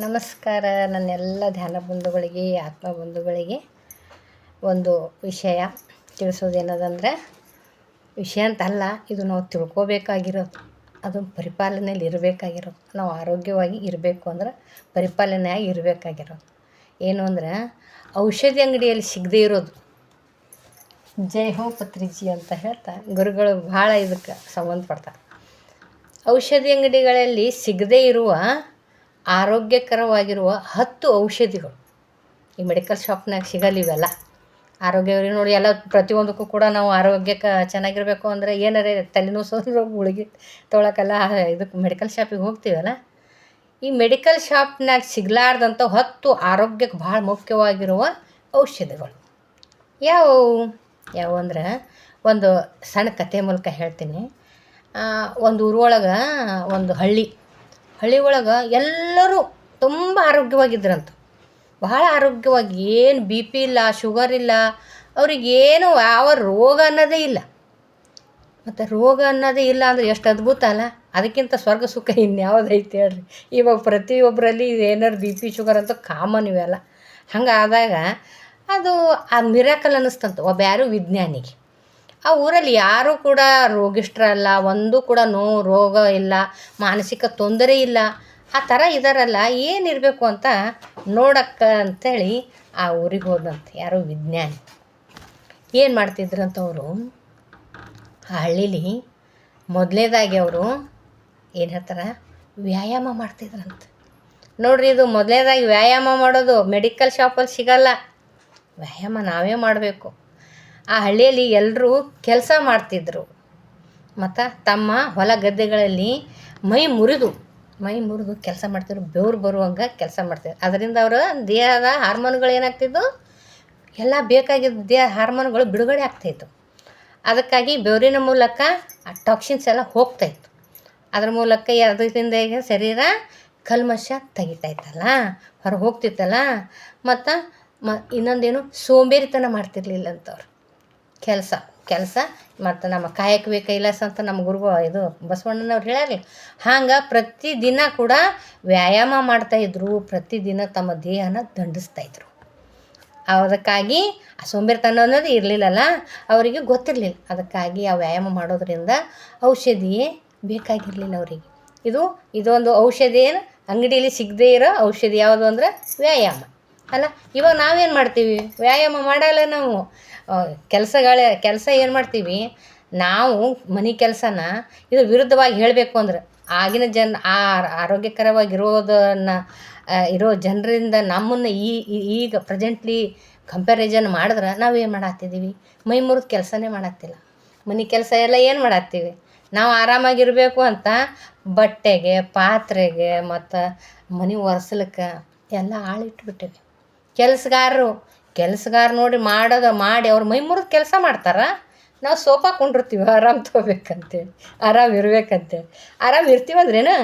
ನಮಸ್ಕಾರ. ನನ್ನೆಲ್ಲ ಧ್ಯಾನ ಬಂಧುಗಳಿಗೆ, ಆತ್ಮ ಬಂಧುಗಳಿಗೆ ಒಂದು ವಿಷಯ ತಿಳಿಸೋದೇನದಂದರೆ, ವಿಷಯ ಅಂತಲ್ಲ, ಇದು ನಾವು ತಿಳ್ಕೋಬೇಕಾಗಿರೋದು. ಅದು ಪರಿಪಾಲನೆಯಲ್ಲಿ ಇರಬೇಕಾಗಿರೋದು. ನಾವು ಆರೋಗ್ಯವಾಗಿ ಇರಬೇಕು ಅಂದ್ರೆ ಪರಿಪಾಲನೆಯಾಗಿ ಇರಬೇಕಾಗಿರೋದು. ಏನು ಅಂದರೆ, ಔಷಧಿ ಅಂಗಡಿಯಲ್ಲಿ ಸಿಗದೇ ಇರೋದು. ಜೈ ಹೋ ಪತ್ರಿಜಿ ಅಂತ ಹೇಳ್ತಾ ಗುರುಗಳು ಭಾಳ ಇದಕ್ಕೆ ಸಂಬಂಧಪಡ್ತಾರೆ. ಔಷಧಿ ಅಂಗಡಿಗಳಲ್ಲಿ ಸಿಗದೇ ಇರುವ ಆರೋಗ್ಯಕರವಾಗಿರುವ 10 ಔಷಧಿಗಳು ಈ ಮೆಡಿಕಲ್ ಶಾಪ್ನಾಗ ಸಿಗಲಿವೆಲ್ಲ. ಆರೋಗ್ಯವಾಗಿ ನೋಡಿ, ಎಲ್ಲ ಪ್ರತಿಯೊಂದಕ್ಕೂ ಕೂಡ ನಾವು ಆರೋಗ್ಯಕ್ಕೆ ಚೆನ್ನಾಗಿರಬೇಕು ಅಂದರೆ ಏನಾರೇ ತಲೆನೋವು ಸೋದ್ರೆ ಗುಳಿಗೆ ತೊಗೊಳಕ್ಕೆಲ್ಲ ಇದಕ್ಕೆ ಮೆಡಿಕಲ್ ಶಾಪಿಗೆ ಹೋಗ್ತೀವಲ್ಲ. ಈ ಮೆಡಿಕಲ್ ಶಾಪ್ನಾಗ ಸಿಗಲಾರ್ದಂಥ 10 ಆರೋಗ್ಯಕ್ಕೆ ಭಾಳ ಮುಖ್ಯವಾಗಿರುವ ಔಷಧಿಗಳು ಯಾವುವು ಅಂದ್ರೆ, ಒಂದು ಸಣ್ಣ ಕಥೆ ಮೂಲಕ ಹೇಳ್ತೀನಿ. ಒಂದು ಊರೊಳಗೆ ಒಂದು ಹಳ್ಳಿ ಒಳಗೆ ಎಲ್ಲರೂ ತುಂಬ ಆರೋಗ್ಯವಾಗಿದ್ರಂತ. ಭಾಳ ಆರೋಗ್ಯವಾಗಿ, ಏನು ಬಿ ಪಿ ಇಲ್ಲ, ಶುಗರ್ ಇಲ್ಲ, ಅವ್ರಿಗೇನು ಯಾವ ರೋಗ ಅನ್ನೋದೇ ಇಲ್ಲ. ಮತ್ತು ರೋಗ ಅನ್ನೋದೇ ಇಲ್ಲ ಅಂದರೆ ಎಷ್ಟು ಅದ್ಭುತ ಅಲ್ಲ. ಅದಕ್ಕಿಂತ ಸ್ವರ್ಗ ಸುಖ ಇನ್ಯಾವುದೈತೆ ಹೇಳ್ರಿ. ಇವಾಗ ಪ್ರತಿಯೊಬ್ಬರಲ್ಲಿ ಏನಾರು ಬಿ ಪಿ ಶುಗರ್ ಅಂತ ಕಾಮನ್ ಇವೆಲ್ಲ. ಹಂಗಾದಾಗ ಅದು ಮಿರಾಕಲ್ ಅನ್ನಿಸ್ತಂತ ಯಾರು ವಿಜ್ಞಾನಿಗೆ. ಆ ಊರಲ್ಲಿ ಯಾರೂ ಕೂಡ ರೋಗಿಷ್ಠರಲ್ಲ, ಒಂದು ಕೂಡ ರೋಗ ಇಲ್ಲ, ಮಾನಸಿಕ ತೊಂದರೆ ಇಲ್ಲ, ಆ ಥರ ಇದ್ದಾರಲ್ಲ, ಏನಿರಬೇಕು ಅಂತ ನೋಡಕ್ಕೆ ಅಂಥೇಳಿ ಆ ಊರಿಗೆ ಹೋದಂತೆ ಯಾರೋ ವಿಜ್ಞಾನಿ. ಏನು ಮಾಡ್ತಿದ್ರಂತ ಅವರು, ಆ ಹಳ್ಳೀಲಿ ಮೊದಲನೇದಾಗಿ ಅವರು ಏನು ಹೇಳ್ತಾರೆ, ವ್ಯಾಯಾಮ ಮಾಡ್ತಿದ್ರಂತೆ. ನೋಡ್ರಿ, ಇದು ಮೊದಲನೇದಾಗಿ ವ್ಯಾಯಾಮ ಮಾಡೋದು ಮೆಡಿಕಲ್ ಶಾಪಲ್ಲಿ ಸಿಗಲ್ಲ. ವ್ಯಾಯಾಮ ನಾವೇ ಮಾಡಬೇಕು. ಆ ಹಳ್ಳಿಯಲ್ಲಿ ಎಲ್ಲರೂ ಕೆಲಸ ಮಾಡ್ತಿದ್ರು ಮತ್ತು ತಮ್ಮ ಹೊಲ ಗದ್ದೆಗಳಲ್ಲಿ ಮೈ ಮುರಿದು ಕೆಲಸ ಮಾಡ್ತಿದ್ರು. ಬೆವರು ಬರುವಂಗೆ ಕೆಲಸ ಮಾಡ್ತಿದ್ರು. ಅದರಿಂದ ಅವರ ದೇಹದ ಹಾರ್ಮೋನ್ಗಳು ಏನಾಗ್ತಿದ್ದು, ಎಲ್ಲ ಬೇಕಾಗಿದ್ದ ದೇಹ ಹಾರ್ಮೋನ್ಗಳು ಬಿಡುಗಡೆ ಆಗ್ತಾಯಿತ್ತು. ಅದಕ್ಕಾಗಿ ಬೆವರಿನ ಮೂಲಕ ಆ ಟಾಕ್ಸಿನ್ಸ್ ಎಲ್ಲ ಹೋಗ್ತಾಯಿತ್ತು. ಅದ್ರ ಮೂಲಕ ಅದರಿಂದ ಈಗ ಶರೀರ ಕಲ್ಮಶ ತೆಗಿತಾಯಿತ್ತಲ್ಲ, ಹೊರಗೆ ಹೋಗ್ತಿತ್ತಲ್ಲ. ಮತ್ತು ಇನ್ನೊಂದೇನು, ಸೋಂಬೇರಿತನ ಮಾಡ್ತಿರ್ಲಿಲ್ಲ ಅಂತವ್ರು. ಕೆಲಸ ಮತ್ತು ನಮ್ಮ ಕಾಯಕವೇ ಕೈಲಾಸ ಅಂತ ನಮ್ಮ ಇದು ಬಸವಣ್ಣನವ್ರು ಹೇಳ್ಯಾರಲ್ಲ. ಹಂಗೆ ಪ್ರತಿದಿನ ಕೂಡ ವ್ಯಾಯಾಮ ಮಾಡ್ತಾಯಿದ್ರು. ಪ್ರತಿದಿನ ತಮ್ಮ ದೇಹನ ದಂಡಿಸ್ತಾಯಿದ್ರು. ಅದಕ್ಕಾಗಿ ಆ ಸೋಂಬೇರಿತನ ಅನ್ನೋದು ಇರಲಿಲ್ಲಲ್ಲ, ಅವರಿಗೆ ಗೊತ್ತಿರಲಿಲ್ಲ. ಅದಕ್ಕಾಗಿ ಆ ವ್ಯಾಯಾಮ ಮಾಡೋದ್ರಿಂದ ಔಷಧಿಯೇ ಬೇಕಾಗಿರಲಿಲ್ಲ ಅವರಿಗೆ. ಇದೊಂದು ಔಷಧಿ ಏನು ಅಂಗಡಿಯಲ್ಲಿ ಸಿಗದೇ ಇರೋ ಔಷಧಿ ಯಾವುದು ಅಂದರೆ ವ್ಯಾಯಾಮ ಅಲ್ಲ. ಇವಾಗ ನಾವೇನು ಮಾಡ್ತೀವಿ, ವ್ಯಾಯಾಮ ಮಾಡಲ್ಲ ನಾವು. ಕೆಲಸ ಏನು ಮಾಡ್ತೀವಿ ನಾವು, ಮನೆ ಕೆಲಸನ ಇದು ವಿರುದ್ಧವಾಗಿ ಹೇಳಬೇಕು ಅಂದ್ರೆ, ಆಗಿನ ಆರೋಗ್ಯಕರವಾಗಿರೋದನ್ನು ಇರೋ ಜನರಿಂದ ನಮ್ಮನ್ನು ಈಗ ಪ್ರೆಸೆಂಟ್ಲಿ ಕಂಪ್ಯಾರಿಸನ್ ಮಾಡಿದ್ರೆ ನಾವೇನು ಮಾಡಾತ್ತಿದ್ದೀವಿ, ಮೈ ಮುರಿದು ಕೆಲಸನೇ ಮಾಡಾತ್ತಿಲ್ಲ. ಮನೆ ಕೆಲಸ ಎಲ್ಲ ಏನು ಮಾಡಾತ್ತೀವಿ ನಾವು, ಆರಾಮಾಗಿರಬೇಕು ಅಂತ ಬಟ್ಟೆಗೆ, ಪಾತ್ರೆಗೆ ಮತ್ತು ಮನೆ ಒರೆಸ್ಲಿಕ್ಕೆ ಎಲ್ಲ ಆಳಿಟ್ಬಿಟ್ಟಿವಿ. ಕೆಲಸಗಾರ ನೋಡಿ ಮಾಡಿ ಅವ್ರು ಮೈ ಮುರಿದು ಕೆಲಸ ಮಾಡ್ತಾರೆ. ನಾವು ಸೋಫಾ ಕೊಂಡಿರ್ತೀವಿ ಆರಾಮ್ ತೊಗೋಬೇಕಂತೇಳಿ, ಆರಾಮ್ ಇರ್ಬೇಕಂತೇಳಿ. ಆರಾಮ್ ಇರ್ತೀವಂದ್ರೇನು,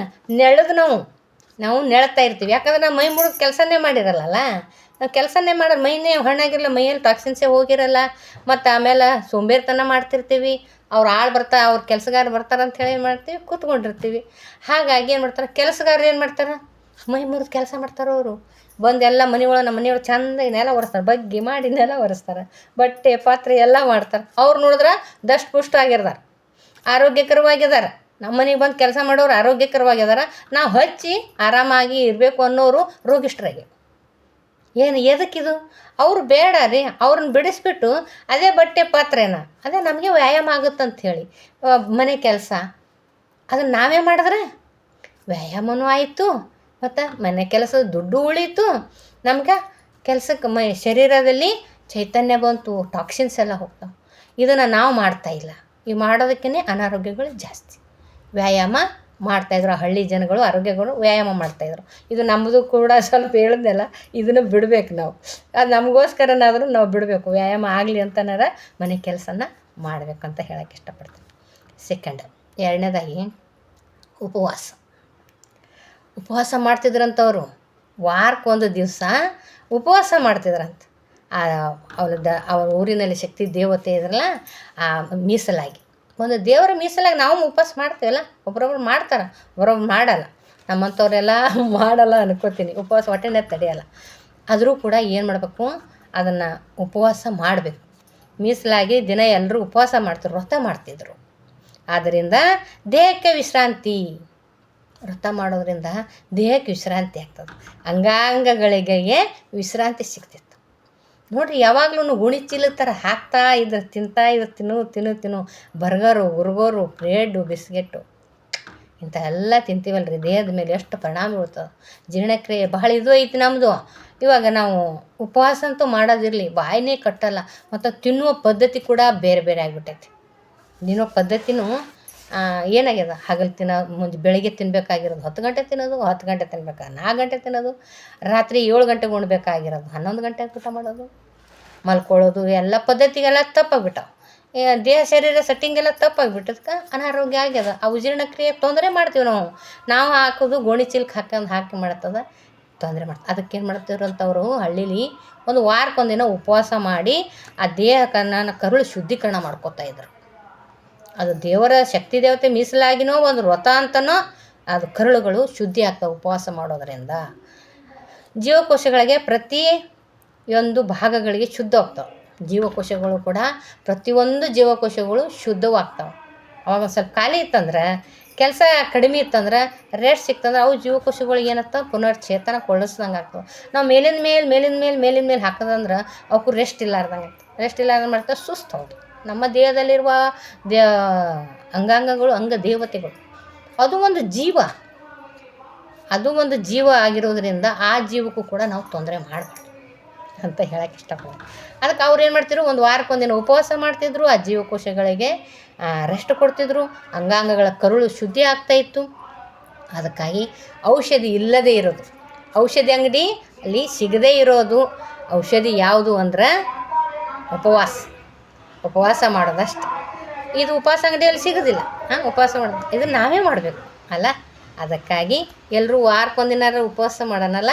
ನಾವು ನೆಳ್ತಾ ಇರ್ತೀವಿ. ಯಾಕಂದ್ರೆ ನಾವು ಮೈ ಮುರಿದು ಕೆಲಸನೇ ಮಾಡಿರಲ್ಲ. ನಾವು ಕೆಲಸನೇ ಮಾಡೋದು, ಮೈನೇ ಹಣ್ಣಾಗಿರಲ್ಲ, ಮೈಯಲ್ಲಿ ಟಾಕ್ಸಿನ್ಸೇ ಹೋಗಿರಲ್ಲ. ಮತ್ತು ಆಮೇಲೆ ಸೋಂಬೇರಿತನ ಮಾಡ್ತಿರ್ತೀವಿ. ಅವ್ರ ಕೆಲಸಗಾರ ಬರ್ತಾರೆ ಅಂಥೇಳಿ ಏನು ಮಾಡ್ತೀವಿ, ಕೂತ್ಕೊಂಡಿರ್ತೀವಿ. ಹಾಗಾಗಿ ಏನು ಮಾಡ್ತಾರೆ, ಕೆಲಸಗಾರರು ಏನು ಮಾಡ್ತಾರೆ, ಮೈ ಮುರಿದು ಕೆಲಸ ಮಾಡ್ತಾರೆ. ಅವರು ಬಂದೆಲ್ಲ ನಮ್ಮ ಮನೆಯೊಳಗೆ ಚಂದ ನೆಲ ಒರೆಸ್ತಾರೆ, ಬಗ್ಗಿ ಮಾಡಿ ನೆಲ ಒರೆಸ್ತಾರೆ, ಬಟ್ಟೆ ಪಾತ್ರೆ ಎಲ್ಲ ಮಾಡ್ತಾರೆ. ಅವ್ರು ನೋಡಿದ್ರೆ ದಷ್ಟು ಪುಷ್ಟ ಆಗಿರ್ತಾರೆ, ಆರೋಗ್ಯಕರವಾಗಿದ್ದಾರೆ. ನಮ್ಮ ಮನೆಗೆ ಬಂದು ಕೆಲಸ ಮಾಡೋರು ಆರೋಗ್ಯಕರವಾಗಿದ್ದಾರೆ. ನಾವು ಹಚ್ಚಿ ಆರಾಮಾಗಿ ಇರಬೇಕು ಅನ್ನೋರು ರೋಗಿಷ್ಠರಾಗಿ. ಎದಕ್ಕಿದು, ಅವ್ರು ಬೇಡ ರೀ. ಅವ್ರನ್ನ ಬಿಡಿಸ್ಬಿಟ್ಟು ಅದೇ ಬಟ್ಟೆ ಪಾತ್ರೆನ, ಅದೇ ನಮಗೆ ವ್ಯಾಯಾಮ ಆಗುತ್ತಂತ ಹೇಳಿ ಮನೆ ಕೆಲಸ ಅದನ್ನು ನಾವೇ ಮಾಡಿದ್ರೆ ವ್ಯಾಯಾಮನೂ ಆಯಿತು, ಮತ್ತು ಮನೆ ಕೆಲಸದ ದುಡ್ಡು ಉಳೀತು, ನಮ್ಗೆ ಕೆಲಸಕ್ಕೆ ಶರೀರದಲ್ಲಿ ಚೈತನ್ಯ ಬಂತು, ಟಾಕ್ಸಿನ್ಸ್ ಎಲ್ಲ ಹೋಗ್ತಾವೆ. ಇದನ್ನು ನಾವು ಮಾಡ್ತಾಯಿಲ್ಲ. ಮಾಡೋದಕ್ಕೇ ಅನಾರೋಗ್ಯಗಳು ಜಾಸ್ತಿ. ವ್ಯಾಯಾಮ ಮಾಡ್ತಾಯಿದ್ರು ಆ ಹಳ್ಳಿ ಜನಗಳು, ಆರೋಗ್ಯಗಳು ವ್ಯಾಯಾಮ ಮಾಡ್ತಾಯಿದ್ರು. ಇದು ನಮ್ಮದು ಕೂಡ ಸ್ವಲ್ಪ ಹೇಳಿದ್ನಲ್ಲ, ಇದನ್ನು ಬಿಡಬೇಕು ನಾವು. ಅದು ನಮಗೋಸ್ಕರನಾದರೂ ನಾವು ಬಿಡಬೇಕು. ವ್ಯಾಯಾಮ ಆಗಲಿ ಅಂತನಾರ ಮನೆ ಕೆಲಸನ ಮಾಡಬೇಕಂತ ಹೇಳೋಕ್ಕೆ ಇಷ್ಟಪಡ್ತೀನಿ. ಎರಡನೇದಾಗಿ ಉಪವಾಸ ಮಾಡ್ತಿದ್ರಂಥವ್ರು. ವಾರಕ್ಕೊಂದು ದಿವಸ ಉಪವಾಸ ಮಾಡ್ತಿದ್ರಂತ. ಅವ್ರ ಊರಿನಲ್ಲಿ ಶಕ್ತಿ ದೇವತೆ ಇದ್ರಲ್ಲ, ಮೀಸಲಾಗಿ ಒಂದು ದೇವರ ಮೀಸಲಾಗಿ ನಾವು ಉಪವಾಸ ಮಾಡ್ತೀವಲ್ಲ. ಒಬ್ಬರೊಬ್ರು ಮಾಡ್ತಾರೆ, ಒಬ್ಬರೊಬ್ರು ಮಾಡಲ್ಲ. ನಮ್ಮಂಥವ್ರೆಲ್ಲ ಮಾಡಲ್ಲ ಅನ್ಕೋತೀನಿ, ಉಪವಾಸ ಹೊಟ್ಟೆನೇ ತಡೆಯಲ್ಲ. ಆದರೂ ಕೂಡ ಏನು ಮಾಡಬೇಕು, ಅದನ್ನು ಉಪವಾಸ ಮಾಡಬೇಕು. ಮೀಸಲಾಗಿ ದಿನ ಎಲ್ಲರೂ ಉಪವಾಸ ಮಾಡ್ತಿದ್ರು, ವ್ರತ ಮಾಡ್ತಿದ್ರು. ಆದ್ದರಿಂದ ದೇಹಕ್ಕೆ ವಿಶ್ರಾಂತಿ, ವ್ರತ ಮಾಡೋದ್ರಿಂದ ದೇಹಕ್ಕೆ ವಿಶ್ರಾಂತಿ ಆಗ್ತದೆ, ಅಂಗಾಂಗಗಳಿಗೆ ವಿಶ್ರಾಂತಿ ಸಿಗ್ತಿತ್ತು. ನೋಡಿರಿ, ಯಾವಾಗ್ಲೂ ಗುಣಿ ಚೀಲದ ಥರ ಹಾಕ್ತಾ ಇದ್ರೆ, ತಿಂತಾ ಇದ್ರೆ, ತಿನ್ನು ಬರ್ಗರು, ಉರ್ಗೋರು, ಬ್ರೆಡ್ಡು, ಬಿಸ್ಕೆಟ್ಟು ಇಂಥ ಎಲ್ಲ ತಿಂತೀವಲ್ರಿ, ದೇಹದ ಮೇಲೆ ಎಷ್ಟು ಪರಿಣಾಮ ಬೀಳ್ತದೆ. ಜೀರ್ಣಕ್ರಿಯೆ ಬಹಳ ಇದು ಐತಿ ನಮ್ಮದು. ಇವಾಗ ನಾವು ಉಪವಾಸ ಅಂತೂ ಮಾಡೋದಿರಲಿ, ಬಾಯಿನೇ ಕಟ್ಟಲ್ಲ. ಮತ್ತು ತಿನ್ನುವ ಪದ್ಧತಿ ಕೂಡ ಬೇರೆ ಬೇರೆ ಆಗಿಬಿಟ್ಟೈತಿ. ತಿನ್ನೋ ಪದ್ಧತಿನೂ ಏನಾಗ್ಯದ, ಹಗಲು ಬೆಳಗ್ಗೆ ತಿನ್ನಬೇಕಾಗಿರೋದು 10 ಗಂಟೆ ತಿನ್ನೋದು, 10 ಗಂಟೆ ತಿನ್ಬೇಕು 4 ಗಂಟೆ ತಿನ್ನೋದು, ರಾತ್ರಿ 7 ಗಂಟೆಗೆ ಉಣ್ಬೇಕಾಗಿರೋದು 11 ಗಂಟೆಗೆ ಊಟ ಮಾಡೋದು, ಮಲ್ಕೊಳ್ಳೋದು, ಎಲ್ಲ ಪದ್ಧತಿಗೆಲ್ಲ ತಪ್ಪಾಗ್ಬಿಟ್ಟಾವೆ. ದೇಹ ಶರೀರ ಸೆಟ್ಟಿಂಗೆಲ್ಲ ತಪ್ಪಾಗಿಬಿಟ್ಟದಕ್ಕೆ ಅನಾರೋಗ್ಯ ಆಗ್ಯದ. ಅವು ಜೀರ್ಣಕ್ರಿಯೆ ತೊಂದರೆ ಮಾಡ್ತೀವಿ ನಾವು ಹಾಕೋದು ಗೋಣಿ ಚೀಲಕ್ಕೆ ಹಾಕಿ ಮಾಡ್ತದೆ, ತೊಂದರೆ ಮಾಡ್ತದೆ. ಅದಕ್ಕೇನು ಮಾಡ್ತಿರಂಥವ್ರು ಹಳ್ಳೀಲಿ ಒಂದು ವಾರಕ್ಕೊಂದಿನ ಉಪವಾಸ ಮಾಡಿ ಆ ದೇಹಕನ್ನ ಕರುಳು ಶುದ್ಧೀಕರಣ ಮಾಡ್ಕೊತಾಯಿದ್ರು. ಅದು ದೇವರ ಶಕ್ತಿ ದೇವತೆ ಮೀಸಲಾಗಿನೋ ಒಂದು ವ್ರತ ಅಂತನೋ ಅದು ಕರುಳುಗಳು ಶುದ್ಧಿ ಆಗ್ತವೆ ಉಪವಾಸ ಮಾಡೋದರಿಂದ. ಜೀವಕೋಶಗಳಿಗೆ ಪ್ರತಿಯೊಂದು ಭಾಗಗಳಿಗೆ ಶುದ್ಧವಾಗ್ತವೆ. ಜೀವಕೋಶಗಳು ಕೂಡ ಪ್ರತಿಯೊಂದು ಜೀವಕೋಶಗಳು ಶುದ್ಧವಾಗ್ತವೆ. ಅವಾಗ ಸ್ವಲ್ಪ ಖಾಲಿ ಇತ್ತಂದ್ರೆ, ಕೆಲಸ ಕಡಿಮೆ ಇತ್ತಂದ್ರೆ, ರೆಸ್ಟ್ ಸಿಕ್ತಂದ್ರೆ ಅವು ಜೀವಕೋಶಗಳಿಗೆ ಏನಾಗ್ತವೆ, ಪುನರ್ಚೇತನಗೊಳಿಸ್ದಂಗೆ ಆಗ್ತವೆ. ನಾವು ಮೇಲಿನ ಮೇಲೆ ಹಾಕೋದಂದ್ರೆ ಅವಕ್ಕೂ ರೆಸ್ಟ್ ಇಲ್ಲಾರ್ದಂಗೆ ಆಗ್ತದೆ. ರೆಸ್ಟ್ ಇಲ್ಲಾರ್ದಂಗೆ ಮಾಡ್ತವೆ, ಸುಸ್ತು. ಹೌದು, ನಮ್ಮ ದೇಹದಲ್ಲಿರುವ ಅಂಗಾಂಗಗಳು ಅಂಗ ದೇವತೆಗಳು, ಅದು ಒಂದು ಜೀವ ಆಗಿರೋದ್ರಿಂದ ಆ ಜೀವಕ್ಕೂ ಕೂಡ ನಾವು ತೊಂದರೆ ಮಾಡಬಾರ್ದು ಅಂತ ಹೇಳಕ್ಕೆ ಇಷ್ಟಪಡ್ತೀನಿ. ಅದಕ್ಕೆ ಅವ್ರು ಏನು ಮಾಡ್ತಿದ್ರು, ಒಂದು ವಾರಕ್ಕೊಂದಿನ ಉಪವಾಸ ಮಾಡ್ತಿದ್ರು, ಆ ಜೀವಕೋಶಗಳಿಗೆ ರೆಸ್ಟ್ ಕೊಡ್ತಿದ್ರು, ಅಂಗಾಂಗಗಳ ಕರುಳು ಶುದ್ಧಿ ಆಗ್ತಾಯಿತ್ತು. ಅದಕ್ಕಾಗಿ ಔಷಧಿ ಇಲ್ಲದೇ ಇರೋದು, ಔಷಧಿ ಅಂಗಡಿ ಅಲ್ಲಿ ಸಿಗದೇ ಇರೋದು ಔಷಧಿ ಯಾವುದು ಅಂದ್ರೆ ಉಪವಾಸ ಮಾಡೋದಷ್ಟು. ಇದು ಉಪವಾಸ ಅಂಗಡಿಯಲ್ಲಿ ಸಿಗೋದಿಲ್ಲ. ಉಪವಾಸ ಮಾಡೋದು ಇದನ್ನು ನಾವೇ ಮಾಡಬೇಕು ಅಲ್ಲ. ಅದಕ್ಕಾಗಿ ಎಲ್ಲರೂ ವಾರಕ್ಕೊಂದಿನಾರು ಉಪವಾಸ ಮಾಡೋಣಲ್ಲ,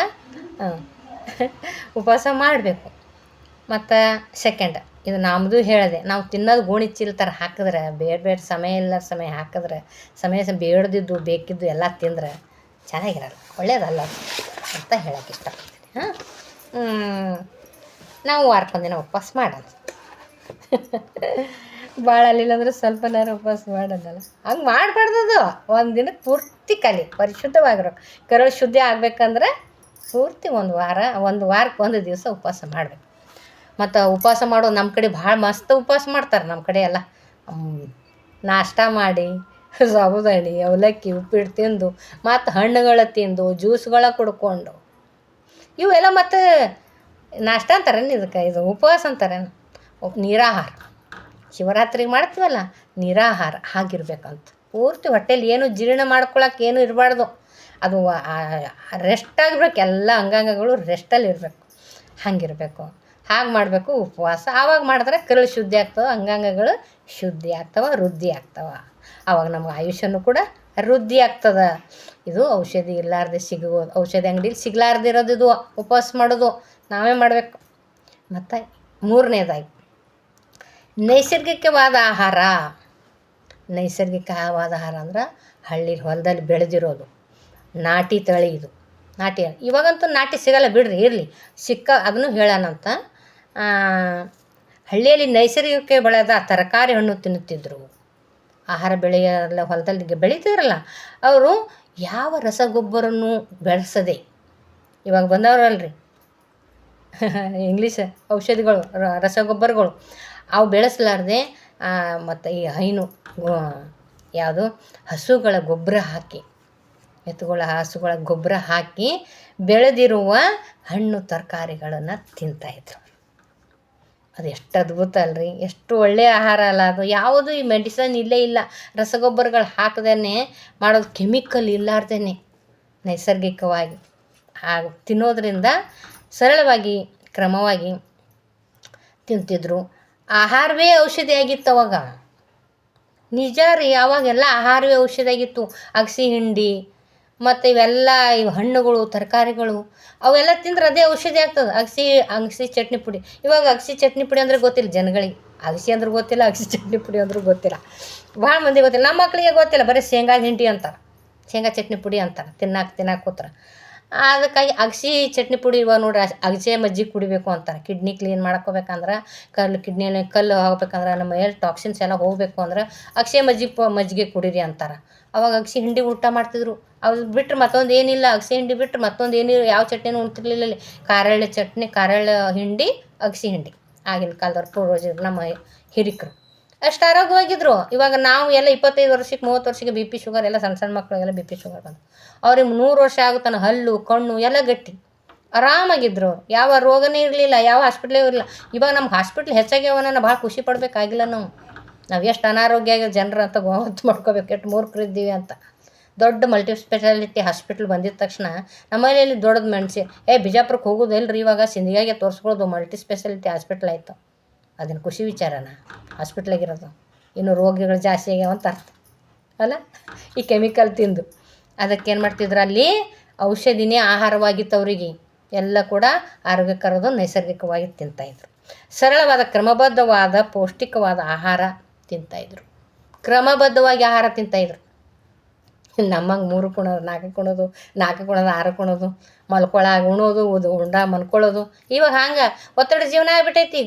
ಉಪವಾಸ ಮಾಡಬೇಕು. ಮತ್ತು ಸೆಕೆಂಡ್, ಇದು ನಮ್ಮದು ಹೇಳಿದೆ, ನಾವು ತಿನ್ನೋದು ಗೋಣಿ ಚೀಲ ಥರ ಹಾಕಿದ್ರೆ, ಬೇರೆ ಸಮಯ ಹಾಕಿದ್ರೆ, ಬೇಡದಿದ್ದು ಬೇಕಿದ್ದು ಎಲ್ಲ ತಿಂದ್ರೆ ಚೆನ್ನಾಗಿರಲ್ಲ, ಒಳ್ಳೆಯದಲ್ಲ ಅಂತ ಹೇಳೋಕ್ಕೆ ಇಷ್ಟಪಡ್ತೀನಿ. ನಾವು ವಾರಕ್ಕೊಂದಿನ ಉಪವಾಸ ಮಾಡೋಣ. ಭಾಳ ಅಲ್ಲಿಲ್ಲ ಅಂದ್ರೆ ಸ್ವಲ್ಪನಾರು ಉಪವಾಸ ಮಾಡೋದಲ್ಲ, ಹಂಗೆ ಮಾಡಬಾರ್ದದು. ಒಂದು ದಿನಕ್ಕೆ ಪೂರ್ತಿ ಪರಿಶುದ್ಧವಾಗಿರೋಕೆ, ಕರುಳು ಶುದ್ಧಿ ಆಗಬೇಕಂದ್ರೆ ಪೂರ್ತಿ ಒಂದು ವಾರಕ್ಕೆ ಒಂದು ದಿವಸ ಉಪವಾಸ ಮಾಡಬೇಕು. ಮತ್ತು ಉಪವಾಸ ಮಾಡೋದು ನಮ್ಮ ಕಡೆ ಭಾಳ ಮಸ್ತ್ ಉಪವಾಸ ಮಾಡ್ತಾರೆ. ನಮ್ಮ ಕಡೆ ಎಲ್ಲ ನಾಷ್ಟ ಮಾಡಿ ಸಾಬುದಾಣಿ, ಅವಲಕ್ಕಿ, ಉಪ್ಪಿಟ್ಟು ತಿಂದು, ಮತ್ತು ಹಣ್ಣುಗಳ ತಿಂದು, ಜ್ಯೂಸ್ಗಳ ಕುಡ್ಕೊಂಡು, ಇವೆಲ್ಲ ಮತ್ತು ನಾಷ್ಟ ಅಂತಾರೇನು ಇದಕ್ಕೆ, ಇದು ಉಪವಾಸ ಅಂತಾರೇನು, ನೀರಾಹಾರ. ಶಿವರಾತ್ರಿಗೆ ಮಾಡ್ತೀವಲ್ಲ, ನೀರಾಹಾರ ಹಾಗಿರ್ಬೇಕಂತ. ಪೂರ್ತಿ ಹೊಟ್ಟೆಲಿ ಏನು ಜೀರ್ಣ ಮಾಡ್ಕೊಳಕ್ಕೆ ಏನು ಇರಬಾರ್ದು, ಅದು ರೆಸ್ಟ್ ಆಗಿರ್ಬೇಕು, ಎಲ್ಲ ಅಂಗಾಂಗಗಳು ರೆಸ್ಟಲ್ಲಿ ಇರಬೇಕು, ಹಾಗಿರಬೇಕು. ಹಾಗೆ ಮಾಡಬೇಕು ಉಪವಾಸ. ಆವಾಗ ಮಾಡಿದ್ರೆ ಕರುಳು ಶುದ್ಧಿ ಆಗ್ತವೆ, ಅಂಗಾಂಗಗಳು ಶುದ್ಧಿ ಆಗ್ತವೆ, ವೃದ್ಧಿ ಆಗ್ತವೆ. ಆವಾಗ ನಮ್ಗೆ ಆಯುಷ್ಯನೂ ಕೂಡ ವೃದ್ಧಿ ಆಗ್ತದೆ. ಇದು ಔಷಧಿ ಇರಲಾರ್ದೆ ಔಷಧಿ ಅಂಗಡಿಲಿ ಸಿಗಲಾರ್ದಿರೋದು ಇದು ಉಪವಾಸ ಮಾಡೋದು ನಾವೇ ಮಾಡಬೇಕು. ಮತ್ತು ಮೂರನೇದಾಗಿ ನೈಸರ್ಗಿಕವಾದ ಆಹಾರ. ನೈಸರ್ಗಿಕವಾದ ಆಹಾರ ಅಂದ್ರೆ ಹೊಲದಲ್ಲಿ ಬೆಳೆದಿರೋದು ನಾಟಿ ತಳಿ. ಇದು ನಾಟಿ, ಇವಾಗಂತೂ ನಾಟಿ ಸಿಗಲ್ಲ ಬಿಡ್ರಿ, ಇರಲಿ, ಅದನ್ನು ಹೇಳೋಣಂತ. ಹಳ್ಳಿಯಲ್ಲಿ ನೈಸರ್ಗಿಕ ಬೆಳೆದ ತರಕಾರಿ ಹಣ್ಣು ತಿನ್ನುತ್ತಿದ್ದರು. ಆಹಾರ ಬೆಳೆಯಲ್ಲ ಹೊಲದಲ್ಲಿ ಬೆಳೀತಿದ್ರಲ್ಲ ಅವರು ಯಾವ ರಸಗೊಬ್ಬರನ್ನು ಬೆಳೆಸದೆ, ಇವಾಗ ಬಂದವರಲ್ರಿ ಇಂಗ್ಲೀಷ್ ಔಷಧಿಗಳು, ರಸಗೊಬ್ಬರಗಳು, ಅವು ಬೆಳೆಸಲಾರ್ದೆ ಮತ್ತು ಈ ಯಾವುದು ಹಸುಗಳ ಗೊಬ್ಬರ ಹಾಕಿ, ಹಸುಗಳ ಗೊಬ್ಬರ ಹಾಕಿ ಬೆಳೆದಿರುವ ಹಣ್ಣು ತರಕಾರಿಗಳನ್ನು ತಿಂತಾಯಿದ್ರು. ಅದು ಎಷ್ಟು ಅದ್ಭುತ ಅಲ್ರಿ, ಎಷ್ಟು ಒಳ್ಳೆಯ ಆಹಾರ ಅಲ್ಲ ಅದು. ಯಾವುದು ಈ ಮೆಡಿಸನ್ ಇಲ್ಲೇ ಇಲ್ಲ, ರಸಗೊಬ್ಬರಗಳು ಹಾಕದೇನೆ ಮಾಡೋದು, ಕೆಮಿಕಲ್ ಇಲ್ಲಾರ್ದೇ ನೈಸರ್ಗಿಕವಾಗಿ ಹಾಗೆ ತಿನ್ನೋದ್ರಿಂದ ಸರಳವಾಗಿ ಕ್ರಮವಾಗಿ ತಿಂತಿದ್ರು. ಆಹಾರವೇ ಔಷಧಿ ಆಗಿತ್ತು ಅವಾಗ. ನಿಜ ರೀ, ಅವಾಗೆಲ್ಲ ಆಹಾರವೇ ಔಷಧಿ ಆಗಿತ್ತು. ಅಗಸೆ ಹಿಂಡಿ ಮತ್ತು ಇವೆಲ್ಲ ಹಣ್ಣುಗಳು ತರಕಾರಿಗಳು ಅವೆಲ್ಲ ತಿಂದ್ರೆ ಅದೇ ಔಷಧಿ ಆಗ್ತದೆ. ಅಗಸೆ ಚಟ್ನಿ ಪುಡಿ, ಇವಾಗ ಅಗಸೆ ಚಟ್ನಿ ಪುಡಿ ಅಂದರೆ ಗೊತ್ತಿಲ್ಲ ಜನಗಳಿಗೆ. ಅಗಸೆ ಅಂದ್ರೆ ಗೊತ್ತಿಲ್ಲ, ಅಗಸೆ ಚಟ್ನಿ ಪುಡಿ ಅಂದ್ರೂ ಗೊತ್ತಿಲ್ಲ. ಭಾಳ ಮಂದಿ ಗೊತ್ತಿಲ್ಲ. ನಮ್ಮ ಮಕ್ಕಳಿಗೆ ಗೊತ್ತಿಲ್ಲ, ಬರೀ ಶೇಂಗಾದ ಹಿಂಡಿ ಅಂತಾರೆ. ಶೇಂಗಾ ಚಟ್ನಿ ಪುಡಿ ಅಂತಾರೆ ತಿನ್ನಕ್ಕೆ ಕೂತ್ರೆ. ಅದಕ್ಕಾಗಿ ಅಗಸೆ ಚಟ್ನಿ ಪುಡಿ ಇವಾಗ ನೋಡ್ರಿ, ಅಗಸೆ ಮಜ್ಜಿಗೆ ಕುಡಿಬೇಕು ಅಂತಾರೆ. ಕಿಡ್ನಿ ಕ್ಲೀನ್ ಮಾಡ್ಕೋಬೇಕಂದ್ರೆ, ಕಿಡ್ನಿಯಲ್ಲಿ ಕಲ್ಲು ಹೋಗ್ಬೇಕಂದ್ರೆ, ನಮ್ಮ ಏರ್ ಟಾಕ್ಸಿನ್ಸ್ ಎಲ್ಲ ಹೋಗಬೇಕು ಅಂದ್ರೆ ಅಗಸೆ ಮಜ್ಜಿಗೆ ಕುಡೀರಿ ಅಂತಾರೆ. ಅವಾಗ ಅಗಸೆ ಹಿಂಡಿ ಊಟ ಮಾಡ್ತಿದ್ರು. ಅದು ಬಿಟ್ಟರೆ ಮತ್ತೊಂದು ಏನಿಲ್ಲ, ಅಗಸೆ ಹಿಂಡಿ ಬಿಟ್ಟರೆ ಮತ್ತೊಂದು ಏನಿಲ್ಲ, ಯಾವ ಚಟ್ನಿನೂ ಉಣ್ತಿರ್ಲಿಲ್ಲ ಅಲ್ಲಿ. ಕಾರೆಳ್ಳು ಚಟ್ನಿ, ಕಾರೆಳ್ಳು ಹಿಂಡಿ, ಅಗಸೆ ಹಿಂಡಿ. ಆಗಿನ ಕಾಲದವ್ರು ಪೂರ್ವಜರು, ನಮ್ಮ ಹಿರಿಕರು ಅಷ್ಟು ಆರೋಗ್ಯವಾಗಿದ್ದರು. ಇವಾಗ ನಾವು ಎಲ್ಲ 25 ವರ್ಷಕ್ಕೆ 30 ವರ್ಷಕ್ಕೆ ಬಿ ಪಿ ಶುಗರ್ ಎಲ್ಲ ಸಣ್ಣ ಮಕ್ಕಳಿಗೆಲ್ಲ ಬಿ ಪಿ ಶುಗರ್ ಬಂದು ಅವ್ರಿಗೆ 100 ವರ್ಷ ಆಗುತ್ತಾನೆ. ಹಲ್ಲು ಕಣ್ಣು ಎಲ್ಲ ಗಟ್ಟಿ ಆರಾಮಾಗಿದ್ದರು. ಯಾವ ರೋಗನೇ ಇರಲಿಲ್ಲ, ಯಾವ ಹಾಸ್ಪಿಟ್ಲೇ ಇರಲಿಲ್ಲ. ಇವಾಗ ನಮ್ಗೆ ಹಾಸ್ಪಿಟ್ಲ್ ಹೆಚ್ಚಾಗ್ಯಾವನ್ನ ಭಾಳ ಖುಷಿ ಪಡಬೇಕಾಗಿಲ್ಲ. ನಾವು ಎಷ್ಟು ಅನಾರೋಗ್ಯ ಆಗಿರೋ ಜನರು ಅಂತ ಗೊತ್ತು ಮಾಡ್ಕೋಬೇಕು, ಎಷ್ಟು ಮೂರ್ಖರಿದ್ದೀವಿ ಅಂತ. ದೊಡ್ಡ ಮಲ್ಟಿ ಸ್ಪೆಷಾಲಿಟಿ ಹಾಸ್ಪಿಟ್ಲ್ ಬಂದಿದ್ದ ತಕ್ಷಣ ನಮ್ಮಲ್ಲಿ ದೊಡ್ಡದು ಮೆಣಸಿ ಬಿಜಾಪುರಕ್ಕೆ ಹೋಗೋದು ಎಲ್ರಿ, ಇವಾಗ ಸಿಂಧಿಗಾಗೆ ತೋರಿಸ್ಕೊಳ್ಳೋದು ಮಲ್ಟಿ ಸ್ಪೆಷಾಲಿಟಿ ಹಾಸ್ಪಿಟ್ಲ್ ಆಯಿತು. ಅದನ್ನು ಖುಷಿ ವಿಚಾರನ ಹಾಸ್ಪಿಟ್ಲಾಗಿರೋದು. ಇನ್ನು ರೋಗಿಗಳು ಜಾಸ್ತಿ ಆಗ್ಯಾವ ಅಂತ ಅರ್ಥ ಅಲ್ಲ, ಈ ಕೆಮಿಕಲ್ ತಿಂದು. ಅದಕ್ಕೇನು ಮಾಡ್ತಿದ್ರು, ಅಲ್ಲಿ ಔಷಧಿನೇ ಆಹಾರವಾಗಿತ್ತು ಅವರಿಗೆ. ಎಲ್ಲ ಕೂಡ ಆರೋಗ್ಯಕರದು ನೈಸರ್ಗಿಕವಾಗಿ ತಿಂತಾಯಿದ್ರು. ಸರಳವಾದ ಕ್ರಮಬದ್ಧವಾದ ಪೌಷ್ಟಿಕವಾದ ಆಹಾರ ತಿಂತಾಯಿದ್ರು. ಕ್ರಮಬದ್ಧವಾಗಿ ಆಹಾರ ತಿಂತಾಯಿದ್ರು. ನಮ್ಮಂಗೆ 3 ಕುಣೋದು 4 ಕುಣೋದು 4 ಕುಣೋದು 6 ಕುಣೋದು, ಮಲ್ಕೊಳಾಗ ಉಣೋದು, ಉಂಡ ಮನ್ಕೊಳ್ಳೋದು. ಇವಾಗ ಹಂಗೆ ಒತ್ತಡ ಜೀವನ ಆಗ್ಬಿಟ್ಟೈತಿ.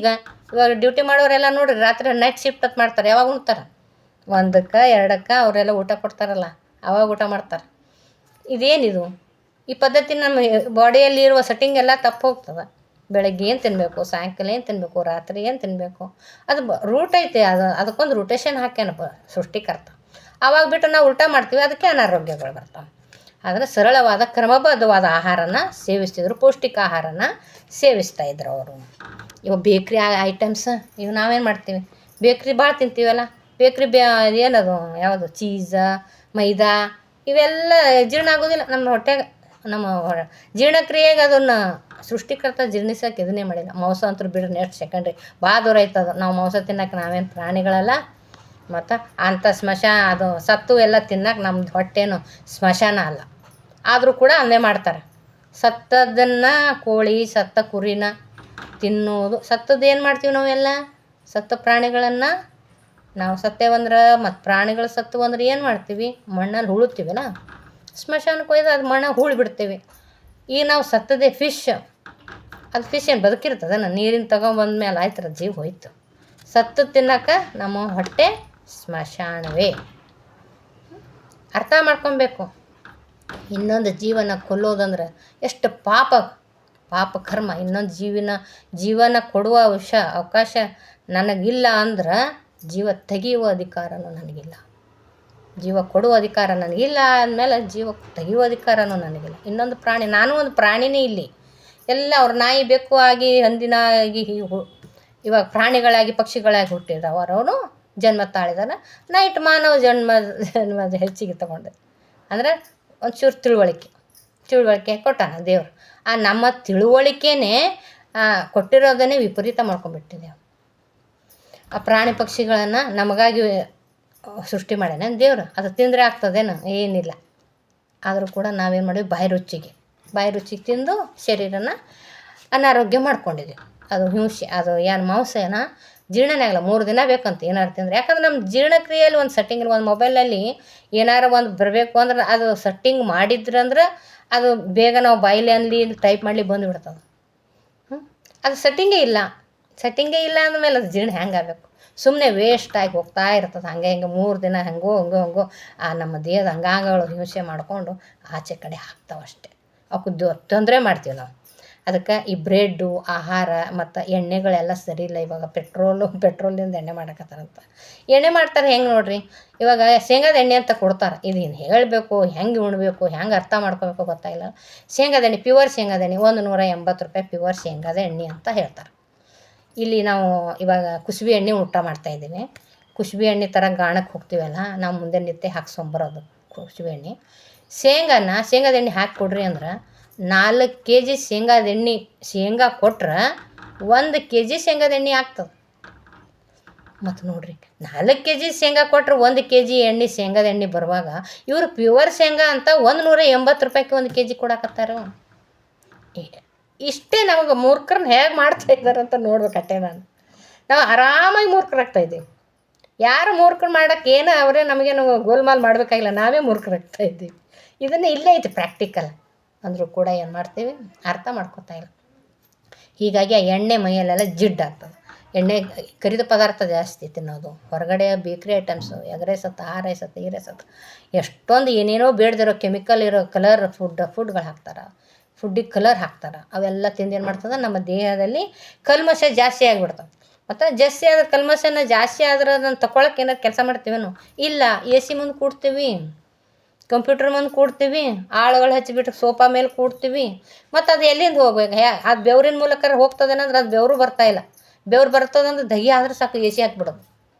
ಇವಾಗ ಡ್ಯೂಟಿ ಮಾಡೋರೆಲ್ಲ ನೋಡಿರಿ, ರಾತ್ರಿ ನೈಟ್ ಶಿಫ್ಟ್ ಅಂತ ಮಾಡ್ತಾರೆ. ಯಾವಾಗ ಉಣ್ತಾರೆ? 1ಕ್ಕೆ 2ಕ್ಕೆ ಅವರೆಲ್ಲ ಊಟ ಕೊಡ್ತಾರಲ್ಲ, ಅವಾಗ ಊಟ ಮಾಡ್ತಾರೆ. ಇದೇನಿದು? ಈ ಪದ್ಧತಿ ನಮ್ಮ ಬಾಡಿಯಲ್ಲಿ ಇರುವ ಸೆಟ್ಟಿಂಗ್ ಎಲ್ಲ ತಪ್ಪು ಹೋಗ್ತದೆ. ಬೆಳಗ್ಗೆ ಏನು ತಿನ್ನಬೇಕು, ಸಾಯಂಕಾಲ ಏನು ತಿನ್ನಬೇಕು, ರಾತ್ರಿ ಏನು ತಿನ್ನಬೇಕು, ಅದು ರೂಟ್ ಐತೆ. ಅದಕ್ಕೊಂದು ರೂಟೇಷನ್ ಹಾಕ್ಯಾನಪ್ಪ ಸೃಷ್ಟಿಕರ್ತ. ಆವಾಗ ಬಿಟ್ಟು ನಾವು ಊಟ ಮಾಡ್ತೀವಿ, ಅದಕ್ಕೆ ಅನಾರೋಗ್ಯಗಳು ಬರ್ತಾವೆ. ಆದರೆ ಸರಳವಾದ ಕ್ರಮಬದ್ಧವಾದ ಆಹಾರನ ಸೇವಿಸ್ತಿದ್ರು, ಪೌಷ್ಟಿಕ ಆಹಾರನ ಸೇವಿಸ್ತಾಯಿದ್ರು ಅವರು. ಇವಾಗ ಬೇಕ್ರಿ ಐಟಮ್ಸ್, ಇವು ನಾವೇನು ಮಾಡ್ತೀವಿ, ಬೇಕ್ರಿ ಭಾಳ ತಿಂತೀವಲ್ಲ. ಬೇಕ್ರಿ ಏನದು ಯಾವುದು ಚೀಸ, ಮೈದಾ, ಇವೆಲ್ಲ ಜೀರ್ಣ ಆಗೋದಿಲ್ಲ ನಮ್ಮ ಹೊಟ್ಟೆಗೆ. ನಮ್ಮ ಜೀರ್ಣಕ್ರಿಯೆಗೆ ಅದನ್ನು ಸೃಷ್ಟಿಕರ್ತ ಜೀರ್ಣಿಸೋಕೆ ಇದನ್ನೇ ಮಾಡಿಲ್ಲ. ಮಾಂಸ ಅಂತೂ ಬಿಡ್ರಿ, ನೆಕ್ಸ್ಟ್ ಸೆಕೆಂಡ್ರಿ, ಭಾಳ ದೂರ ಐತದು. ನಾವು ಮಾಂಸ ತಿನ್ನೋಕೆ ನಾವೇನು ಪ್ರಾಣಿಗಳಲ್ಲ. ಮತ್ತು ಅಂಥ ಅದು ಸತ್ತು ಎಲ್ಲ ತಿನ್ನೋಕೆ ನಮ್ಮದು ಹೊಟ್ಟೆನು ಸ್ಮಶಾನ ಅಲ್ಲ. ಆದರೂ ಕೂಡ ಅಂದೇ ಮಾಡ್ತಾರೆ. ಸತ್ತದನ್ನು ಕೋಳಿ, ಸತ್ತ ಕುರಿನ ತಿನ್ನೋದು. ಸತ್ತದ್ದು ಏನು ಮಾಡ್ತೀವಿ ನಾವೆಲ್ಲ? ಸತ್ತ ಪ್ರಾಣಿಗಳನ್ನು ನಾವು ಸತ್ತೇವಂದ್ರೆ, ಮತ್ತು ಪ್ರಾಣಿಗಳು ಸತ್ತು ಅಂದ್ರೆ ಏನು ಮಾಡ್ತೀವಿ? ಮಣ್ಣಲ್ಲಿ ಹೂಳುತ್ತೀವಲ್ಲ, ಸ್ಮಶಾನಕ್ಕೆ ಒಯ್ದು ಅದು ಮಣ್ಣಾಗ ಹೂಳು ಬಿಡ್ತೀವಿ. ಈಗ ನಾವು ಸತ್ತದೇ ಫಿಶ್, ಅದು ಫಿಶ್ ಏನು ಬದುಕಿರ್ತದೆ? ನೀರಿನ ತಗೊಂಬಂದ್ಮೇಲೆ ಆಯ್ತರ ಜೀವ ಹೋಯ್ತು. ಸತ್ತು ತಿನ್ನೋಕೆ ನಮ್ಮ ಹೊಟ್ಟೆ ಸ್ಮಶಾನವೇ. ಅರ್ಥ ಮಾಡ್ಕೊಬೇಕು. ಇನ್ನೊಂದು ಜೀವನ ಕೊಲ್ಲೋದಂದ್ರೆ ಎಷ್ಟು ಪಾಪ ಕರ್ಮ. ಇನ್ನೊಂದು ಜೀವನ ಕೊಡುವ ಅವಕಾಶ ನನಗಿಲ್ಲ ಅಂದ್ರೆ ಜೀವ ತೆಗೆಯುವ ಅಧಿಕಾರನೂ ನನಗಿಲ್ಲ. ಜೀವ ಕೊಡುವ ಅಧಿಕಾರ ನನಗಿಲ್ಲ ಅಂದಮೇಲೆ ಜೀವ ತೆಗೆಯುವ ಅಧಿಕಾರನೂ ನನಗಿಲ್ಲ. ಇನ್ನೊಂದು ಪ್ರಾಣಿ, ನಾನು ಒಂದು ಪ್ರಾಣಿನೇ ಇಲ್ಲಿ. ಎಲ್ಲ ಅವ್ರ ನಾಯಿ ಬೆಕ್ಕು ಆಗಿ ಹಂದಿನಾಗಿ ಇವಾಗ ಪ್ರಾಣಿಗಳಾಗಿ ಪಕ್ಷಿಗಳಾಗಿ ಹುಟ್ಟಿದವರು. ಅವರು ಜನ್ಮ ತಾಳಿದಾರ. ನೈಟ್ ಮಾನವ ಜನ್ಮದ ಹೆಚ್ಚಿಗೆ ತಗೊಂಡೆ ಅಂದರೆ ಒಂಚೂರು ತಿಳುವಳಿಕೆ ಕೊಟ್ಟಾನ ದೇವರು. ಆ ನಮ್ಮ ತಿಳುವಳಿಕೆನೇ ಕೊಟ್ಟಿರೋದನ್ನೇ ವಿಪರೀತ ಮಾಡ್ಕೊಂಡ್ಬಿಟ್ಟಿದ್ದೇವೆ. ಆ ಪ್ರಾಣಿ ಪಕ್ಷಿಗಳನ್ನು ನಮಗಾಗಿ ಸೃಷ್ಟಿ ಮಾಡ್ಯಾನ ದೇವರು. ಅದು ತಿಂದರೆ ಆಗ್ತದೇನು? ಏನಿಲ್ಲ. ಆದರೂ ಕೂಡ ನಾವೇನು ಮಾಡಿದ್ವಿ, ಬಾಯಿ ರುಚಿಗೆ ತಿಂದು ಶರೀರನ ಅನಾರೋಗ್ಯ ಮಾಡ್ಕೊಂಡಿದ್ದೀವಿ. ಅದು ಹಿಂಸೆ. ಅದು ಏನು ಮಾಂಸನ ಜೀರ್ಣನೇ ಆಗಲ್ಲ. 3 ದಿನ ಬೇಕಂತ ಏನಾರು ತಿಂದರೆ. ಯಾಕಂದ್ರೆ ನಮ್ಮ ಜೀರ್ಣಕ್ರಿಯೆಯಲ್ಲಿ ಒಂದು ಸೆಟ್ಟಿಂಗ್, ಒಂದು ಮೊಬೈಲಲ್ಲಿ ಏನಾರು ಒಂದು ಬರಬೇಕು ಅಂದ್ರೆ ಅದು ಸೆಟ್ಟಿಂಗ್ ಮಾಡಿದ್ರಂದ್ರೆ ಅದು ಬೇಗ ನಾವು ಬಾಯಿಲಿ ಅನ್ಲಿ ಟೈಪ್ ಮಾಡಲಿ ಬಂದುಬಿಡ್ತದೆ. ಅದು ಸೆಟ್ಟಿಂಗೇ ಇಲ್ಲ ಅಂದಮೇಲೆ ಅದು ಜೀರ್ಣ ಹೆಂಗೆ ಆಗಬೇಕು? ಸುಮ್ಮನೆ ವೇಸ್ಟಾಗಿ ಹೋಗ್ತಾ ಇರ್ತದೆ. ಹಿಂಗೆ 3 ದಿನ ಹಂಗೋ ಆ ನಮ್ಮ ದೇಹದ ಅಂಗಾಂಗಗಳು ಹಿಂಸೆ ಮಾಡಿಕೊಂಡು ಆಚೆ ಕಡೆ ಹಾಕ್ತಾವಷ್ಟೆ. ಅವಕ್ಕೆ ತೊಂದರೆ ಮಾಡ್ತೀವಿ ನಾವು. ಅದಕ್ಕೆ ಈ ಬ್ರೆಡ್ಡು, ಆಹಾರ ಮತ್ತು ಎಣ್ಣೆಗಳೆಲ್ಲ ಸರಿ ಇಲ್ಲ. ಇವಾಗ ಪೆಟ್ರೋಲಿಂದ ಎಣ್ಣೆ ಮಾಡಕತ್ತಾರಂತ. ಎಣ್ಣೆ ಮಾಡ್ತಾರೆ ಹೆಂಗೆ ನೋಡಿರಿ. ಇವಾಗ ಶೇಂಗಾದ ಎಣ್ಣೆ ಅಂತ ಕೊಡ್ತಾರೆ. ಇದೇನು ಹೇಳಬೇಕು, ಹೆಂಗೆ ಉಣ್ಬೇಕು, ಹೆಂಗೆ ಅರ್ಥ ಮಾಡ್ಕೋಬೇಕು ಗೊತ್ತಾಗಿಲ್ಲ. ಶೇಂಗಾದ ಎಣ್ಣೆ, ಪ್ಯೂರ್ ಶೇಂಗಾದ ಎಣ್ಣೆ, 180 ರೂಪಾಯಿ ಪ್ಯೂರ್ ಶೇಂಗಾದ ಎಣ್ಣೆ ಅಂತ ಹೇಳ್ತಾರೆ. ಇಲ್ಲಿ ನಾವು ಇವಾಗ ಕುಸುಬೆ ಎಣ್ಣೆ ಊಟ ಮಾಡ್ತಾಯಿದ್ದೀವಿ. ಕುಸುಬೆ ಎಣ್ಣೆ ಥರ ಗಾಣಕ್ಕೆ ಹೋಗ್ತೀವಲ್ಲ, ನಾವು ಮುಂದೆ ನಿತ್ಯ ಹಾಕ್ಸ್ಕೊಂಬರೋದು ಕುಸುಬೆ ಎಣ್ಣೆ. ಶೇಂಗಾದ ಎಣ್ಣೆ ಹಾಕಿಕೊಡ್ರಿ ಅಂದ್ರೆ 4 kg ಶೇಂಗಾ ಕೊಟ್ರೆ 1 kg ಶೇಂಗಾದ ಎಣ್ಣೆ ಆಗ್ತದೆ. ಮತ್ತು ನೋಡಿರಿ, 4 kg ಶೇಂಗಾ ಕೊಟ್ರೆ 1 kg ಶೇಂಗಾದ ಎಣ್ಣೆ ಬರುವಾಗ ಇವರು ಪ್ಯೂರ್ ಶೇಂಗಾ ಅಂತ 180 ರೂಪಾಯಿಗೆ 1 kg ಕೊಡಕತ್ತಾರ. ಇಷ್ಟೇ ನಮಗೆ ಮೂರ್ಖರನ್ನ ಹೇಗೆ ಮಾಡ್ತಾಯಿದ್ದಾರೆ ಅಂತ ನೋಡ್ಬೇಕಟ್ಟೆ. ನಾವು ಆರಾಮಾಗಿ ಮೂರ್ಖರಾಗ್ತಾಯಿದ್ದೀವಿ. ಯಾರು ಮೂರ್ಖರು ಮಾಡೋಕ್ಕೆ ಏನು ಅವರೇ ನಮಗೇನು ಗೋಲ್ಮಾಲ್ ಮಾಡಬೇಕಾಗಿಲ್ಲ, ನಾವೇ ಮೂರ್ಖರಾಗ್ತಾಯಿದ್ದೀವಿ. ಇದನ್ನು ಇಲ್ಲೇ ಐತಿ ಪ್ರಾಕ್ಟಿಕಲ್ ಅಂದರೂ ಕೂಡ ಏನು ಮಾಡ್ತೀವಿ, ಅರ್ಥ ಮಾಡ್ಕೊತಾ ಇಲ್ಲ. ಹೀಗಾಗಿ ಆ ಎಣ್ಣೆ ಮೈಯಲ್ಲೆಲ್ಲ ಜಿಡ್ಡಾಗ್ತದೆ. ಎಣ್ಣೆ ಕರಿದ ಪದಾರ್ಥ ಜಾಸ್ತಿ ತಿನ್ನೋದು, ಹೊರಗಡೆ ಬೇಕ್ರಿ ಐಟಮ್ಸು, ಎಗ್ ರೈಸ್ ಆತು, ಆ ರೈಸ್ ಆತು, ಈ ರೈಸ್ ಆತು, ಎಷ್ಟೊಂದು ಏನೇನೋ ಬೇಡದಿರೋ ಕೆಮಿಕಲ್ ಇರೋ ಕಲರ್ ಫುಡ್ಗಳು ಹಾಕ್ತಾರೆ, ಫುಡ್ಡಿಗೆ ಕಲರ್ ಹಾಕ್ತಾರೆ. ಅವೆಲ್ಲ ತಿಂದು ಏನು ಮಾಡ್ತದೆ, ನಮ್ಮ ದೇಹದಲ್ಲಿ ಕಲ್ಮಶ ಜಾಸ್ತಿ ಆಗಿಬಿಡ್ತವೆ. ಮತ್ತು ಜಾಸ್ತಿ ಆದ ಕಲ್ಮಶನ ಜಾಸ್ತಿ ಆದ್ರೆ ಅದನ್ನು ತಗೊಳಕ್ಕೆ ಏನಾರು ಕೆಲಸ ಮಾಡ್ತೀವೇನು? ಇಲ್ಲ. AC ಮುಂದೆ ಕೂಡ್ತೀವಿ, ಕಂಪ್ಯೂಟರ್ ಮುಂದೆ ಕೂಡ್ತೀವಿ, ಆಳುಗಳು ಹಚ್ಚಿಬಿಟ್ಟು ಸೋಫಾ ಮೇಲೆ ಕೂಡ್ತೀವಿ. ಮತ್ತು ಅದು ಎಲ್ಲಿಂದ ಹೋಗ್ಬೇಕು? ಅದು ಬೆವರಿನ ಮೂಲಕ ಹೋಗ್ತದೇನಂದ್ರೆ ಅದು ಬೆವರು ಬರ್ತಾಯಿಲ್ಲ. ಬೆವ್ರು ಬರ್ತದಂದ್ರೆ ದಹಿ ಆದ್ರೆ ಸಾಕು AC ಹಾಕ್ಬಿಡೋದು.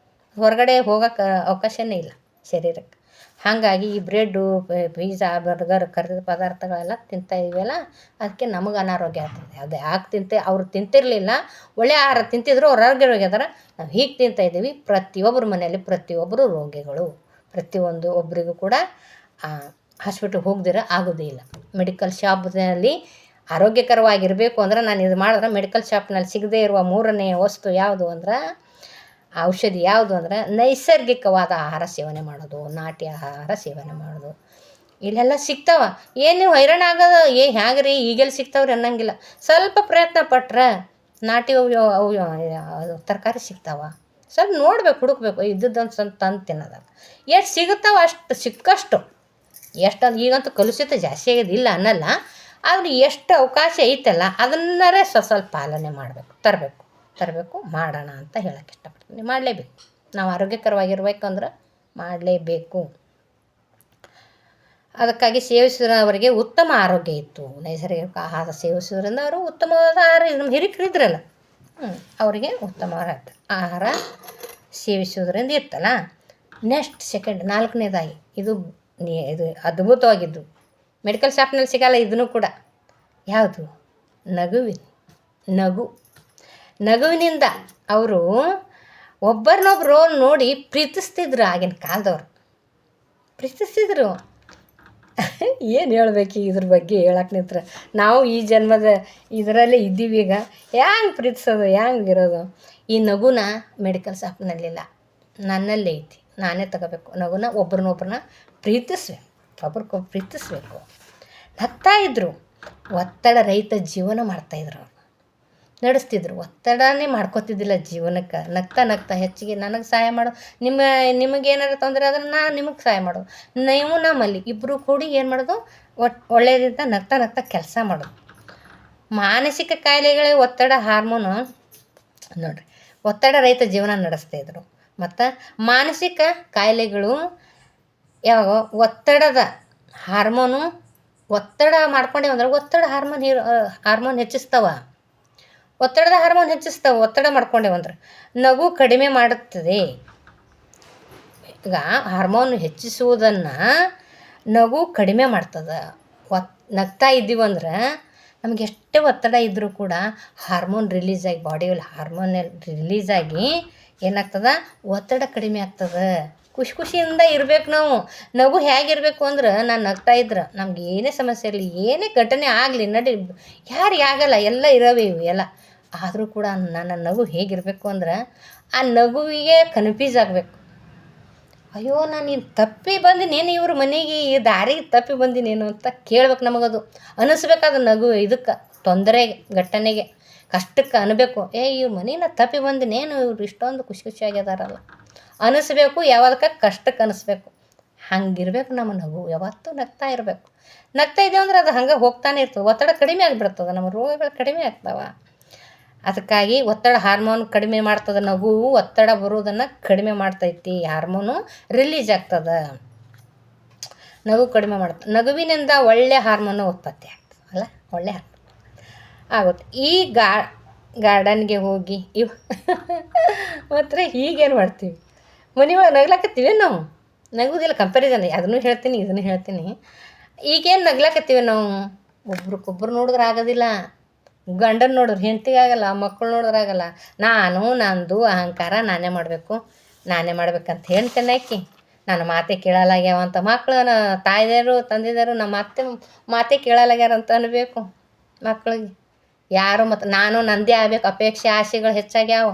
ಹೊರಗಡೆ ಹೋಗೋಕ್ಕೆ ಅವಕಾಶನೇ ಇಲ್ಲ ಶರೀರಕ್ಕೆ. ಹಾಗಾಗಿ ಈ ಬ್ರೆಡ್ಡು, ಪಿಜ್ಜಾ, ಬರ್ಗರ್, ಕರಿದ ಪದಾರ್ಥಗಳೆಲ್ಲ ತಿಂತಾ ಇದೀವಲ್ಲ, ಅದಕ್ಕೆ ನಮಗೆ ಅನಾರೋಗ್ಯ ಆಗ್ತದೆ. ಅದು ಯಾಕೆ ಅವ್ರು ತಿಂತಿರಲಿಲ್ಲ, ಒಳ್ಳೆ ಆಹಾರ ತಿಂತಿದ್ರು, ಅವ್ರು ಆರೋಗ್ಯವಾಗಿದ್ದಾರೆ. ನಾವು ಹೀಗೆ ತಿಂತಾಯಿದ್ದೀವಿ. ಪ್ರತಿಯೊಬ್ಬರ ಮನೆಯಲ್ಲಿ ಪ್ರತಿಯೊಬ್ಬರು ರೋಗಿಗಳು. ಪ್ರತಿಯೊಂದು ಒಬ್ಬರಿಗೂ ಕೂಡ ಹಾಸ್ಪಿಟ್ಲಿಗೆ ಹೋಗದಿರ ಆಗೋದೇ ಇಲ್ಲ. ಮೆಡಿಕಲ್ ಶಾಪ್ನಲ್ಲಿ ಆರೋಗ್ಯಕರವಾಗಿರಬೇಕು ಅಂದ್ರೆ ನಾನು ಇದು ಮಾಡಿದ್ರೆ ಮೆಡಿಕಲ್ ಶಾಪ್ನಲ್ಲಿ ಸಿಗದೇ ಇರುವ 3ನೇ ವಸ್ತು ಯಾವುದು ಅಂದ್ರೆ, ಔಷಧಿ ಯಾವುದು ಅಂದ್ರೆ ನೈಸರ್ಗಿಕವಾದ ಆಹಾರ ಸೇವನೆ ಮಾಡೋದು, ನಾಟಿ ಆಹಾರ ಸೇವನೆ ಮಾಡೋದು. ಇಲ್ಲೆಲ್ಲ ಸಿಗ್ತಾವ. ಏನು ನೀವು ಹೈರಾಣ ಆಗೋದು ಹ್ಯಾಂಗೆ ರೀ ಈಗೆಲ್ಲಿ ಸಿಗ್ತಾವ್ರಿ ಅನ್ನಂಗಿಲ್ಲ. ಸ್ವಲ್ಪ ಪ್ರಯತ್ನ ಪಟ್ರೆ ನಾಟಿ ತರಕಾರಿ ಸಿಗ್ತಾವ. ಸ್ವಲ್ಪ ನೋಡ್ಬೇಕು, ಹುಡುಕ್ಬೇಕು, ಇದ್ದದ್ದೊಂದು ಸ್ವಲ್ಪ ತಂದು ತಿನ್ನೋದಾಗ ಎಷ್ಟು ಸಿಗುತ್ತಾವ ಅಷ್ಟು ಸಿಕ್ಕಷ್ಟು. ಎಷ್ಟೊಂದು ಈಗಂತೂ ಕಲುಷಿತ ಜಾಸ್ತಿ ಆಗೋದು ಇಲ್ಲ ಅನ್ನಲ್ಲ, ಆದರೆ ಎಷ್ಟು ಅವಕಾಶ ಐತಲ್ಲ ಅದನ್ನರೇ ಸ್ವಲ್ಪ ಪಾಲನೆ ಮಾಡಬೇಕು, ತರಬೇಕು, ಮಾಡೋಣ ಅಂತ ಹೇಳೋಕ್ಕೆ ಇಷ್ಟಪಡ್ತೀನಿ. ಮಾಡಲೇಬೇಕು. ನಾವು ಆರೋಗ್ಯಕರವಾಗಿರ್ಬೇಕಂದ್ರೆ ಮಾಡಲೇಬೇಕು. ಅದಕ್ಕಾಗಿ ಸೇವಿಸಿದವರಿಗೆ ಉತ್ತಮ ಆರೋಗ್ಯ ಇತ್ತು. ನೈಸರ್ಗಿಕ ಆಹಾರ ಸೇವಿಸೋದ್ರಿಂದ ಅವರು ಉತ್ತಮವಾದ ಆಹಾರ, ನಮ್ಮ ಹಿರಿಕರಿದ್ರಲ್ಲ ಅವರಿಗೆ ಉತ್ತಮವಾದ ಆಹಾರ ಸೇವಿಸೋದ್ರಿಂದ ಇರ್ತಲ್ಲ. ನೆಕ್ಸ್ಟ್ ಸೆಕೆಂಡ್ 4ನೇದಾಗಿ ಇದು ಅದ್ಭುತವಾಗಿದ್ದು, ಮೆಡಿಕಲ್ ಶಾಪ್ನಲ್ಲಿ ಸಿಗಲ್ಲ ಇದನ್ನು ಕೂಡ. ಯಾವುದು? ನಗುವಿನಿಂದ ಅವರು ಒಬ್ಬರನ್ನೊಬ್ಬರು ನೋಡಿ ಪ್ರೀತಿಸ್ತಿದ್ರು. ಆಗಿನ ಕಾಲದವ್ರು ಪ್ರೀತಿಸ್ತಿದ್ರು. ಏನು ಹೇಳ್ಬೇಕು ಇದ್ರ ಬಗ್ಗೆ ಹೇಳಕ್ಕೆ ನಿಂತ್ರೆ? ನಾವು ಈ ಜನ್ಮದ ಇದರಲ್ಲೇ ಇದ್ದೀವಿ. ಈಗ ಹ್ಯಾಂಗೆ ಪ್ರೀತಿಸೋದು, ಹ್ಯಾಂಗೆ ಇರೋದು? ಈ ನಗುನ ಮೆಡಿಕಲ್ ಶಾಪ್ನಲ್ಲಿಲ್ಲ, ನನ್ನಲ್ಲೇ ಐತಿ. ನಾನೇ ತಗೋಬೇಕು. ನಗುನ ಒಬ್ರನ್ನೊಬ್ರನ್ನ ಪ್ರೀತಿಸ್ಬೇಕು. ನಗ್ತಾ ಇದ್ದರು. ಒತ್ತಡ ರಹಿತ ಜೀವನ ಮಾಡ್ತಾಯಿದ್ರು, ನಡೆಸ್ತಿದ್ರು. ಒತ್ತಡನೇ ಮಾಡ್ಕೋತಿದ್ದಿಲ್ಲ ಜೀವನಕ್ಕೆ. ನಗ್ತಾ ಹೆಚ್ಚಿಗೆ ನನಗೆ ಸಹಾಯ ಮಾಡು, ನಿಮಗೇನಾರು ತೊಂದರೆ ಆದರೆ ನಾನು ನಿಮಗೆ ಸಹಾಯ ಮಾಡೋದು, ನೀವು ನಮ್ಮಲ್ಲಿ ಇಬ್ಬರು ಕೂಡಿ ಏನು ಮಾಡೋದು, ಒಳ್ಳೆಯದಿಂದ ನಗ್ತಾ ಕೆಲಸ ಮಾಡೋದು. ಮಾನಸಿಕ ಕಾಯಿಲೆಗಳೇ ಒತ್ತಡ ಹಾರ್ಮೋನು ನೋಡಿರಿ, ಒತ್ತಡ ರಹಿತ ಜೀವನ ನಡೆಸ್ತಾಯಿದ್ರು. ಮತ್ತು ಮಾನಸಿಕ ಕಾಯಿಲೆಗಳು ಯಾವ ಒತ್ತಡದ ಹಾರ್ಮೋನು, ಒತ್ತಡ ಮಾಡ್ಕೊಂಡೇವು ಅಂದ್ರೆ ಒತ್ತಡ ಹಾರ್ಮೋನ್ ಹೆಚ್ಚಿಸ್ತಾವ. ಒತ್ತಡದ ಹಾರ್ಮೋನ್ ಹೆಚ್ಚಿಸ್ತಾವೆ ಒತ್ತಡ ಮಾಡ್ಕೊಂಡೇವಂದ್ರೆ. ನಗು ಕಡಿಮೆ ಮಾಡುತ್ತದೆ. ಈಗ ಹಾರ್ಮೋನ್ ಹೆಚ್ಚಿಸುವುದನ್ನು ನಗು ಕಡಿಮೆ ಮಾಡ್ತದೆ. ನಗ್ತಾ ಇದ್ದೀವಂದ್ರೆ ನಮ್ಗೆ ಎಷ್ಟೇ ಒತ್ತಡ ಇದ್ದರೂ ಕೂಡ ಹಾರ್ಮೋನ್ ರಿಲೀಸ್ ಆಗಿ, ಬಾಡಿಯಲ್ಲಿ ಹಾರ್ಮೋನ್ ರಿಲೀಸ್ ಆಗಿ ಏನಾಗ್ತದೆ, ಒತ್ತಡ ಕಡಿಮೆ ಆಗ್ತದೆ. ಖುಷಿಯಿಂದ ಇರಬೇಕು ನಾವು. ನಗು ಹೇಗಿರಬೇಕು ಅಂದ್ರೆ, ನಾನು ನಗ್ತಾ ಇದ್ರೆ ನಮ್ಗೆ ಏನೇ ಸಮಸ್ಯೆ ಇರಲಿ, ಏನೇ ಘಟನೆ ಆಗಲಿ, ಯಾರಿಗೆ ಆಗಲ್ಲ, ಎಲ್ಲ ಇರೋವೆ ಇವು ಎಲ್ಲ. ಆದರೂ ಕೂಡ ನನ್ನ ನಗು ಹೇಗಿರಬೇಕು ಅಂದ್ರೆ, ಆ ನಗುವಿಗೆ ಕನ್ಫ್ಯೂಸ್ ಆಗಬೇಕು. ಅಯ್ಯೋ ನಾನು ತಪ್ಪಿ ಬಂದಿನೇನು ಇವ್ರ ಮನೆಗೆ, ಈ ದಾರಿಗೆ ತಪ್ಪಿ ಬಂದಿನೇನು ಅಂತ ಕೇಳ್ಬೇಕು. ನಮಗದು ಅನ್ನಿಸ್ಬೇಕಾದ ನಗು ಇದಕ್ಕೆ, ತೊಂದರೆಗೆ, ಘಟನೆಗೆ, ಕಷ್ಟಕ್ಕೆ ಅನ್ನಬೇಕು. ಇವ್ರ ಮನೇನ ತಪ್ಪಿ ಬಂದಿನೇನು, ಇವ್ರು ಇಷ್ಟೊಂದು ಖುಷಿಯಾಗ್ಯದಾರಲ್ಲ ಅನ್ನಿಸ್ಬೇಕು. ಯಾವ್ದಕ್ಕೆ ಕಷ್ಟಕ್ಕೆ ಅನ್ನಿಸ್ಬೇಕು. ಹಂಗಿರ್ಬೇಕು ನಮ್ಮ ನಗು. ಯಾವತ್ತೂ ನಗ್ತಾ ಇರಬೇಕು. ನಗ್ತಾ ಇದ್ದೇವೆ ಅಂದ್ರೆ ಅದು ಹಂಗೆ ಹೋಗ್ತಾನೆ ಇರ್ತದೆ. ಒತ್ತಡ ಕಡಿಮೆ ಆಗಿಬಿಡ್ತದೆ, ನಮ್ಮ ರೋಗಗಳು ಕಡಿಮೆ ಆಗ್ತಾವೆ. ಅದಕ್ಕಾಗಿ ಒತ್ತಡ ಹಾರ್ಮೋನ್ ಕಡಿಮೆ ಮಾಡ್ತದೆ. ನಗು ಒತ್ತಡ ಬರೋದನ್ನು ಕಡಿಮೆ ಮಾಡ್ತೈತಿ. ಹಾರ್ಮೋನು ರಿಲೀಸ್ ಆಗ್ತದೆ. ನಗು ಕಡಿಮೆ ಮಾಡ್ತದೆ. ನಗುವಿನಿಂದ ಒಳ್ಳೆ ಹಾರ್ಮೋನು ಉತ್ಪತ್ತಿ ಆಗ್ತದೆ ಅಲ್ಲ, ಒಳ್ಳೆ ಹಾರ್ಮೋನ್ ಆಗುತ್ತೆ. ಈ ಗಾರ್ಡನ್ಗೆ ಹೋಗಿ ಮಾತ್ರ ಹೀಗೇನು ಮಾಡ್ತೀವಿ, ಮನೆಯೊಳಗೆ ನಗ್ಲಾಕತ್ತೀವಿ ನಾವು. ನಗುವುದಿಲ್ಲ, ಕಂಪ್ಯಾರಿಸನ್. ಅದನ್ನು ಹೇಳ್ತೀನಿ, ಇದನ್ನು ಹೇಳ್ತೀನಿ. ಈಗೇನು ನಗ್ಲಾಕತ್ತೀವಿ ನಾವು, ಒಬ್ರಿಗೊಬ್ರು ನೋಡಿದ್ರೆ ಆಗೋದಿಲ್ಲ. ಗಂಡನ ನೋಡಿದ್ರೆ ಹೆಂಡತಿಗೆ ಆಗಲ್ಲ, ಮಕ್ಕಳು ನೋಡಿದ್ರೆ ಆಗಲ್ಲ. ನಂದು ಅಹಂಕಾರ, ನಾನೇ ಮಾಡ್ಬೇಕಂತ ಹೇಳ್ತೇನೆ. ಆಕಿ ನನ್ನ ಮಾತೆ ಕೇಳಲಾಗ್ಯಾವ ಅಂತ ಮಕ್ಕಳು, ತಾಯಿದೇರು ತಂದಿದರು ನಮ್ಮ ಮಾತೆ ಕೇಳಲಾಗ್ಯಾರ ಅಂತ ಅನ್ಬೇಕು ಮಕ್ಕಳಿಗೆ. ಯಾರು ಮತ್ತು ನಾನು ನಂದೇ ಆಗ್ಬೇಕು, ಅಪೇಕ್ಷೆ ಆಸೆಗಳು ಹೆಚ್ಚಾಗ್ಯಾವ.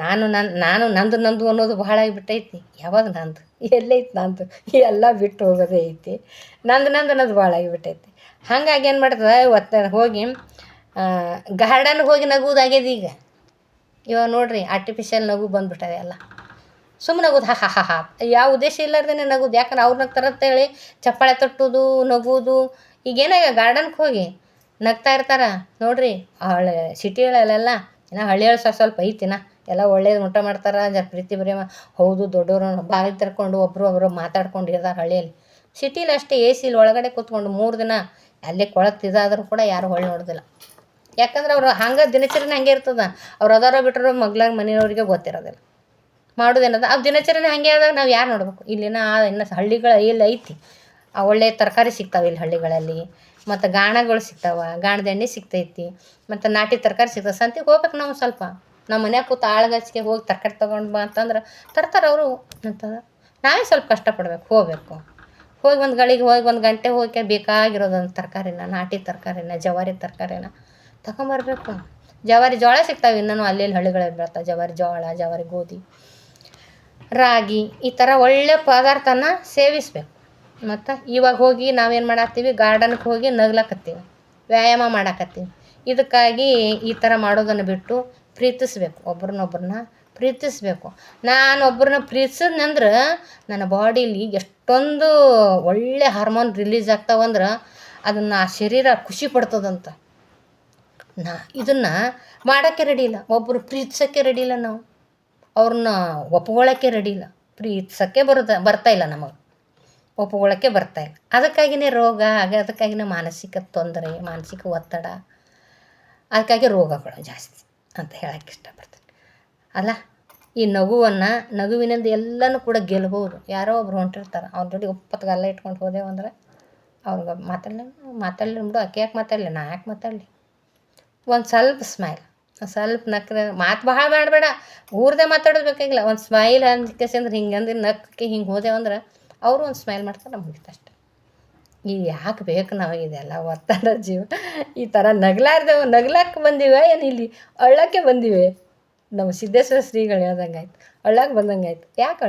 ನಾನು ನಂದು ಅನ್ನೋದು ಭಾಳ ಆಗಿಬಿಟ್ಟೈತಿ. ಯಾವಾಗ ನಂದು ಎಲ್ಲೈತಿ ನಂದು ಎಲ್ಲ ಬಿಟ್ಟು ಹೋಗೋದೇ ಐತಿ. ನಂದು ಅನ್ನೋದು ಭಾಳ ಆಗಿಬಿಟ್ಟೈತಿ. ಹಾಗಾಗಿ ಏನು ಮಾಡ್ತದೆ ಇವತ್ತು ಹೋಗಿ ಗಾರ್ಡನ್ಗೆ ಹೋಗಿ ನಗುವುದಾಗ್ಯದ ಈಗ. ಇವಾಗ ನೋಡಿರಿ ಆರ್ಟಿಫಿಷಿಯಲ್ ನಗು ಬಂದುಬಿಟ್ಟದೆ ಎಲ್ಲ. ಸುಮ್ಮನೆ ನಗೋದು ಹಾ ಹಾ ಹಾ ಹಾ, ಯಾವ ಉದ್ದೇಶ ಇಲ್ಲಾರ್ದೇ ನಗೋದು. ಯಾಕಂದ್ರೆ ಅವ್ರು ನಗ್ತಾರಂತೇಳಿ ಚಪ್ಪಾಳೆ ತಟ್ಟೋದು ನಗೋದು. ಈಗೇನಾಗ ಗಾರ್ಡನ್ಗೆ ಹೋಗಿ ನಗ್ತಾ ಇರ್ತಾರೆ ನೋಡಿರಿ. ಸಿಟಿಗಳಲ್ಲೆಲ್ಲ ಇನ್ನು ಹಳ್ಳಿಗಳು ಸ್ವಲ್ಪ ಐತಿನ ಎಲ್ಲ ಒಳ್ಳೇದು ಊಟ ಮಾಡ್ತಾರೆ, ಜರ ಪ್ರೀತಿ ಪ್ರೇಮ. ಹೌದು, ದೊಡ್ಡವರು ಬಾಗಿಲು ತೆರ್ಕೊಂಡು ಒಬ್ಬರು ಮಾತಾಡ್ಕೊಂಡು ಇರ್ತಾರೆ ಹಳ್ಳಿಯಲ್ಲಿ. ಸಿಟಿಲಿ ಅಷ್ಟೇ ಎ ಸಿಲಿ ಒಳಗಡೆ ಕೂತ್ಕೊಂಡು 3 ದಿನ ಅಲ್ಲೇ ಕೊಳಕ್ತಿದ್ದಾದ್ರೂ ಕೂಡ ಯಾರು ಹೊಳ್ಳಿ ನೋಡೋದಿಲ್ಲ. ಯಾಕಂದ್ರೆ ಅವ್ರು ಹಂಗೆ ದಿನಚರಿನೇ ಹಂಗೆ ಇರ್ತದೆ. ಅವ್ರು ಅದಾರೋ ಬಿಟ್ಟರು ಮಗ್ಲಾಗ ಮನೆಯವ್ರಿಗೆ ಗೊತ್ತಿರೋದಿಲ್ಲ ಮಾಡೋದೇನದ. ಆ ದಿನಚರಿನೇ ಹಾಗೆ ಆದಾಗ ನಾವು ಯಾರು ನೋಡ್ಬೇಕು? ಇಲ್ಲಿನ ಇನ್ನು ಹಳ್ಳಿಗಳು ಇಲ್ಲಿ ಐತಿ, ಒಳ್ಳೆ ತರಕಾರಿ ಸಿಗ್ತಾವೆ ಇಲ್ಲಿ ಹಳ್ಳಿಗಳಲ್ಲಿ. ಮತ್ತು ಗಾಣಗಳು ಸಿಗ್ತಾವೆ, ಗಾಣದ ಎಣ್ಣೆ ಸಿಗ್ತೈತಿ, ಮತ್ತು ನಾಟಿ ತರಕಾರಿ ಸಿಗ್ತವೆ. ಸಂತಿಗೆ ಹೋಗ್ಬೇಕು ನಾವು ಸ್ವಲ್ಪ. ನಮ್ಮ ಮನ್ಯಾಗ ಕೂತು ಆಳ್ಗಚ್ಚಿಗೆ ಹೋಗಿ ತರಕಾರಿ ತೊಗೊಂಡು ಬಾ ಅಂತಂದ್ರೆ ತರ್ತಾರೆ ಅವರು. ಅಂತಂದ್ರೆ ನಾವೇ ಸ್ವಲ್ಪ ಕಷ್ಟಪಡ್ಬೇಕು, ಹೋಗಿ ಒಂದು ಗಳಿಗೆ ಹೋಗಿ 1 ಗಂಟೆ ಹೋಗಿ ಬೇಕಾಗಿರೋದೊಂದು ತರಕಾರಿನ, ನಾಟಿ ತರಕಾರಿನ, ಜವಾರಿ ತರಕಾರಿನ ತಗೊಂಬರ್ಬೇಕು. ಜವಾರಿ ಜೋಳ ಸಿಗ್ತಾವೆ ಇನ್ನೂ ಅಲ್ಲಿ ಹಳ್ಳಿಗಳಲ್ಲಿ ಬೆಳ್ತಾವೆ. ಜವಾರಿ ಜೋಳ, ಜವಾರಿ ಗೋಧಿ, ರಾಗಿ, ಈ ಥರ ಒಳ್ಳೆ ಪದಾರ್ಥನ ಸೇವಿಸ್ಬೇಕು. ಮತ್ತು ಇವಾಗ ಹೋಗಿ ನಾವೇನು ಮಾಡತ್ತೀವಿ, ಗಾರ್ಡನ್ಗೆ ಹೋಗಿ ನಗ್ಲಕತ್ತೀವಿ, ವ್ಯಾಯಾಮ ಮಾಡಕತ್ತೀವಿ. ಇದಕ್ಕಾಗಿ ಈ ಥರ ಮಾಡೋದನ್ನು ಬಿಟ್ಟು ಪ್ರೀತಿಸ್ಬೇಕು, ಒಬ್ರನ್ನೊಬ್ರನ್ನ ಪ್ರೀತಿಸ್ಬೇಕು. ನಾನು ಒಬ್ಬರನ್ನ ಪ್ರೀತಿಸಿದ್ನಂದ್ರೆ ನನ್ನ ಬಾಡೀಲಿ ಎಷ್ಟೊಂದು ಒಳ್ಳೆ ಹಾರ್ಮೋನ್ ರಿಲೀಸ್ ಆಗ್ತಾವಂದ್ರೆ ಅದನ್ನು ಆ ಶರೀರ ಖುಷಿ ಪಡ್ತದಂತ. ಇದನ್ನು ಮಾಡೋಕ್ಕೆ ರೆಡಿ ಇಲ್ಲ, ಒಬ್ಬರು ಪ್ರೀತಿಸೋಕ್ಕೆ ರೆಡಿ ಇಲ್ಲ, ನಾವು ಅವ್ರನ್ನ ಒಪ್ಕೊಳ್ಳೋಕ್ಕೆ ರೆಡಿ ಇಲ್ಲ. ಪ್ರೀತಿಸೋಕ್ಕೆ ಬರ್ತಾಯಿಲ್ಲ, ನಮಗೆ ಒಪ್ಕೊಳ್ಳೋಕ್ಕೆ ಬರ್ತಾಯಿಲ್ಲ. ಅದಕ್ಕಾಗಿಯೇ ರೋಗ, ಅದಕ್ಕಾಗಿಯೇ ಮಾನಸಿಕ ತೊಂದರೆ, ಮಾನಸಿಕ ಒತ್ತಡ, ಅದಕ್ಕಾಗಿ ರೋಗಗಳು ಜಾಸ್ತಿ ಅಂತ ಹೇಳೋಕ್ಕೆ ಇಷ್ಟಪಡ್ತೀನಿ. ಅಲ್ಲ, ಈ ನಗುವಿನಿಂದ ಎಲ್ಲನೂ ಕೂಡ ಗೆಲ್ಬೋದು. ಯಾರೋ ಒಬ್ರು ಹೊಂಟಿರ್ತಾರೆ, ಅವ್ರ ಜೊತೆ ಒಪ್ಪತ್ಗಲ್ಲ ಇಟ್ಕೊಂಡು ಹೋದೆವು ಅಂದ್ರೆ ಅವ್ರಿಗೆ ಮಾತಾಡಲಿ ಬಿಡು, ಆಕೆ ಯಾಕೆ ಮಾತಾಡಲಿ, ನಾ ಯಾಕೆ ಮಾತಾಡಲಿ. ಒಂದು ಸ್ವಲ್ಪ ಸ್ಮೈಲ್, ಸ್ವಲ್ಪ ನಕ್ರೆ, ಮಾತು ಭಾಳ ಮಾಡಬೇಡ, ಊರದೇ ಮಾತಾಡೋದು ಬೇಕಾಗಿಲ್ಲ. ಒಂದು ಸ್ಮೈಲ್ ಅಂದ್ಕೆಸಂದ್ರೆ ಹಿಂಗೆ ನಕ್ಕಕ್ಕೆ ಹಿಂಗೆ ಹೋದೆವಂದ್ರೆ ಅವರು ಒಂದು ಸ್ಮೈಲ್ ಮಾಡ್ತಾರೆ, ಮುಗಿತು ಅಷ್ಟೆ. ಈಗ ಯಾಕೆ ಬೇಕು ನಾವು ಇದೆಲ್ಲ ಒತ್ತಡ ಜೀವ? ಈ ಥರ ನಗ್ಲಾಕ್ಕೆ ಬಂದಿವೆ ಏನು ಇಲ್ಲಿ ಅಳ್ಳೋಕ್ಕೆ ಬಂದಿವೆ? ನಮ್ಮ ಸಿದ್ದೇಶ್ವರ ಶ್ರೀಗಳು ಹೇಳ್ದಂಗೆ ಆಯ್ತು, ಅಳ್ಳಾಕೆ ಬಂದಂಗೆ ಆಯ್ತು. ಯಾಕೆ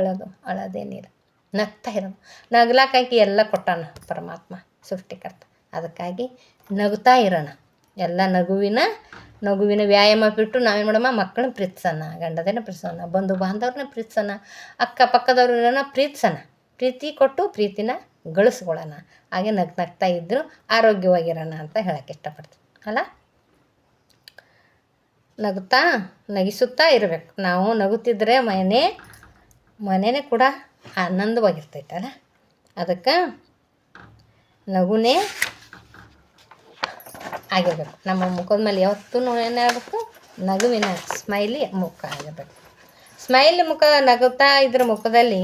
ಅಳೋದೇನಿಲ್ಲ, ನಗ್ತಾ ಇರೋದು. ನಗ್ಲಾಕಾಕಿ ಎಲ್ಲ ಕೊಟ್ಟಾನ ಪರಮಾತ್ಮ ಸೃಷ್ಟಿಕರ್ತ. ಅದಕ್ಕಾಗಿ ನಗ್ತಾ ಇರೋಣ. ಎಲ್ಲ ನಗುವಿನ ವ್ಯಾಯಾಮ ಬಿಟ್ಟು ನಾವೇನು ಮಾಡಮ್ಮ, ಮಕ್ಕಳನ್ನ ಪ್ರೀತಿಸೋಣ, ಗಂಡದೇನ ಪ್ರೀತಿಸೋಣ, ಬಂಧು ಬಾಂಧವ್ರನ್ನ ಪ್ರೀತಿಸೋಣ, ಅಕ್ಕಪಕ್ಕದವ್ರನ್ನ ಪ್ರೀತಿಸೋಣ. ಪ್ರೀತಿ ಕೊಟ್ಟು ಪ್ರೀತಿನ ಗಳಿಸ್ಕೊಳ್ಳೋಣ. ಹಾಗೆ ನಗ್ತಾ ಇದ್ದರೂ ಆರೋಗ್ಯವಾಗಿರೋಣ ಅಂತ ಹೇಳೋಕ್ಕೆ ಇಷ್ಟಪಡ್ತೀನಿ. ಅಲ್ಲ, ನಗಿಸುತ್ತಾ ಇರಬೇಕು. ನಾವು ನಗುತ್ತಿದ್ದರೆ ಮನೆಯೇ ಕೂಡ ಆನಂದವಾಗಿರ್ತೈತಲ್ಲ. ಅದಕ್ಕೆ ನಗುನೇ ಆಗಿರ್ಬೇಕು. ನಮ್ಮ ಮುಖದ ಮೇಲೆ ಯಾವತ್ತೂ ಏನಾಗಬೇಕು, ನಗುವಿನ ಸ್ಮೈಲಿ ಮುಖ ಆಗಿರ್ಬೇಕು. ಸ್ಮೈಲಿ ಮುಖ, ನಗುತ್ತಾ ಇದ್ರ ಮುಖದಲ್ಲಿ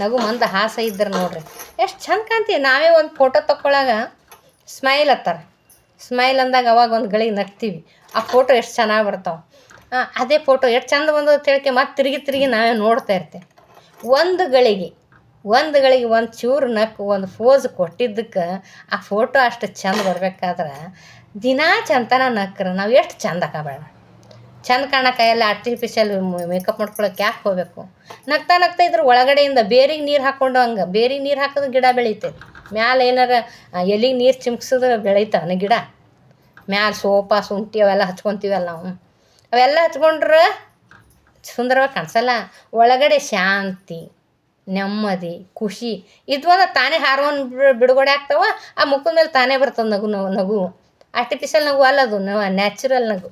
ನಗು ಹಾಸ ಇದ್ರೆ ನೋಡ್ರಿ ಎಷ್ಟು ಚಂದ ಕಾಣ್ತೀವಿ. ನಾವೇ ಒಂದು ಫೋಟೋ ತಗೊಳ್ಳಾಗ ಸ್ಮೈಲ್ ಹತ್ತಾರೆ. ಸ್ಮೈಲ್ ಅಂದಾಗ ಅವಾಗ ಒಂದು ಗಳಿಗೆ ನಗ್ತೀವಿ. ಆ ಫೋಟೋ ಎಷ್ಟು ಚೆನ್ನಾಗಿ ಬರ್ತಾವೆ. ಅದೇ ಫೋಟೋ ಎಷ್ಟು ಚಂದ ಬಂದದ ತಿಳ್ಕೆ ಮತ್ತೆ ತಿರುಗಿ ನಾವೇ ನೋಡ್ತಾ ಇರ್ತೀವಿ. ಒಂದು ಗಳಿಗೆ ಒಂದು ಚೂರು ನಕ್ಕು ಒಂದು ಫೋಸ್ ಕೊಟ್ಟಿದ್ದಕ್ಕೆ ಆ ಫೋಟೋ ಅಷ್ಟು ಚಂದ ಬರ್ಬೇಕಾದ್ರೆ ದಿನಾ ಚಂತನ ನಕ್ರೆ ನಾವು ಎಷ್ಟು ಚಂದ ಕಾಬೇಡ. ಚಂದ ಕಾಣಕ್ಕಾಯಲ್ಲ, ಆರ್ಟಿಫಿಷಿಯಲ್ ಮೇಕಪ್ ಮಾಡ್ಕೊಳಕ್ಕೆ ಯಾಕೆ ಹೋಗಬೇಕು? ನಗ್ತಾ ಇದ್ರೆ ಒಳಗಡೆಯಿಂದ ಬೇರಿಗೆ ನೀರು ಹಾಕ್ಕೊಂಡು, ಹಂಗೆ ಬೇರಿಗೆ ನೀರು ಹಾಕಿದ್ರೆ ಗಿಡ ಬೆಳೀತೈತೆ. ಮ್ಯಾಲೆ ಏನಾರ ಎಲ್ಲಿಗೆ ನೀರು ಚಿಮ್ಕಿಸಿದ್ರೆ ಬೆಳೀತಾವೆ ಗಿಡ. ಮ್ಯಾಲೆ ಸೋಪ ಶುಂಠಿ ಅವೆಲ್ಲ ಹಚ್ಕೊತೀವಲ್ಲ ನಾವು, ಅವೆಲ್ಲ ಹಚ್ಕೊಂಡ್ರೆ ಸುಂದರವಾಗಿ ಕಾಣಿಸಲ್ಲ. ಒಳಗಡೆ ಶಾಂತಿ, ನೆಮ್ಮದಿ, ಖುಷಿ ಇದ್ವಂದ್ರೆ ತಾನೇ ಹಾರ್ಮೋನ್ ಬಿಡುಗಡೆ ಆಗ್ತಾವೆ. ಆ ಮುಖದ ಮೇಲೆ ತಾನೇ ಬರ್ತದೆ ನಗು. ಆರ್ಟಿಫಿಷಿಯಲ್ ನಗು ಅಲ್ಲ, ಅದು ನ್ಯಾಚುರಲ್ ನಗು.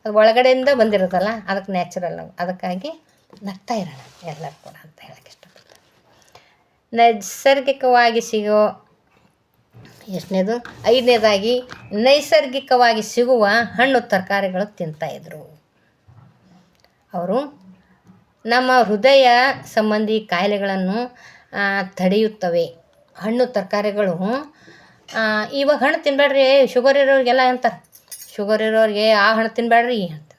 ಅದು ಒಳಗಡೆಯಿಂದ ಬಂದಿರುತ್ತಲ್ಲ, ಅದಕ್ಕೆ ನ್ಯಾಚುರಲ್ ನಗು. ಅದಕ್ಕಾಗಿ ನಗ್ತಾ ಇರೋಣ ಎಲ್ಲರೂ ಕೂಡ ಅಂತ ಹೇಳೋಕ್ಕೆ ಇಷ್ಟಪಡ್ತೀನಿ. ನೈಸರ್ಗಿಕವಾಗಿ ಸಿಗೋ ಎಷ್ಟನೇದು 5ನೇದಾಗಿ ನೈಸರ್ಗಿಕವಾಗಿ ಸಿಗುವ ಹಣ್ಣು ತರಕಾರಿಗಳು ತಿಂತಾಯಿದ್ರು ಅವರು. ನಮ್ಮ ಹೃದಯ ಸಂಬಂಧಿ ಕಾಯಿಲೆಗಳನ್ನು ತಡೆಯುತ್ತವೆ ಹಣ್ಣು ತರಕಾರಿಗಳು. ಇವಾಗ ಹಣ್ಣು ತಿನ್ನಬೇಡ್ರಿ, ಶುಗರ್ ಇರೋರಿಗೆಲ್ಲ ಅಂತಾರೆ, ಶುಗರ್ ಇರೋರಿಗೆ ಆ ಹಣ್ಣು ತಿನ್ನಬೇಡ್ರಿ ಅಂತ.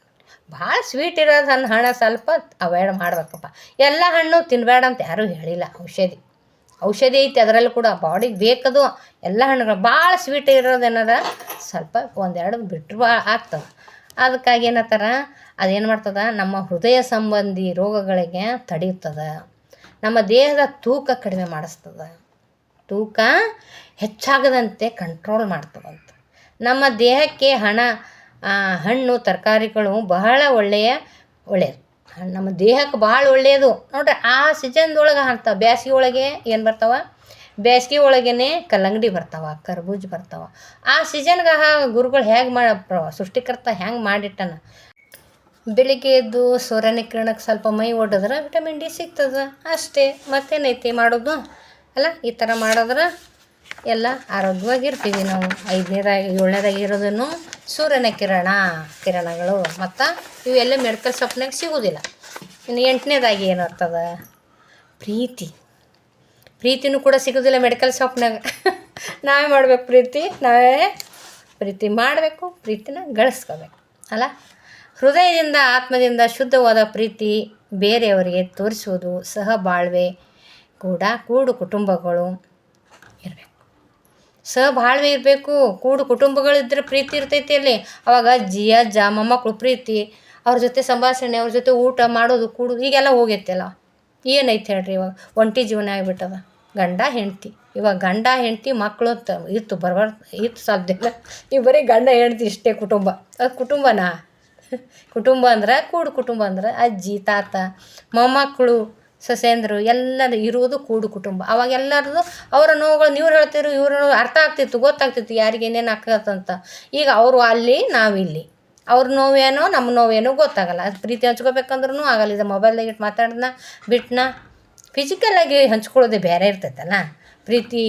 ಭಾಳ ಸ್ವೀಟ್ ಇರೋದು ಹಣ್ಣು ಸ್ವಲ್ಪ ಅವಾಯ್ಡ್ ಮಾಡಬೇಕಪ್ಪ. ಎಲ್ಲ ಹಣ್ಣು ತಿನ್ನಬೇಡ ಅಂತ ಯಾರೂ ಹೇಳಿಲ್ಲ. ಔಷಧಿ ಐತಿ ಅದರಲ್ಲೂ ಕೂಡ, ಬಾಡಿಗೆ ಬೇಕದು ಎಲ್ಲ ಹಣ್ಣುಗಳು. ಭಾಳ ಸ್ವೀಟ್ ಇರೋದೇನಾರ ಸ್ವಲ್ಪ 1-2 ಬಿಟ್ಟರು ಆಗ್ತವೆ. ಅದಕ್ಕಾಗಿ ಏನತ್ತಾರ, ಅದೇನು ಮಾಡ್ತದೆ, ನಮ್ಮ ಹೃದಯ ಸಂಬಂಧಿ ರೋಗಗಳಿಗೆ ತಡೆಯುತ್ತದೆ, ನಮ್ಮ ದೇಹದ ತೂಕ ಕಡಿಮೆ ಮಾಡಿಸ್ತದೆ, ತೂಕ ಹೆಚ್ಚಾಗದಂತೆ ಕಂಟ್ರೋಲ್ ಮಾಡ್ತದಂತ. ನಮ್ಮ ದೇಹಕ್ಕೆ ಹಣ್ಣು ತರಕಾರಿಗಳು ಬಹಳ ಒಳ್ಳೆಯದು. ನಮ್ಮ ದೇಹಕ್ಕೆ ಭಾಳ ಒಳ್ಳೆಯದು ನೋಡ್ರಿ. ಆ ಸೀಸನ್ದೊಳಗೆ ಅಂತಾವೆ. ಬೇಸಿಗೆ ಒಳಗೆ ಏನು ಬರ್ತಾವೆ, ಬೇಸಿಗೆ ಒಳಗೇ ಕಲ್ಲಂಗಡಿ ಬರ್ತಾವೆ, ಕರ್ಬೂಜ ಬರ್ತಾವೆ. ಆ ಸೀಸನ್ಗೆ ಗುರುಗಳು ಹೇಗೆ ಸೃಷ್ಟಿಕರ್ತ ಹೆಂಗೆ ಮಾಡಿಟ್ಟನ, ಬೆಳಿಗ್ಗೆ ಎದ್ದು ಸೂರ್ಯನ ಕಿರಣಕ್ಕೆ ಸ್ವಲ್ಪ ಮೈ ಒಡ್ಡಿದ್ರೆ ವಿಟಮಿನ್ ಡಿ ಸಿಗ್ತದೆ ಅಷ್ಟೇ. ಮತ್ತೇನೈತಿ ಮಾಡೋದು ಅಲ್ಲ. ಈ ಥರ ಮಾಡಿದ್ರೆ ಎಲ್ಲ ಆರೋಗ್ಯವಾಗಿರ್ತೀವಿ ನಾವು. 5ನೇದಾಗಿ 7ನೇದಾಗಿ ಇರೋದನ್ನು ಸೂರ್ಯನ ಕಿರಣಗಳು ಮತ್ತು ಇವೆಲ್ಲ ಮೆಡಿಕಲ್ ಶಾಪ್ನಾಗ ಸಿಗೋದಿಲ್ಲ. ಇನ್ನು 8ನೇದಾಗಿ ಏನಿರ್ತದೆ, ಪ್ರೀತಿನೂ ಕೂಡ ಸಿಗೋದಿಲ್ಲ ಮೆಡಿಕಲ್ ಶಾಪ್ನಾಗ. ನಾವೇ ಮಾಡಬೇಕು ನಾವೇ ಪ್ರೀತಿ ಮಾಡಬೇಕು, ಪ್ರೀತಿನ ಗಳಿಸ್ಕೋಬೇಕು ಅಲ್ಲ. ಹೃದಯದಿಂದ ಆತ್ಮದಿಂದ ಶುದ್ಧವಾದ ಪ್ರೀತಿ ಬೇರೆಯವರಿಗೆ ತೋರಿಸುವುದು, ಸಹಬಾಳ್ವೆ ಕೂಡ ಕೂಡು ಕುಟುಂಬಗಳು ಇರಬೇಕು. ಸಹಬಾಳ್ವೆ ಇರಬೇಕು, ಕೂಡು ಕುಟುಂಬಗಳಿದ್ದರೆ ಪ್ರೀತಿ ಇರ್ತೈತಿ ಅಲ್ಲಿ. ಅವಾಗ ಅಜ್ಜಿ ಅಜ್ಜ ಮೊಮ್ಮಕ್ಕಳು ಪ್ರೀತಿ, ಅವ್ರ ಜೊತೆ ಸಂಭಾಷಣೆ, ಅವ್ರ ಜೊತೆ ಊಟ ಮಾಡೋದು ಕೂಡೋದು ಈಗೆಲ್ಲ ಹೋಗೈತೆಲ್ಲ. ಏನೈತೆ ಹೇಳ್ರಿ, ಇವಾಗ ಒಂಟಿ ಜೀವನ ಆಗಿಬಿಟ್ಟದ. ಗಂಡ ಹೆಂಡ್ತಿ, ಇವಾಗ ಗಂಡ ಹೆಂಡ್ತಿ ಮಕ್ಕಳು ಅಂತ ಇತ್ತು ಸಾಧ್ಯ ಇಲ್ಲ. ಈಗ ಬರೀ ಗಂಡ ಹೆಂಡ್ತಿ ಇಷ್ಟೇ ಕುಟುಂಬ. ಅದು ಕುಟುಂಬನಾ? ಕುಟುಂಬ ಅಂದ್ರೆ ಕೂಡು ಕುಟುಂಬ ಅಂದ್ರೆ ಅಜ್ಜಿ ತಾತ ಮೊಮ್ಮಕ್ಕಳು ಸೊಸೆಂದರು ಎಲ್ಲರೂ ಇರುವುದು ಕೂಡು ಕುಟುಂಬ. ಅವಾಗ ಎಲ್ಲರದು ಅವರ ನೋವುಗಳು ನೀವು ಹೇಳ್ತೀರಿ, ಇವ್ರ ಅರ್ಥ ಆಗ್ತಿತ್ತು, ಗೊತ್ತಾಗ್ತಿತ್ತು ಯಾರಿಗೆ ಏನೇನು ಆಗ್ತದಂತ. ಈಗ ಅವರು ಅಲ್ಲಿ, ನಾವಿಲ್ಲಿ. ಅವ್ರ ನೋವೇನೋ ನಮ್ಮ ನೋವೇನೋ ಗೊತ್ತಾಗಲ್ಲ. ಅದು ಪ್ರೀತಿ ಹಂಚ್ಕೋಬೇಕಂದ್ರೂ ಆಗಲ್ಲ. ಇದು ಮೊಬೈಲ್ದಾಗ ಇಟ್ಟು ಮಾತಾಡ್ದನ್ನ ಬಿಟ್ಟನ ಫಿಸಿಕಲಾಗಿ ಹಂಚ್ಕೊಳ್ಳೋದೇ ಬೇರೆ ಇರ್ತೈತಲ್ಲ ಪ್ರೀತಿ.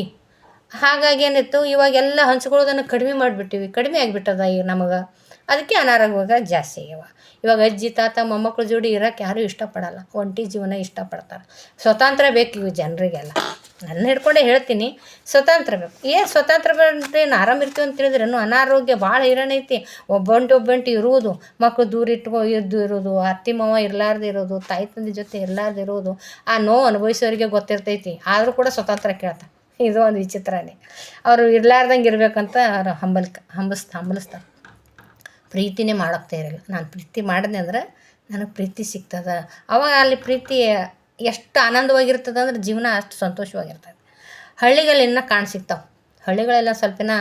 ಹಾಗಾಗಿ ಏನಿತ್ತು, ಇವಾಗೆಲ್ಲ ಹಂಚ್ಕೊಳ್ಳೋದನ್ನು ಕಡಿಮೆ ಆಗಿಬಿಟ್ಟದ ಈಗ ನಮಗೆ. ಅದಕ್ಕೆ ಅನಾರೋಗ್ಯ ಜಾಸ್ತಿ ಆಗ್ಯಾವ. ಇವಾಗ ಅಜ್ಜಿ ತಾತ ಮೊಮ್ಮಕ್ಕಳ ಜೋಡಿ ಇರೋಕ್ಕೆ ಯಾರೂ ಇಷ್ಟಪಡಲ್ಲ, ಒಂಟಿ ಜೀವನ ಇಷ್ಟಪಡ್ತಾರೆ. ಸ್ವತಂತ್ರ ಬೇಕು ಇವು ಜನರಿಗೆಲ್ಲ. ನನ್ನ ಹಿಡ್ಕೊಂಡೇ ಹೇಳ್ತೀನಿ, ಸ್ವತಂತ್ರ ಬೇಕು. ಸ್ವತಂತ್ರ ಬಂದರೆ ಆರಾಮ ಇರ್ತೀವಿ ಅಂತ ಹೇಳಿದ್ರೇನು, ಅನಾರೋಗ್ಯ ಭಾಳ ಐತಿ. ಒಬ್ಬಂಟಿ ಇರುವುದು, ಮಕ್ಕಳು ದೂರ ಇರೋದು, ಅತ್ತಿ ಮಾವ ಇರಲಾರ್ದು ಇರೋದು, ತಾಯಿ ತಂದೆ ಜೊತೆ ಇರಲಾರ್ದು ಇರೋದು, ಆ ನೋವು ಅನುಭವಿಸೋರಿಗೆ ಗೊತ್ತಿರ್ತೈತಿ. ಆದರೂ ಕೂಡ ಸ್ವತಂತ್ರ ಕೇಳ್ತಾರೆ. ಇದು ಒಂದು ವಿಚಿತ್ರನೇ. ಅವರು ಇರಲಾರ್ದಂಗೆ ಇರಬೇಕಂತ ಅವ್ರು ಹಂಬಲಿಸ್ತಾರೆ. ಪ್ರೀತಿನೇ ಮಾಡೋಕ್ಕೆ ಇರಲ್ಲ. ನಾನು ಪ್ರೀತಿ ಮಾಡಿದೆ ಅಂದ್ರೆ ನನಗೆ ಪ್ರೀತಿ ಸಿಗ್ತದೆ. ಅವಾಗ ಅಲ್ಲಿ ಪ್ರೀತಿ ಎಷ್ಟು ಆನಂದವಾಗಿರ್ತದೆ ಅಂದ್ರೆ ಜೀವನ ಅಷ್ಟು ಸಂತೋಷವಾಗಿರ್ತದೆ. ಹಳ್ಳಿಗಳಿನ್ನ ಸಿಗ್ತಾವೆ. ಹಳ್ಳಿಗಳೆಲ್ಲ ಸ್ವಲ್ಪಿನ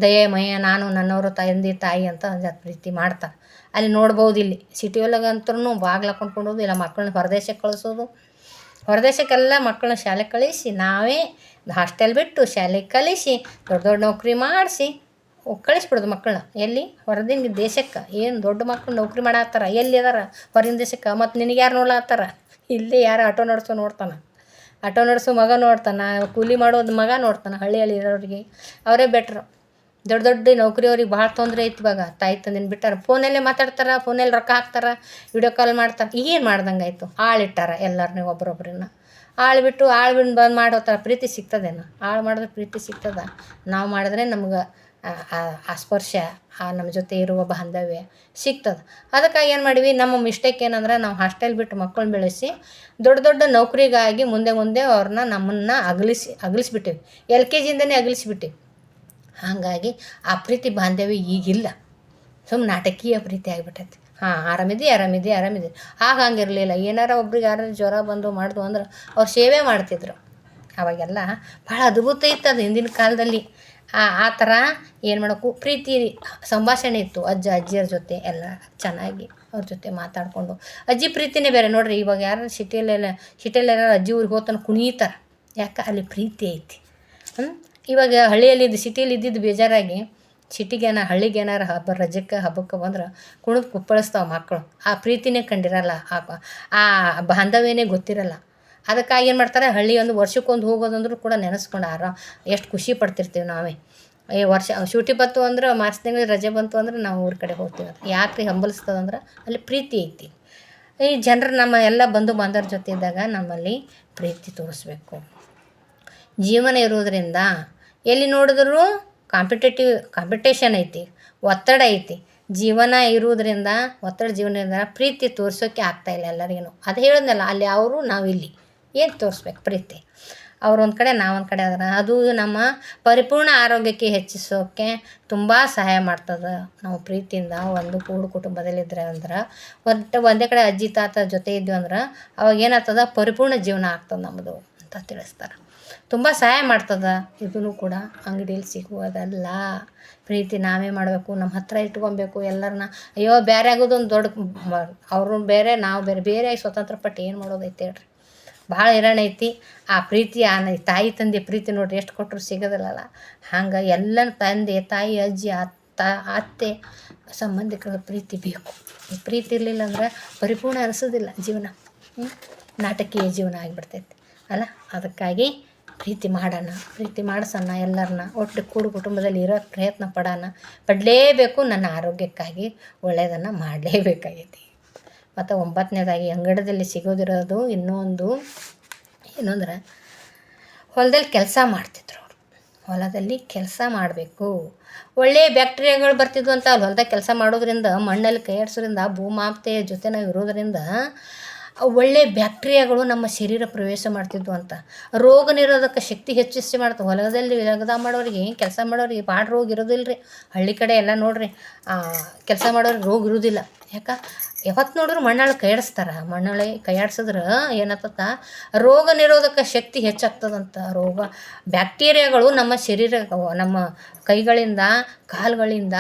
ದಯಮಯ, ನಾನು ನನ್ನವರು ತಾಯಿ ಅಂತ ಪ್ರೀತಿ ಮಾಡ್ತಾರೆ. ಅಲ್ಲಿ ನೋಡ್ಬೋದು. ಇಲ್ಲಿ ಸಿಟಿ ಒಳಗಂತೂ ಬಾಗ್ಲು ಹಾಕೊಂಡು ಕೊಡೋದು, ಇಲ್ಲ ಮಕ್ಕಳನ್ನ ಹೊರದೇಶಕ್ಕೆ ಕಳಿಸೋದು. ಹೊರದೇಶಕ್ಕೆಲ್ಲ ಮಕ್ಕಳನ್ನ ಶಾಲೆಗೆ ಕಳಿಸಿ, ನಾವೇ ಹಾಸ್ಟೆಲ್ ಬಿಟ್ಟು ಶಾಲೆಗೆ ಕಳಿಸಿ ದೊಡ್ಡ ನೌಕರಿ ಮಾಡಿಸಿ ಕಳಿಸ್ಬಿಡೋದು ಮಕ್ಕಳನ್ನ. ಎಲ್ಲಿ? ಹೊರದಿನ ದೇಶಕ್ಕೆ. ಏನು ದೊಡ್ಡ ಮಕ್ಕಳು ನೌಕರಿ ಮಾಡತ್ತಾರ, ಎಲ್ಲಿ ಅದಾರ ಹೊರಗಿನ ದೇಶಕ್ಕೆ. ಮತ್ತು ನಿನಗೆ ಯಾರು ನೋಡ್ಲತ್ತಾರ? ಇಲ್ಲಿ ಯಾರು ಆಟೋ ನೋಡ್ತಾನೆ, ಆಟೋ ನಡೆಸೋ ಮಗ ನೋಡ್ತಾನೆ, ಕೂಲಿ ಮಾಡೋದು ಮಗ ನೋಡ್ತಾನೆ. ಹಳ್ಳಿಯಲ್ಲಿ ಇರೋರಿಗೆ ಅವರೇ ಬೆಟ್ರು. ದೊಡ್ಡ ನೌಕರಿಯವ್ರಿಗೆ ಭಾಳ ತೊಂದರೆ ಐತಿ. ಇವಾಗ ತಾಯಿ ತಂದಿನ ಬಿಟ್ಟಾರ, ಫೋನಲ್ಲೇ ಮಾತಾಡ್ತಾರೆ, ಫೋನಲ್ಲಿ ರೊಕ್ಕ ಹಾಕ್ತಾರೆ, ವಿಡಿಯೋ ಕಾಲ್ ಮಾಡ್ತಾರೆ. ಏನು ಮಾಡ್ದಂಗೆ ಆಯಿತು? ಆಳಿಟ್ಟಾರ ಎಲ್ಲರನ್ನೂ, ಒಬ್ಬರೊಬ್ಬರನ್ನ ಬಿಟ್ಟು ಬಂದು ಮಾಡೋತಾರೆ. ಪ್ರೀತಿ ಸಿಗ್ತದೇನು? ಮಾಡಿದ್ರೆ ಪ್ರೀತಿ ಸಿಗ್ತದ? ನಾವು ಮಾಡಿದ್ರೆ ನಮ್ಗೆ ಆ ಸ್ಪರ್ಶ, ನಮ್ಮ ಜೊತೆ ಇರುವ ಬಾಂಧವ್ಯ ಸಿಗ್ತದೆ. ಅದಕ್ಕಾಗಿ ಏನು ಮಾಡೀವಿ, ನಮ್ಮ ಮಿಸ್ಟೇಕ್ ಏನಂದ್ರೆ ನಾವು ಹಾಸ್ಟೆಲ್ ಬಿಟ್ಟು ಮಕ್ಕಳನ್ನ ಬೆಳೆಸಿ ದೊಡ್ಡ ನೌಕರಿಗಾಗಿ ಮುಂದೆ ನಮ್ಮನ್ನು ಅಗಲಿಸ್ಬಿಟ್ಟಿವಿ. LKGಯಿಂದನೇ ಅಗಲಿಸ್ಬಿಟ್ಟಿವಿ. ಹಾಗಾಗಿ ಆ ಪ್ರೀತಿ ಬಾಂಧವ್ಯ ಈಗಿಲ್ಲ. ಸುಮ್ಮನೆ ನಾಟಕೀಯ ಪ್ರೀತಿ ಆಗಿಬಿಟ್ಟೈತಿ. ಆರಾಮಿದೆ ಹಂಗಿರಲಿಲ್ಲ. ಏನಾರ ಒಬ್ರಿಗೆ ಯಾರು ಜ್ವರ ಬಂದು ಮಾಡಿದ್ವು ಅಂದ್ರೆ ಅವ್ರು ಸೇವೆ ಮಾಡ್ತಿದ್ರು. ಅವಾಗೆಲ್ಲ ಭಾಳ ಅದ್ಭುತ ಇತ್ತು ಅದು ಹಿಂದಿನ ಕಾಲದಲ್ಲಿ. ಆ ಥರ ಏನು ಮಾಡೋಕ್ಕೂ ಪ್ರೀತಿ ಸಂಭಾಷಣೆ ಇತ್ತು. ಅಜ್ಜಿಯರ ಜೊತೆ ಎಲ್ಲ ಚೆನ್ನಾಗಿ ಅವ್ರ ಜೊತೆ ಮಾತಾಡಿಕೊಂಡು. ಅಜ್ಜಿ ಪ್ರೀತಿನೇ ಬೇರೆ ನೋಡಿರಿ. ಇವಾಗ ಯಾರು ಸಿಟಿಯಲ್ಲೆಲ್ಲ ಅಜ್ಜಿ ಊರಿಗೆ ಹೋಗ್ತಾನೆ ಕುಣಿತಾರೆ. ಯಾಕೆ? ಅಲ್ಲಿ ಪ್ರೀತಿ ಐತಿ. ಇವಾಗ ಹಳ್ಳಿಯಲ್ಲಿ ಸಿಟಿಯಲ್ಲಿ ಇದ್ದಿದ್ದು ಬೇಜಾರಾಗಿ ಹಳ್ಳಿಗೆ ಏನಾರು ಹಬ್ಬಕ್ಕೆ ಬಂದ್ರೆ ಕುಣಿದು ಕುಪ್ಪಳಿಸ್ತಾವೆ ಮಕ್ಕಳು. ಆ ಪ್ರೀತಿನೇ ಕಂಡಿರಲ್ಲ, ಆ ಬಾಂಧವ್ಯನೇ ಗೊತ್ತಿರಲ್ಲ. ಅದಕ್ಕಾಗಿ ಏನು ಮಾಡ್ತಾರೆ, ಹಳ್ಳಿ ಒಂದು ವರ್ಷಕ್ಕೊಂದು ಹೋಗೋದಂದ್ರೂ ಕೂಡ ನೆನೆಸ್ಕೊಂಡು ಎಷ್ಟು ಖುಷಿ ಪಡ್ತಿರ್ತೀವಿ ನಾವೇ. ವರ್ಷ ಶೂಟಿ ಬಂತು ಅಂದ್ರೆ, ಮಾರ್ಚ್ ತಿಂಗಳು ರಜೆ ಬಂತು ಅಂದ್ರೆ ನಾವು ಊರ ಕಡೆ ಹೋಗ್ತೀವಿ. ಯಾಕೆ ಹಂಬಲಿಸ್ತದಂದ್ರೆ ಅಲ್ಲಿ ಪ್ರೀತಿ ಐತಿ. ಈ ಜನರು ನಮ್ಮ ಎಲ್ಲ ಬಂಧು ಬಾಂಧವ್ರ ಜೊತೆ ಇದ್ದಾಗ ನಮ್ಮಲ್ಲಿ ಪ್ರೀತಿ ತೋರಿಸ್ಬೇಕು. ಜೀವನ ಇರೋದ್ರಿಂದ ಎಲ್ಲಿ ನೋಡಿದ್ರೂ ಕಾಂಪಿಟೇಷನ್ ಐತಿ, ಒತ್ತಡ ಐತಿ. ಜೀವನ ಇರುವುದರಿಂದ ಜೀವನದಿಂದ ಪ್ರೀತಿ ತೋರಿಸೋಕ್ಕೆ ಆಗ್ತಾಯಿಲ್ಲ ಎಲ್ಲರಿಗೂ. ಅದು ಹೇಳಿದ್ನಲ್ಲ, ಅಲ್ಲಿ ಅವರು ನಾವಿಲ್ಲಿ ಏನು ತೋರಿಸ್ಬೇಕು ಪ್ರೀತಿ. ಅವರೊಂದು ಕಡೆ ನಾವೊಂದು ಕಡೆ ಆದ್ರೆ ಅದು ನಮ್ಮ ಪರಿಪೂರ್ಣ ಆರೋಗ್ಯಕ್ಕೆ ಹೆಚ್ಚಿಸೋಕ್ಕೆ ತುಂಬ ಸಹಾಯ ಮಾಡ್ತದೆ. ನಾವು ಪ್ರೀತಿಯಿಂದ ಒಂದು ಕೂಡು ಕುಟುಂಬದಲ್ಲಿದ್ದರೆ ಅಂದ್ರೆ ಒಂದೇ ಕಡೆ ಅಜ್ಜಿ ತಾತ ಜೊತೆ ಇದ್ವಿ ಅಂದ್ರೆ ಅವಾಗ ಏನಾಗ್ತದೆ, ಪರಿಪೂರ್ಣ ಜೀವನ ಆಗ್ತದೆ ನಮ್ಮದು ಅಂತ ತಿಳಿಸ್ತಾರೆ. ತುಂಬ ಸಹಾಯ ಮಾಡ್ತದೆ. ಇದೂ ಕೂಡ ಅಂಗಡಿಯಲ್ಲಿ ಸಿಗುವುದಲ್ಲ. ಪ್ರೀತಿ ನಾವೇ ಮಾಡಬೇಕು, ನಮ್ಮ ಹತ್ರ ಇಟ್ಕೊಬೇಕು ಎಲ್ಲರನ್ನ. ಅಯ್ಯೋ ಬೇರೆ ಆಗೋದೊಂದು ದೊಡ್ಡ ಅವರು ಬೇರೆ ನಾವು ಬೇರೆಯಾಗಿ ಸ್ವತಂತ್ರ ಪಟ್ಟು ಏನು ಮಾಡೋದೈತೆ ಹೇಳ್ರಿ. ಭಾಳ ಹೈರಾಣ ಐತಿ. ಆ ಪ್ರೀತಿ ತಾಯಿ ತಂದೆ ಪ್ರೀತಿ ನೋಡ್ರಿ ಎಷ್ಟು ಕೊಟ್ಟರು ಸಿಗೋದಿಲ್ಲಲ್ಲ. ಹಂಗೆ ಎಲ್ಲ ತಂದೆ ತಾಯಿ ಅಜ್ಜಿ ಅತ್ತೆ ಸಂಬಂಧಿಕರ ಪ್ರೀತಿ ಬೇಕು. ಈ ಪ್ರೀತಿ ಇರಲಿಲ್ಲ ಅಂದ್ರೆ ಪರಿಪೂರ್ಣ ಅನಿಸೋದಿಲ್ಲ ಜೀವನ. ನಾಟಕೀಯ ಜೀವನ ಆಗಿಬಿಡ್ತೈತಿ ಅಲ್ಲ. ಅದಕ್ಕಾಗಿ ಪ್ರೀತಿ ಮಾಡೋಣ, ಪ್ರೀತಿ ಮಾಡಿಸೋಣ, ಎಲ್ಲರನ್ನ ಒಟ್ಟು ಕೂಡು ಕುಟುಂಬದಲ್ಲಿ ಇರೋಕ್ಕೆ ಪ್ರಯತ್ನ ಪಡಲೇಬೇಕು. ನನ್ನ ಆರೋಗ್ಯಕ್ಕಾಗಿ ಒಳ್ಳೆಯದನ್ನು ಮಾಡಲೇಬೇಕಾಗೈತಿ. ಮತ್ತು 9ನೇದಾಗಿ ಅಂಗಡದಲ್ಲಿ ಸಿಗೋದಿರೋದು ಇನ್ನೊಂದು ಏನು ಅಂದ್ರೆ, ಹೊಲದಲ್ಲಿ ಕೆಲಸ ಮಾಡ್ತಿದ್ರು ಅವರು. ಹೊಲದಲ್ಲಿ ಕೆಲಸ ಮಾಡಬೇಕು. ಒಳ್ಳೆಯ ಬ್ಯಾಕ್ಟೀರಿಯಾಗಳು ಬರ್ತಿದ್ವು ಅಂತ ಅಲ್ಲಿ ಹೊಲದಾಗ ಕೆಲಸ ಮಾಡೋದ್ರಿಂದ, ಮಣ್ಣಲ್ಲಿ ಕೈ ಆಡಿಸೋದ್ರಿಂದ, ಭೂಮಾತೆಯ ಜೊತೆ ನಾವು ಇರೋದ್ರಿಂದ ಒಳ್ಳೆಯ ಬ್ಯಾಕ್ಟೀರಿಯಾಗಳು ನಮ್ಮ ಶರೀರ ಪ್ರವೇಶ ಮಾಡ್ತಿದ್ವು ಅಂತ. ರೋಗ ನಿರೋಧಕ ಶಕ್ತಿ ಹೆಚ್ಚಿಸಿ ಮಾಡ್ತವೆ. ಹೊಲದಲ್ಲಿ ಕೆಲಸ ಮಾಡೋರಿಗೆ ಭಾಳ ರೋಗ ಇರೋದಿಲ್ಲ ರೀ. ಹಳ್ಳಿ ಕಡೆ ಎಲ್ಲ ನೋಡಿರಿ ಕೆಲಸ ಮಾಡೋರಿಗೆ ರೋಗ ಇರೋದಿಲ್ಲ. ಯಾವತ್ತು ನೋಡಿದ್ರು ಮಣ್ಣೊಳಗೆ ಕೈ ಆಡಿಸ್ತಾರೆ. ಮಣ್ಣೊಳಗೆ ಕೈ ಆಡ್ಸಿದ್ರೆ ಏನಾಗ್ತದ, ರೋಗ ನಿರೋಧಕ ಶಕ್ತಿ ಹೆಚ್ಚಾಗ್ತದಂತ. ಬ್ಯಾಕ್ಟೀರಿಯಾಗಳು ನಮ್ಮ ಶರೀರ, ನಮ್ಮ ಕೈಗಳಿಂದ ಕಾಲುಗಳಿಂದ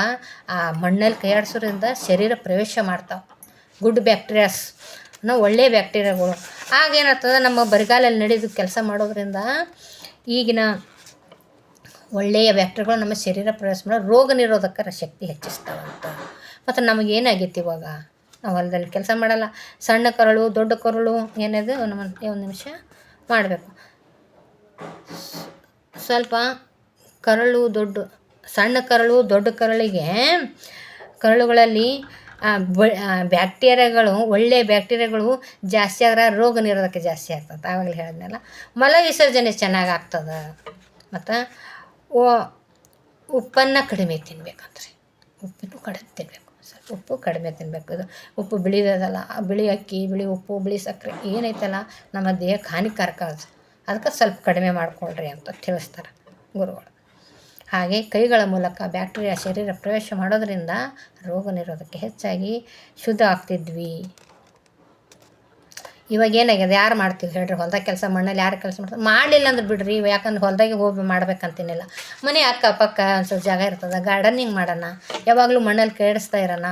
ಆ ಮಣ್ಣಲ್ಲಿ ಕೈ ಆಡಿಸೋದ್ರಿಂದ ಶರೀರ ಪ್ರವೇಶ ಮಾಡ್ತಾವೆ. ಗುಡ್ ಬ್ಯಾಕ್ಟೀರಿಯಾಸ್, ಒಳ್ಳೆಯ ಬ್ಯಾಕ್ಟೀರಿಯಾಗಳು. ಆಗೇನಾಗ್ತದೆ, ನಮ್ಮ ಬರಿಗಾಲಲ್ಲಿ ನಡೆದು ಕೆಲಸ ಮಾಡೋದ್ರಿಂದ ಈಗಿನ ಒಳ್ಳೆಯ ಬ್ಯಾಕ್ಟೀರಿಯಾಗಳು ನಮ್ಮ ಶರೀರ ಪ್ರವೇಶ ಮಾಡೋ ರೋಗ ನಿರೋಧಕ ಶಕ್ತಿ ಹೆಚ್ಚಿಸ್ತಾವಂತ. ಮತ್ತು ನಮಗೇನಾಗೈತಿ ಇವಾಗ, ನಾವು ಹೊಲದಲ್ಲಿ ಕೆಲಸ ಮಾಡಲ್ಲ. ಸಣ್ಣ ಕರಳು ದೊಡ್ಡ ಕರಳು ಏನಿದೆ, ಒಂದು ನಿಮಿಷ ಮಾಡಬೇಕು. ಸ್ವಲ್ಪ ಕರಳು ಸಣ್ಣ ಕರಳು ದೊಡ್ಡ ಕರಳುಗಳಲ್ಲಿ ಬ್ಯಾಕ್ಟೀರಿಯಾಗಳು, ಒಳ್ಳೆಯ ಬ್ಯಾಕ್ಟೀರಿಯಾಗಳು ಜಾಸ್ತಿ ಆದ್ರೆ ರೋಗ ನಿರೋಧಕ ಜಾಸ್ತಿ ಆಗ್ತದೆ. ಆವಾಗಲೇ ಹೇಳಿದ್ನಲ್ಲ. ಮಲ ವಿಸರ್ಜನೆ ಚೆನ್ನಾಗಿ ಆಗ್ತದೆ. ಮತ್ತು ಉಪ್ಪನ್ನು ಕಡಿಮೆ ತಿನ್ಬೇಕಂತ್ರಿ. ಉಪ್ಪು ಕಡಿಮೆ ತಿನ್ನಬೇಕು. ಇದು ಉಪ್ಪು ಬಿಳಿದಲ್ಲ, ಬಿಳಿ ಅಕ್ಕಿ, ಬಿಳಿ ಉಪ್ಪು, ಬಿಳಿ ಸಕ್ಕರೆ ಏನೈತಲ್ಲ ನಮ್ಮ ದೇಹಕ್ಕೆ ಹಾನಿಕಾರಕ. ಅದಕ್ಕೆ ಸ್ವಲ್ಪ ಕಡಿಮೆ ಮಾಡಿಕೊಳ್ರಿ ಅಂತ ತಿಳಿಸ್ತಾರೆ ಗುರುಗಳು. ಹಾಗೆ ಕೈಗಳ ಮೂಲಕ ಬ್ಯಾಕ್ಟೀರಿಯಾ ಶರೀರ ಪ್ರವೇಶ ಮಾಡೋದ್ರಿಂದ ರೋಗ ನಿರೋಧಕ್ಕೆ ಹೆಚ್ಚಾಗಿ ಶುದ್ಧ ಆಗ್ತಿದ್ವಿ. ಇವಾಗ ಏನಾಗಿದೆ, ಯಾರು ಮಾಡ್ತೀವಿ ಹೇಳ್ರಿ ಹೊಲ್ದಾಗ ಕೆಲಸ? ಮಣ್ಣಲ್ಲಿ ಯಾರು ಕೆಲಸ ಮಾಡ್ತಾರೆ? ಮಾಡಲಿಲ್ಲ ಅಂದ್ರೆ ಬಿಡ್ರಿ. ಯಾಕಂದ್ರೆ ಹೊಲ್ದಾಗೆ ಹೋಗಿ ಮಾಡ್ಬೇಕಂತೇನಿಲ್ಲ. ಮನೆ ಅಕ್ಕಪಕ್ಕ ಸ್ವಲ್ಪ ಜಾಗ ಇರ್ತದೆ, ಗಾರ್ಡನಿಂಗ್ ಮಾಡೋಣ. ಯಾವಾಗಲೂ ಮಣ್ಣಲ್ಲಿ ಕೇಳಿಸ್ತಾ ಇರೋಣ,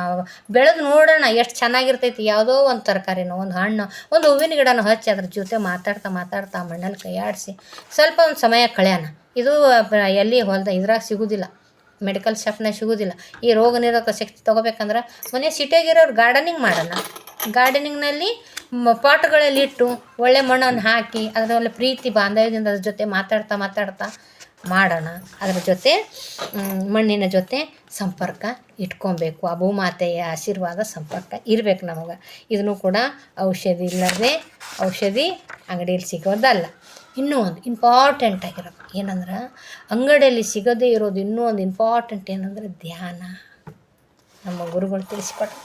ಬೆಳೆದು ನೋಡೋಣ ಎಷ್ಟು ಚೆನ್ನಾಗಿರ್ತೈತಿ. ಯಾವುದೋ ಒಂದು ತರಕಾರಿನೋ, ಒಂದು ಹಣ್ಣು, ಒಂದು ಹೂವಿನ ಗಿಡನೋ ಹಚ್ಚಿ ಅದ್ರ ಜೊತೆ ಮಾತಾಡ್ತಾ ಮಣ್ಣಲ್ಲಿ ಕೈ ಆಡಿಸಿ ಸ್ವಲ್ಪ ಒಂದು ಸಮಯ ಕಳೆಯೋಣ. ಇದು ಎಲ್ಲಿ ಇದ್ರಾಗ ಸಿಗೋದಿಲ್ಲ, ಮೆಡಿಕಲ್ ಶಾಪ್ನಾಗ ಸಿಗೋದಿಲ್ಲ. ಈ ರೋಗ ನಿರೋಧಕ ಶಕ್ತಿ ತೊಗೋಬೇಕಂದ್ರೆ ಮನೆ ಸಿಟಿಯಾಗಿರೋರು ಗಾರ್ಡನಿಂಗ್ ಮಾಡೋಣ. ಗಾರ್ಡನಿಂಗ್ನಲ್ಲಿ ಪಾಟ್ಗಳಲ್ಲಿ ಇಟ್ಟು ಒಳ್ಳೆ ಮಣ್ಣನ್ನು ಹಾಕಿ ಅದರಲ್ಲಿ ಪ್ರೀತಿ ಬಾಂಧವ್ಯದಿಂದ ಅದ್ರ ಜೊತೆ ಮಾತಾಡ್ತಾ ಮಾಡೋಣ. ಅದರ ಜೊತೆ ಮಣ್ಣಿನ ಜೊತೆ ಸಂಪರ್ಕ ಇಟ್ಕೊಬೇಕು. ಆ ಭೂಮಾತೆಯ ಆಶೀರ್ವಾದ ಸಂಪರ್ಕ ಇರಬೇಕು ನಮಗೆ. ಇದನ್ನು ಕೂಡ ಔಷಧಿ ಅಂಗಡಿಯಲ್ಲಿ ಸಿಗೋದಲ್ಲ. ಇನ್ನೂ ಒಂದು ಇಂಪಾರ್ಟೆಂಟ್ ಆಗಿರೋದು ಏನಂದ್ರೆ, ಅಂಗಡಿಯಲ್ಲಿ ಸಿಗೋದೇ ಇರೋದು ಇನ್ನೂ ಒಂದು ಇಂಪಾರ್ಟೆಂಟ್ ಏನಂದ್ರೆ ಧ್ಯಾನ. ನಮ್ಮ ಗುರುಗಳು ತಿಳಿಸಿಕೊಟ್ಟು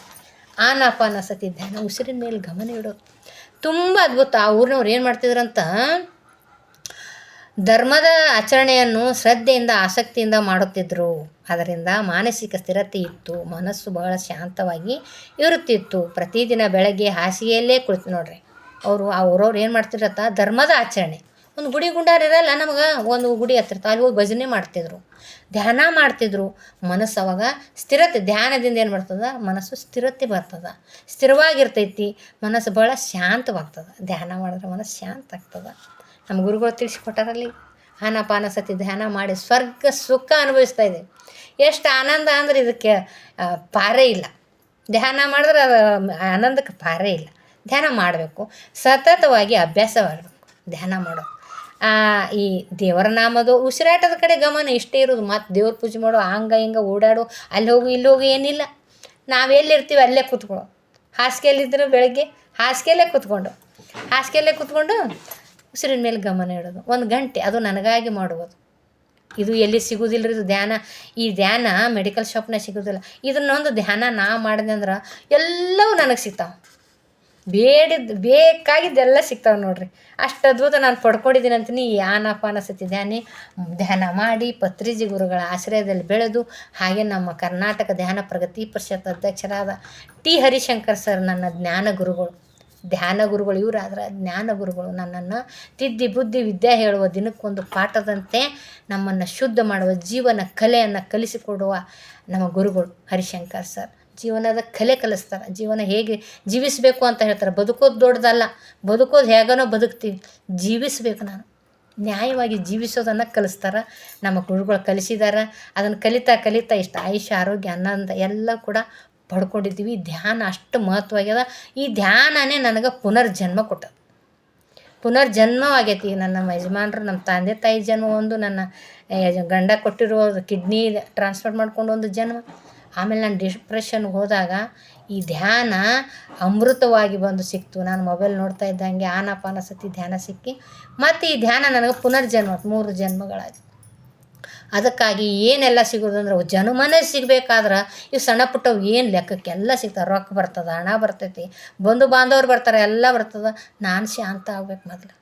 ಆನಾಪಾನಸತಿ ಧ್ಯಾನ, ಉಸಿರಿನ ಮೇಲೆ ಗಮನ ಇಡೋದು ತುಂಬ ಅದ್ಭುತ. ಆ ಊರಿನವ್ರು ಏನು ಮಾಡ್ತಿದ್ರಂತ, ಧರ್ಮದ ಆಚರಣೆಯನ್ನು ಶ್ರದ್ಧೆಯಿಂದ ಆಸಕ್ತಿಯಿಂದ ಮಾಡುತ್ತಿದ್ದರು. ಅದರಿಂದ ಮಾನಸಿಕ ಸ್ಥಿರತೆ ಇತ್ತು, ಮನಸ್ಸು ಬಹಳ ಶಾಂತವಾಗಿ ಇರುತ್ತಿತ್ತು. ಪ್ರತಿದಿನ ಬೆಳಗ್ಗೆ ಹಾಸಿಗೆಯಲ್ಲೇ ಕುಳಿತು ನೋಡ್ರಿ ಅವ್ರವ್ರು ಏನು ಮಾಡ್ತಿರತ್ತ, ಧರ್ಮದ ಆಚರಣೆ. ಒಂದು ಗುಡಿ ಗುಂಡಾರ ಇರಲ್ಲ ನಮಗೆ, ಒಂದು ಗುಡಿ ಹತ್ತಿರ ಅಲ್ಲಿ ಹೋಗಿ ಭಜನೆ ಮಾಡ್ತಿದ್ರು, ಧ್ಯಾನ ಮಾಡ್ತಿದ್ರು. ಮನಸ್ಸು ಅವಾಗ ಸ್ಥಿರತೆ, ಧ್ಯಾನದಿಂದ ಏನು ಮಾಡ್ತದೆ, ಮನಸ್ಸು ಸ್ಥಿರತೆ ಬರ್ತದೆ, ಸ್ಥಿರವಾಗಿರ್ತೈತಿ. ಮನಸ್ಸು ಭಾಳ ಶಾಂತವಾಗ್ತದೆ. ಧ್ಯಾನ ಮಾಡಿದ್ರೆ ಮನಸ್ಸು ಶಾಂತ ಆಗ್ತದೆ. ನಮ್ಮ ಗುರುಗಳು ತಿಳಿಸ್ಕೊಟ್ಟಾರಲ್ಲಿ ಆನಾಪಾನಸತಿ ಧ್ಯಾನ ಮಾಡಿ ಸ್ವರ್ಗ ಸುಖ ಅನುಭವಿಸ್ತಾ ಇದ್ದೀವಿ. ಎಷ್ಟು ಆನಂದ ಅಂದ್ರೆ ಇದಕ್ಕೆ ಪಾರೇ ಇಲ್ಲ. ಧ್ಯಾನ ಮಾಡಿದ್ರೆ ಆನಂದಕ್ಕೆ ಪಾರೇ ಇಲ್ಲ. ಧ್ಯಾನ ಮಾಡಬೇಕು, ಸತತವಾಗಿ ಅಭ್ಯಾಸ ಮಾಡಬೇಕು ಧ್ಯಾನ ಮಾಡೋದು. ಈ ದೇವರ ನಾಮದು ಉಸಿರಾಟದ ಕಡೆ ಗಮನ ಇಷ್ಟೇ ಇರೋದು. ಮತ್ತು ದೇವ್ರ ಪೂಜೆ ಮಾಡೋ ಹಿಂಗೆ ಓಡಾಡು, ಅಲ್ಲಿ ಹೋಗು ಇಲ್ಲಿ ಹೋಗಿ ಏನಿಲ್ಲ. ನಾವೆಲ್ಲಿರ್ತೀವಿ ಅಲ್ಲೇ ಕೂತ್ಕೊಳ್ಳೋ. ಹಾಸಿಗೆಯಲ್ಲಿದ್ದರೆ ಬೆಳಗ್ಗೆ ಹಾಸಿಗೆಯಲ್ಲೇ ಕೂತ್ಕೊಂಡು ಉಸಿರಿನ ಮೇಲೆ ಗಮನ ಇಡೋದು 1 ಗಂಟೆ. ಅದು ನನಗಾಗಿ ಮಾಡುವುದು. ಇದು ಎಲ್ಲಿ ಸಿಗೋದಿಲ್ಲ ರೀ ಇದು ಧ್ಯಾನ. ಈ ಧ್ಯಾನ ಮೆಡಿಕಲ್ ಶಾಪ್ನಾಗ ಸಿಗೋದಿಲ್ಲ. ಇದನ್ನೊಂದು ಧ್ಯಾನ ನಾ ಮಾಡಿದೆ ಅಂದ್ರೆ ಎಲ್ಲವೂ ನನಗೆ ಸಿಗ್ತಾವೆ. ಬೇಕಾಗಿದ್ದೆಲ್ಲ ಸಿಗ್ತಾವೆ ನೋಡ್ರಿ. ಅಷ್ಟು ಅದ್ಭುತ ನಾನು ಪಡ್ಕೊಂಡಿದ್ದೀನಿ ಅಂತೀನಿ. ಈ ಆನಾಪಾನ ಸತಿ ಧ್ಯಾನ ಮಾಡಿ ಪತ್ರಿಜಿ ಗುರುಗಳ ಆಶ್ರಯದಲ್ಲಿ ಬೆಳೆದು, ಹಾಗೆ ನಮ್ಮ ಕರ್ನಾಟಕ ಧ್ಯಾನ ಪ್ರಗತಿ ಪರಿಷತ್ ಅಧ್ಯಕ್ಷರಾದ ಟಿ ಹರಿಶಂಕರ್ ಸರ್ ನನ್ನ ಧ್ಯಾನ ಗುರುಗಳು ಇವರಾದ್ರೆ ಜ್ಞಾನ ಗುರುಗಳು. ನನ್ನನ್ನು ತಿದ್ದಿ ಬುದ್ಧಿ ವಿದ್ಯೆ ಹೇಳುವ, ದಿನಕ್ಕೊಂದು ಪಾಠದಂತೆ ನಮ್ಮನ್ನು ಶುದ್ಧ ಮಾಡುವ, ಜೀವನ ಕಲೆಯನ್ನು ಕಲಿಸಿಕೊಡುವ ನಮ್ಮ ಗುರುಗಳು ಹರಿಶಂಕರ್ ಸರ್. ಜೀವನದ ಕಲೆ ಕಲಿಸ್ತಾರೆ. ಜೀವನ ಹೇಗೆ ಜೀವಿಸಬೇಕು ಅಂತ ಹೇಳ್ತಾರೆ. ಬದುಕೋದು ದೊಡ್ಡದಲ್ಲ, ಬದುಕೋದು ಹೇಗನೋ ಬದುಕ್ತೀವಿ, ಜೀವಿಸಬೇಕು. ನಾನು ನ್ಯಾಯವಾಗಿ ಜೀವಿಸೋದನ್ನು ಕಲಿಸ್ತಾರೆ ನಮ್ಮ ಗುರುಗಳು, ಕಲಿಸಿದ್ದಾರೆ. ಅದನ್ನು ಕಲಿತಾ ಇಷ್ಟ ಆಯುಷ್ಯ ಆರೋಗ್ಯ ಆನಂದ ಎಲ್ಲ ಕೂಡ ಪಡ್ಕೊಂಡಿದ್ದೀವಿ. ಧ್ಯಾನ ಅಷ್ಟು ಮಹತ್ವ ಆಗ್ಯದ. ಈ ಧ್ಯಾನನೇ ನನಗೆ ಪುನರ್ಜನ್ಮ ಕೊಟ್ಟದು. ಪುನರ್ಜನ್ಮವಾಗೈತಿ. ನನ್ನ ಯಜಮಾನ್ರು, ನಮ್ಮ ತಂದೆ ತಾಯಿ ಜನ್ಮ ಒಂದು, ನನ್ನ ಗಂಡ ಕೊಟ್ಟಿರೋ ಕಿಡ್ನಿ ಟ್ರಾನ್ಸ್ಫರ್ ಮಾಡ್ಕೊಂಡು ಒಂದು ಜನ್ಮ. ಆಮೇಲೆ ನಾನು ಡಿಪ್ರೆಷನ್ಗೆ ಹೋದಾಗ ಈ ಧ್ಯಾನ ಅಮೃತವಾಗಿ ಬಂದು ಸಿಕ್ತು. ನಾನು ಮೊಬೈಲ್ ನೋಡ್ತಾ ಇದ್ದಂಗೆ ಆನಾಪಾನ ಸತಿ ಧ್ಯಾನ ಸಿಕ್ಕಿ ಮತ್ತು ಈ ಧ್ಯಾನ ನನಗೆ ಪುನರ್ಜನ್ಮ 3 ಜನ್ಮಗಳಾಗಿ. ಅದಕ್ಕಾಗಿ ಏನೆಲ್ಲ ಸಿಗೋದಂದ್ರೆ ಜನ್ಮನೇ ಸಿಗಬೇಕಾದ್ರೆ ಇವು ಸಣ್ಣ ಪುಟ್ಟವು ಏನು ಲೆಕ್ಕಕ್ಕೆಲ್ಲ ಸಿಗ್ತವೆ. ರೊಕ್ಕ ಬರ್ತದೆ, ಹಣ ಬರ್ತೈತಿ, ಬಂಧು ಬಾಂಧವ್ರು ಬರ್ತಾರೆ, ಎಲ್ಲ ಬರ್ತದೆ. ನಾನು ಶಾಂತ ಆಗ್ಬೇಕು. ಮೊದಲು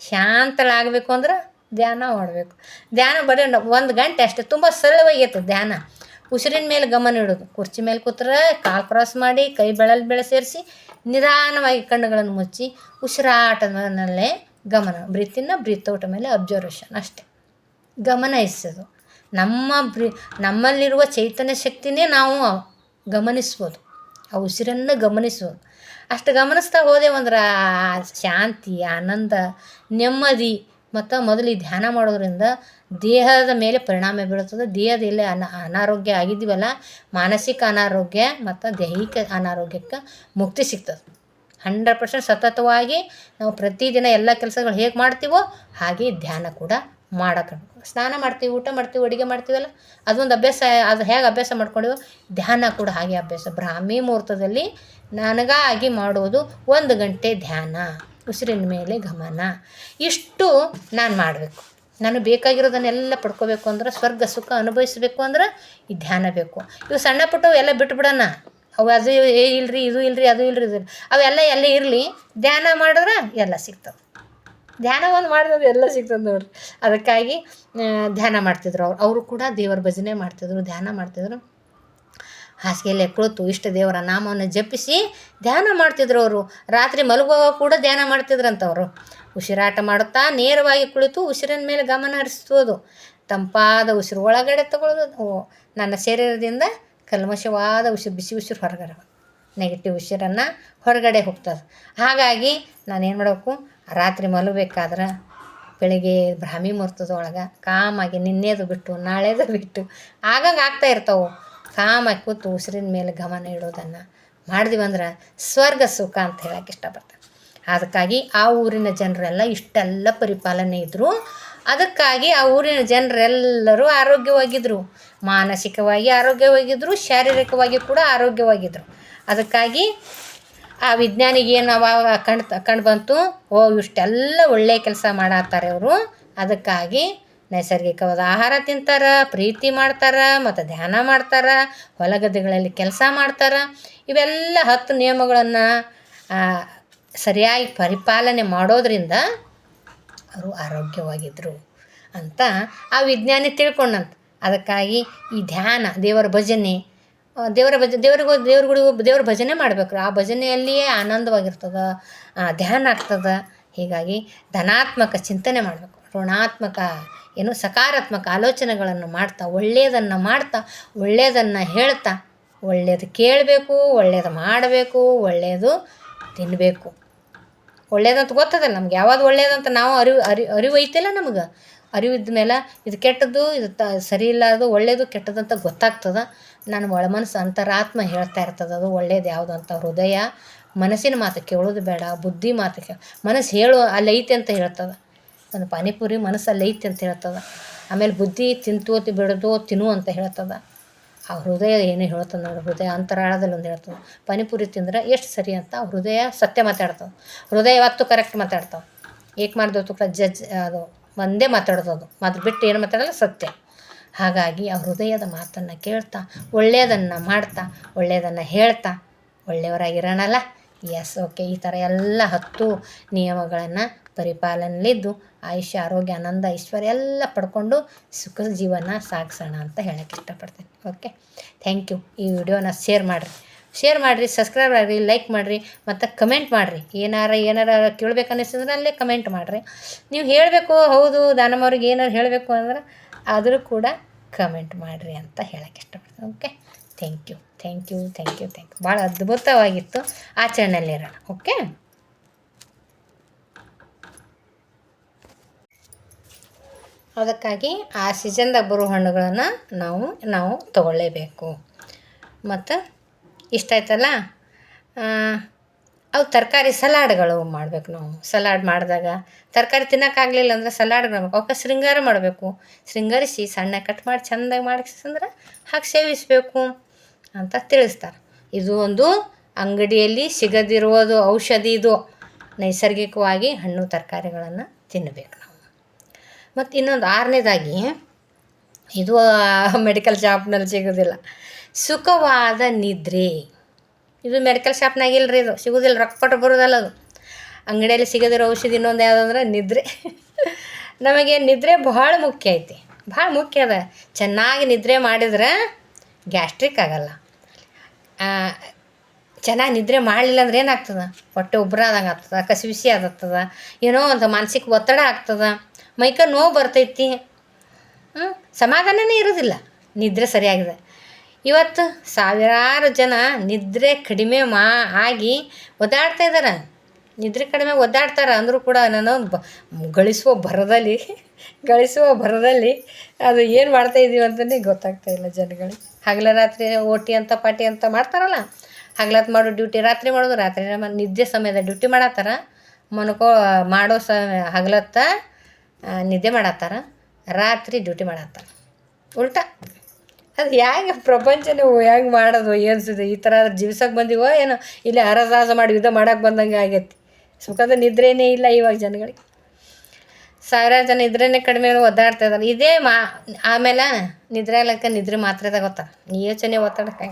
ಶಾಂತಳಾಗಬೇಕು ಅಂದ್ರೆ ಧ್ಯಾನ ಮಾಡಬೇಕು. ಧ್ಯಾನ ಬರೀ 1 ಗಂಟೆ ಅಷ್ಟೇ, ತುಂಬ ಸರಳವಾಗೈತೆ ಧ್ಯಾನ. ಉಸಿರಿನ ಮೇಲೆ ಗಮನ ಇಡೋದು. ಕುರ್ಚಿ ಮೇಲೆ ಕೂತ್ರೆ ಕಾಲು ಕ್ರಾಸ್ ಮಾಡಿ, ಕೈ ಬೆಳೆ ಸೇರಿಸಿ ನಿಧಾನವಾಗಿ ಕಣ್ಣುಗಳನ್ನು ಮುಚ್ಚಿ ಉಸಿರಾಟದ ಮೇಲೆ ಗಮನ, ಬ್ರೀತ್ ಔಟ್ ಮೇಲೆ ಅಬ್ಸರ್ವೇಷನ್ ಅಷ್ಟೇ. ಗಮನ ಇರಿಸೋದು. ನಮ್ಮಲ್ಲಿರುವ ಚೈತನ್ಯ ಶಕ್ತಿನೇ ನಾವು ಗಮನಿಸ್ಬೋದು. ಆ ಉಸಿರನ್ನು ಗಮನಿಸ್ಬೋದು. ಅಷ್ಟು ಗಮನಿಸ್ತಾ ಹೋದೆವಂದ್ರೆ ಶಾಂತಿ, ಆನಂದ, ನೆಮ್ಮದಿ ಮತ್ತು ಮೊದಲು ಈ ಧ್ಯಾನ ಮಾಡೋದ್ರಿಂದ ದೇಹದ ಮೇಲೆ ಪರಿಣಾಮ ಬೀಳುತ್ತದೆ. ದೇಹದಲ್ಲಿ ಅನಾರೋಗ್ಯ ಆಗಿದ್ದೀವಲ್ಲ, ಮಾನಸಿಕ ಅನಾರೋಗ್ಯ ಮತ್ತು ದೈಹಿಕ ಅನಾರೋಗ್ಯಕ್ಕೆ ಮುಕ್ತಿ ಸಿಗ್ತದೆ. 100% ಸತತವಾಗಿ ನಾವು ಪ್ರತಿದಿನ ಎಲ್ಲ ಕೆಲಸಗಳು ಹೇಗೆ ಮಾಡ್ತೀವೋ ಹಾಗೆ ಧ್ಯಾನ ಕೂಡ ಮಾಡೋಕೆ. ಸ್ನಾನ ಮಾಡ್ತೀವಿ, ಊಟ ಮಾಡ್ತೀವಿ, ಅಡುಗೆ ಮಾಡ್ತೀವಲ್ಲ, ಅದೊಂದು ಅಭ್ಯಾಸ. ಅದು ಹೇಗೆ ಅಭ್ಯಾಸ ಮಾಡ್ಕೊಂಡಿವೋ ಧ್ಯಾನ ಕೂಡ ಹಾಗೆ ಅಭ್ಯಾಸ. ಬ್ರಾಹ್ಮಿ ಮುಹೂರ್ತದಲ್ಲಿ ನನಗಾಗಿ ಮಾಡೋದು 1 ಗಂಟೆ ಧ್ಯಾನ, ಉಸಿರಿನ ಮೇಲೆ ಗಮನ. ಇಷ್ಟು ನಾನು ಮಾಡಬೇಕು. ನಾನು ಬೇಕಾಗಿರೋದನ್ನೆಲ್ಲ ಪಡ್ಕೋಬೇಕು ಅಂದ್ರೆ, ಸ್ವರ್ಗ ಸುಖ ಅನುಭವಿಸಬೇಕು ಅಂದ್ರೆ ಈ ಧ್ಯಾನ ಬೇಕು. ಇವು ಸಣ್ಣ ಪುಟ್ಟವು ಎಲ್ಲ ಬಿಟ್ಬಿಡೋಣ. ಅವು ಅದು ಇಲ್ಲರಿ, ಇದು ಇಲ್ಲರಿ, ಅದು ಇಲ್ಲರಿ, ಇದು ಅವೆಲ್ಲ ಇರಲಿ. ಧ್ಯಾನ ಮಾಡಿದ್ರೆ ಎಲ್ಲ ಸಿಗ್ತದೆ. ಧ್ಯಾನ ಒಂದು ಮಾಡಿದ್ರೆ ಎಲ್ಲ ಸಿಗ್ತದೆ ನೋಡ್ರಿ. ಅದಕ್ಕಾಗಿ ಧ್ಯಾನ ಮಾಡ್ತಿದ್ರು. ಅವರು ಕೂಡ ದೇವರ ಭಜನೆ ಮಾಡ್ತಿದ್ರು, ಧ್ಯಾನ ಮಾಡ್ತಿದ್ರು. ಹಾಸಿಗೆಯಲ್ಲೇ ಕುಳಿತು ಇಷ್ಟ ದೇವರ ನಾಮವನ್ನು ಜಪಿಸಿ ಧ್ಯಾನ ಮಾಡ್ತಿದ್ರು ಅವರು. ರಾತ್ರಿ ಮಲಗುವಾಗ ಕೂಡ ಧ್ಯಾನ ಮಾಡ್ತಿದ್ರಂತವರು. ಉಸಿರಾಟ ಮಾಡುತ್ತಾ ನೇರವಾಗಿ ಕುಳಿತು ಉಸಿರಿನ ಮೇಲೆ ಗಮನ ಹರಿಸೋದು. ತಂಪಾದ ಉಸಿರು ಒಳಗಡೆ ತಗೊಳ್ಳೋದು. ನನ್ನ ಶರೀರದಿಂದ ಕಲ್ಮಶವಾದ ಉಸಿರು, ಬಿಸಿ ಉಸಿರು ಹೊರಗಡೆ, ನೆಗೆಟಿವ್ ಉಸಿರನ್ನು ಹೊರಗಡೆ ಹೋಗ್ತದೆ. ಹಾಗಾಗಿ ನಾನೇನು ಮಾಡಬೇಕು, ರಾತ್ರಿ ಮಲಗಬೇಕಾದ್ರೆ ಬೆಳಿಗ್ಗೆ ಬ್ರಾಹ್ಮಿ ಮುಹೂರ್ತದೊಳಗೆ ಕಾಮಾಗಿ ನಿನ್ನೆದು ಬಿಟ್ಟು ನಾಳೆದು ಬಿಟ್ಟು ಆಗಂಗೆ ಆಗ್ತಾಯಿರ್ತಾವೆ. ಕಾಮಾಗಿ ಕೂತು ಉಸಿರಿನ ಮೇಲೆ ಗಮನ ಇಡೋದನ್ನು ಮಾಡಿದಿವಂದ್ರೆ ಸ್ವರ್ಗ ಸುಖ ಅಂತ ಹೇಳೋಕ್ಕೆ ಇಷ್ಟಪಡ್ತಾರೆ. ಅದಕ್ಕಾಗಿ ಆ ಊರಿನ ಜನರೆಲ್ಲ ಇಷ್ಟೆಲ್ಲ ಪರಿಪಾಲನೆ ಇದ್ದರು. ಅದಕ್ಕಾಗಿ ಆ ಊರಿನ ಜನರೆಲ್ಲರೂ ಆರೋಗ್ಯವಾಗಿದ್ದರು. ಮಾನಸಿಕವಾಗಿ ಆರೋಗ್ಯವಾಗಿದ್ದರು, ಶಾರೀರಿಕವಾಗಿ ಕೂಡ ಆರೋಗ್ಯವಾಗಿದ್ದರು. ಅದಕ್ಕಾಗಿ ಆ ವಿಜ್ಞಾನಿಗೆ ಏನು ಅವಾಗ ಕಂಡು ಬಂತು, ಇಷ್ಟೆಲ್ಲ ಒಳ್ಳೆಯ ಕೆಲಸ ಮಾಡತ್ತಾರೆ ಅವರು. ಅದಕ್ಕಾಗಿ ನೈಸರ್ಗಿಕವಾದ ಆಹಾರ ತಿಂತಾರೆ, ಪ್ರೀತಿ ಮಾಡ್ತಾರೆ, ಮತ್ತು ಧ್ಯಾನ ಮಾಡ್ತಾರೆ, ಹೊಲಗದ್ದೆಗಳಲ್ಲಿ ಕೆಲಸ ಮಾಡ್ತಾರೆ. ಇವೆಲ್ಲ 10 ನಿಯಮಗಳನ್ನು ಸರಿಯಾಗಿ ಪರಿಪಾಲನೆ ಮಾಡೋದ್ರಿಂದ ಅವರು ಆರೋಗ್ಯವಾಗಿದ್ದರು ಅಂತ ಆ ವಿಜ್ಞಾನಿ ತಿಳ್ಕೊಂಡಂತ. ಅದಕ್ಕಾಗಿ ಈ ಧ್ಯಾನ, ದೇವರ ಭಜನೆ, ದೇವ್ರ ಭಜನೆ ಮಾಡಬೇಕು. ಆ ಭಜನೆಯಲ್ಲಿಯೇ ಆನಂದವಾಗಿರ್ತದೆ, ಧ್ಯಾನ ಆಗ್ತದೆ. ಹೀಗಾಗಿ ಧನಾತ್ಮಕ ಚಿಂತನೆ ಮಾಡಬೇಕು, ಋಣಾತ್ಮಕ ಸಕಾರಾತ್ಮಕ ಆಲೋಚನೆಗಳನ್ನು ಮಾಡ್ತಾ, ಒಳ್ಳೆಯದನ್ನು ಮಾಡ್ತಾ, ಒಳ್ಳೆಯದನ್ನು ಹೇಳ್ತಾ, ಒಳ್ಳೆಯದು ಕೇಳಬೇಕು, ಒಳ್ಳೆಯದು ಮಾಡಬೇಕು, ಒಳ್ಳೆಯದು ತಿನ್ನಬೇಕು. ಒಳ್ಳೇದಂತ ಗೊತ್ತದಲ್ಲ ನಮ್ಗೆ, ಯಾವುದು ಒಳ್ಳೇದಂತ ನಾವು ಅರಿವು ಐತಿಲ್ಲ ನಮಗೆ. ಅರಿವಿದ್ದ ಮೇಲೆ ಇದು ಕೆಟ್ಟದ್ದು, ಇದು ಸರಿ ಇಲ್ಲ, ಅದು ಒಳ್ಳೆಯದು ಕೆಟ್ಟದ್ದು ಅಂತ ಗೊತ್ತಾಗ್ತದೆ. ನನ್ನ ಒಳ ಮನಸ್ಸು ಅಂತರಾತ್ಮ ಹೇಳ್ತಾ ಇರ್ತದೆ ಅದು ಒಳ್ಳೇದು ಯಾವುದು ಅಂತ. ಹೃದಯ ಮನಸ್ಸಿನ ಮಾತು ಕೇಳೋದು ಬೇಡ, ಬುದ್ಧಿ ಮಾತು ಮನಸ್ಸು ಅಲ್ಲಿ ಐತೆ ಅಂತ ಹೇಳ್ತದೆ. ಒಂದು ಪಾನಿಪುರಿ ಮನಸ್ಸಲ್ಲಿ ಐತೆ ಅಂತ ಹೇಳ್ತದೆ. ಆಮೇಲೆ ಬುದ್ಧಿ ತಿಂತು ಬಿಡೋದು ತಿನ್ನು ಅಂತ ಹೇಳ್ತದೆ. ಆ ಹೃದಯ ಏನು ಹೇಳ್ತದೆ ನೋಡಿ, ಹೃದಯ ಅಂತರಾಳದಲ್ಲಿ ಒಂದು ಹೇಳ್ತದೆ. ಪಾನಿಪುರಿ ತಿಂದ್ರೆ ಎಷ್ಟು ಸರಿ ಅಂತ ಹೃದಯ ಸತ್ಯ ಮಾತಾಡ್ತದೆ. ಹೃದಯ ಯಾವತ್ತೂ ಕರೆಕ್ಟ್ ಮಾತಾಡ್ತಾವೆ. ಏಕೆ ಮಾಡಿದವು ಅದು ಒಂದೇ ಮಾತಾಡೋದು, ಅದು ಮಾತು ಬಿಟ್ಟು ಏನು ಮಾತಾಡೋಲ್ಲ, ಸತ್ಯ. ಹಾಗಾಗಿ ಆ ಹೃದಯದ ಮಾತನ್ನು ಕೇಳ್ತಾ, ಒಳ್ಳೆಯದನ್ನು ಮಾಡ್ತಾ, ಒಳ್ಳೆಯದನ್ನು ಹೇಳ್ತಾ ಒಳ್ಳೆಯವರಾಗಿರೋಣಲ್ಲ. S, okay. ಈ ಥರ ಎಲ್ಲ 10 ನಿಯಮಗಳನ್ನು ಪರಿಪಾಲನೆಯಲ್ಲಿದ್ದು ಆಯುಷ್ಯ, ಆರೋಗ್ಯ, ಆನಂದ, ಐಶ್ವರ್ಯ ಎಲ್ಲ ಪಡ್ಕೊಂಡು ಸುಖದ ಜೀವನ ಸಾಗಿಸೋಣ ಅಂತ ಹೇಳೋಕ್ಕೆ ಇಷ್ಟಪಡ್ತೀನಿ. Okay, thank you. ಈ ವಿಡಿಯೋನ ಶೇರ್ ಮಾಡಿರಿ, ಸಬ್ಸ್ಕ್ರೈಬ್ ಆಗಿರಿ, ಲೈಕ್ ಮಾಡಿರಿ, ಮತ್ತು ಕಮೆಂಟ್ ಮಾಡಿರಿ. ಏನಾರ ಕೇಳಬೇಕು ಅನ್ನಿಸಿದ್ರೆ ಅಲ್ಲೇ ಕಮೆಂಟ್ ಮಾಡಿರಿ. ನೀವು ಹೇಳಬೇಕು, ಹೌದು ದಾನಮ್ಮವ್ರಿಗೆ ಏನಾರು ಹೇಳಬೇಕು ಅಂದ್ರೆ ಆದರೂ ಕೂಡ ಕಮೆಂಟ್ ಮಾಡಿರಿ ಅಂತ ಹೇಳೋಕ್ಕೆ ಇಷ್ಟಪಡ್ತೀನಿ. Okay, thank you. ಭಾಳ ಅದ್ಭುತವಾಗಿತ್ತು. ಆಚರಣೆಯಲ್ಲಿರೋಣ. ಓಕೆ, ಅದಕ್ಕಾಗಿ ಆ ಸೀಸನ್ದಾಗ ಬರೋ ಹಣ್ಣುಗಳನ್ನು ನಾವು ತಗೊಳ್ಳೇಬೇಕು. ಮತ್ತು ಇಷ್ಟ ಆಯ್ತಲ್ಲ, ಅವು ತರಕಾರಿ ಸಲಾಡ್ಗಳು ಮಾಡಬೇಕು. ನಾವು ಸಲಾಡ್ ಮಾಡಿದಾಗ ತರಕಾರಿ ತಿನ್ನೋಕ್ಕಾಗಲಿಲ್ಲ ಅಂದರೆ ಸಲಾಡ್ಗಳು ಮಾಡಬೇಕು. ಅವಕ್ಕೆ ಶೃಂಗಾರ ಮಾಡಬೇಕು. ಶೃಂಗರಿಸಿ ಸಣ್ಣ ಕಟ್ ಮಾಡಿ ಚೆಂದಾಗಿ ಮಾಡಿಸಂದ್ರೆ ಹಾಗೆ ಸೇವಿಸಬೇಕು ಅಂತ ತಿಳಿಸ್ತಾರೆ. ಇದು ಒಂದು ಅಂಗಡಿಯಲ್ಲಿ ಸಿಗದಿರುವುದು ಔಷಧಿ. ಇದು ನೈಸರ್ಗಿಕವಾಗಿ ಹಣ್ಣು ತರಕಾರಿಗಳನ್ನು ತಿನ್ನಬೇಕು ನಾವು. ಮತ್ತು ಇನ್ನೊಂದು 6ನೇದಾಗಿ, ಇದು ಮೆಡಿಕಲ್ ಶಾಪ್ನಲ್ಲಿ ಸಿಗೋದಿಲ್ಲ, ಸುಖವಾದ ನಿದ್ರೆ. ಇದು ಮೆಡಿಕಲ್ ಶಾಪ್ನಾಗ ಇಲ್ಲರಿ, ಇದು ಸಿಗೋದಿಲ್ಲ, ರೊಕ್ಕ ಕೊಟ್ಟು ಬರೋದಲ್ಲ ಅದು. ಅಂಗಡಿಯಲ್ಲಿ ಸಿಗೋದಿರೋ ಔಷಧಿ ಇನ್ನೊಂದು ಯಾವುದಂದ್ರೆ ನಿದ್ರೆ. ನಮಗೆ ನಿದ್ರೆ ಭಾಳ ಮುಖ್ಯ ಐತಿ, ಭಾಳ ಮುಖ್ಯ ಅದ. ಚೆನ್ನಾಗಿ ನಿದ್ರೆ ಮಾಡಿದ್ರೆ ಗ್ಯಾಸ್ಟ್ರಿಕ್ ಆಗಲ್ಲ. ಚೆನ್ನಾಗಿ ನಿದ್ರೆ ಮಾಡಲಿಲ್ಲ ಅಂದ್ರೆ ಏನಾಗ್ತದೆ? ಹೊಟ್ಟೆ ಉಬ್ರಾದಂಗೆ ಆಗ್ತದೆ, ಕಸಿವಿಸಿ ಆಗತ್ತದ, ಏನೋ ಒಂದು ಮಾನಸಿಕ ಒತ್ತಡ ಆಗ್ತದೆ, ಮೈಕ ನೋವು ಬರ್ತೈತಿ, ಸಮಾಧಾನನೇ ಇರೋದಿಲ್ಲ ನಿದ್ರೆ ಸರಿಯಾಗಿದೆ. ಇವತ್ತು ಸಾವಿರಾರು ಜನ ನಿದ್ರೆ ಕಡಿಮೆ ಆಗಿ ಒದ್ದಾಡ್ತಾ ಇದ್ದಾರೆ. ನಿದ್ರೆ ಕಡಿಮೆ ಒದ್ದಾಡ್ತಾರೆ ಅಂದರೂ ಕೂಡ ನಾನು ಗಳಿಸುವ ಭರದಲ್ಲಿ ಅದು ಏನು ಮಾಡ್ತಾಯಿದ್ದೀವಿ ಅಂತಲೇ ಗೊತ್ತಾಗ್ತಾ ಇಲ್ಲ ಜನಗಳಿಗೆ. ಹಗಲ ರಾತ್ರಿ ಓಟಿ ಅಂತ ಪಾಟಿ ಅಂತ ಮಾಡ್ತಾರಲ್ಲ, ಹಗಲತ್ತು ಮಾಡೋ ಡ್ಯೂಟಿ ರಾತ್ರಿ ಮಾಡೋದು, ರಾತ್ರಿ ನಿದ್ದೆ ಸಮಯದ ಡ್ಯೂಟಿ ಮಾಡತ್ತಾರ, ಮಾಡೋ ಹಗಲತ್ತ ನಿದ್ದೆ ಮಾಡತ್ತಾರ, ರಾತ್ರಿ ಡ್ಯೂಟಿ ಮಾಡತ್ತಾರ. ಉಲ್ಟಾ ಅದು ಹೇಗೆ ಪ್ರಪಂಚನೇ ಹೆಂಗೆ ಮಾಡೋದು ಏನ್ಸಿದೆ? ಈ ಥರ ಜೀವ್ಸಕ್ಕೆ ಬಂದಿವೋ ಏನೋ, ಇಲ್ಲಿ ಹರಸಾಹಸ ಮಾಡಿ ಯುದ್ಧ ಮಾಡೋಕ್ಕೆ ಬಂದಂಗೆ ಆಗೈತಿ. ಸುಖದ ನಿದ್ರೇನೇ ಇಲ್ಲ ಇವಾಗ ಜನಗಳಿಗೆ. ಸಾವಿರಾರು ಜನ ನಿದ್ರೇನೇ ಕಡಿಮೆ ಒದ್ದಾಡ್ತಾ ಇದ್ದಾರೆ. ಇದೇ ಆಮೇಲೆ ನಿದ್ರೆ ಆಗ್ಲಕ್ಕ ನಿದ್ರೆ ಮಾತ್ರೆ ತಗೋತಾರೆ, ಯೋಚನೆ ಒತ್ತಡಕ್ಕೆ.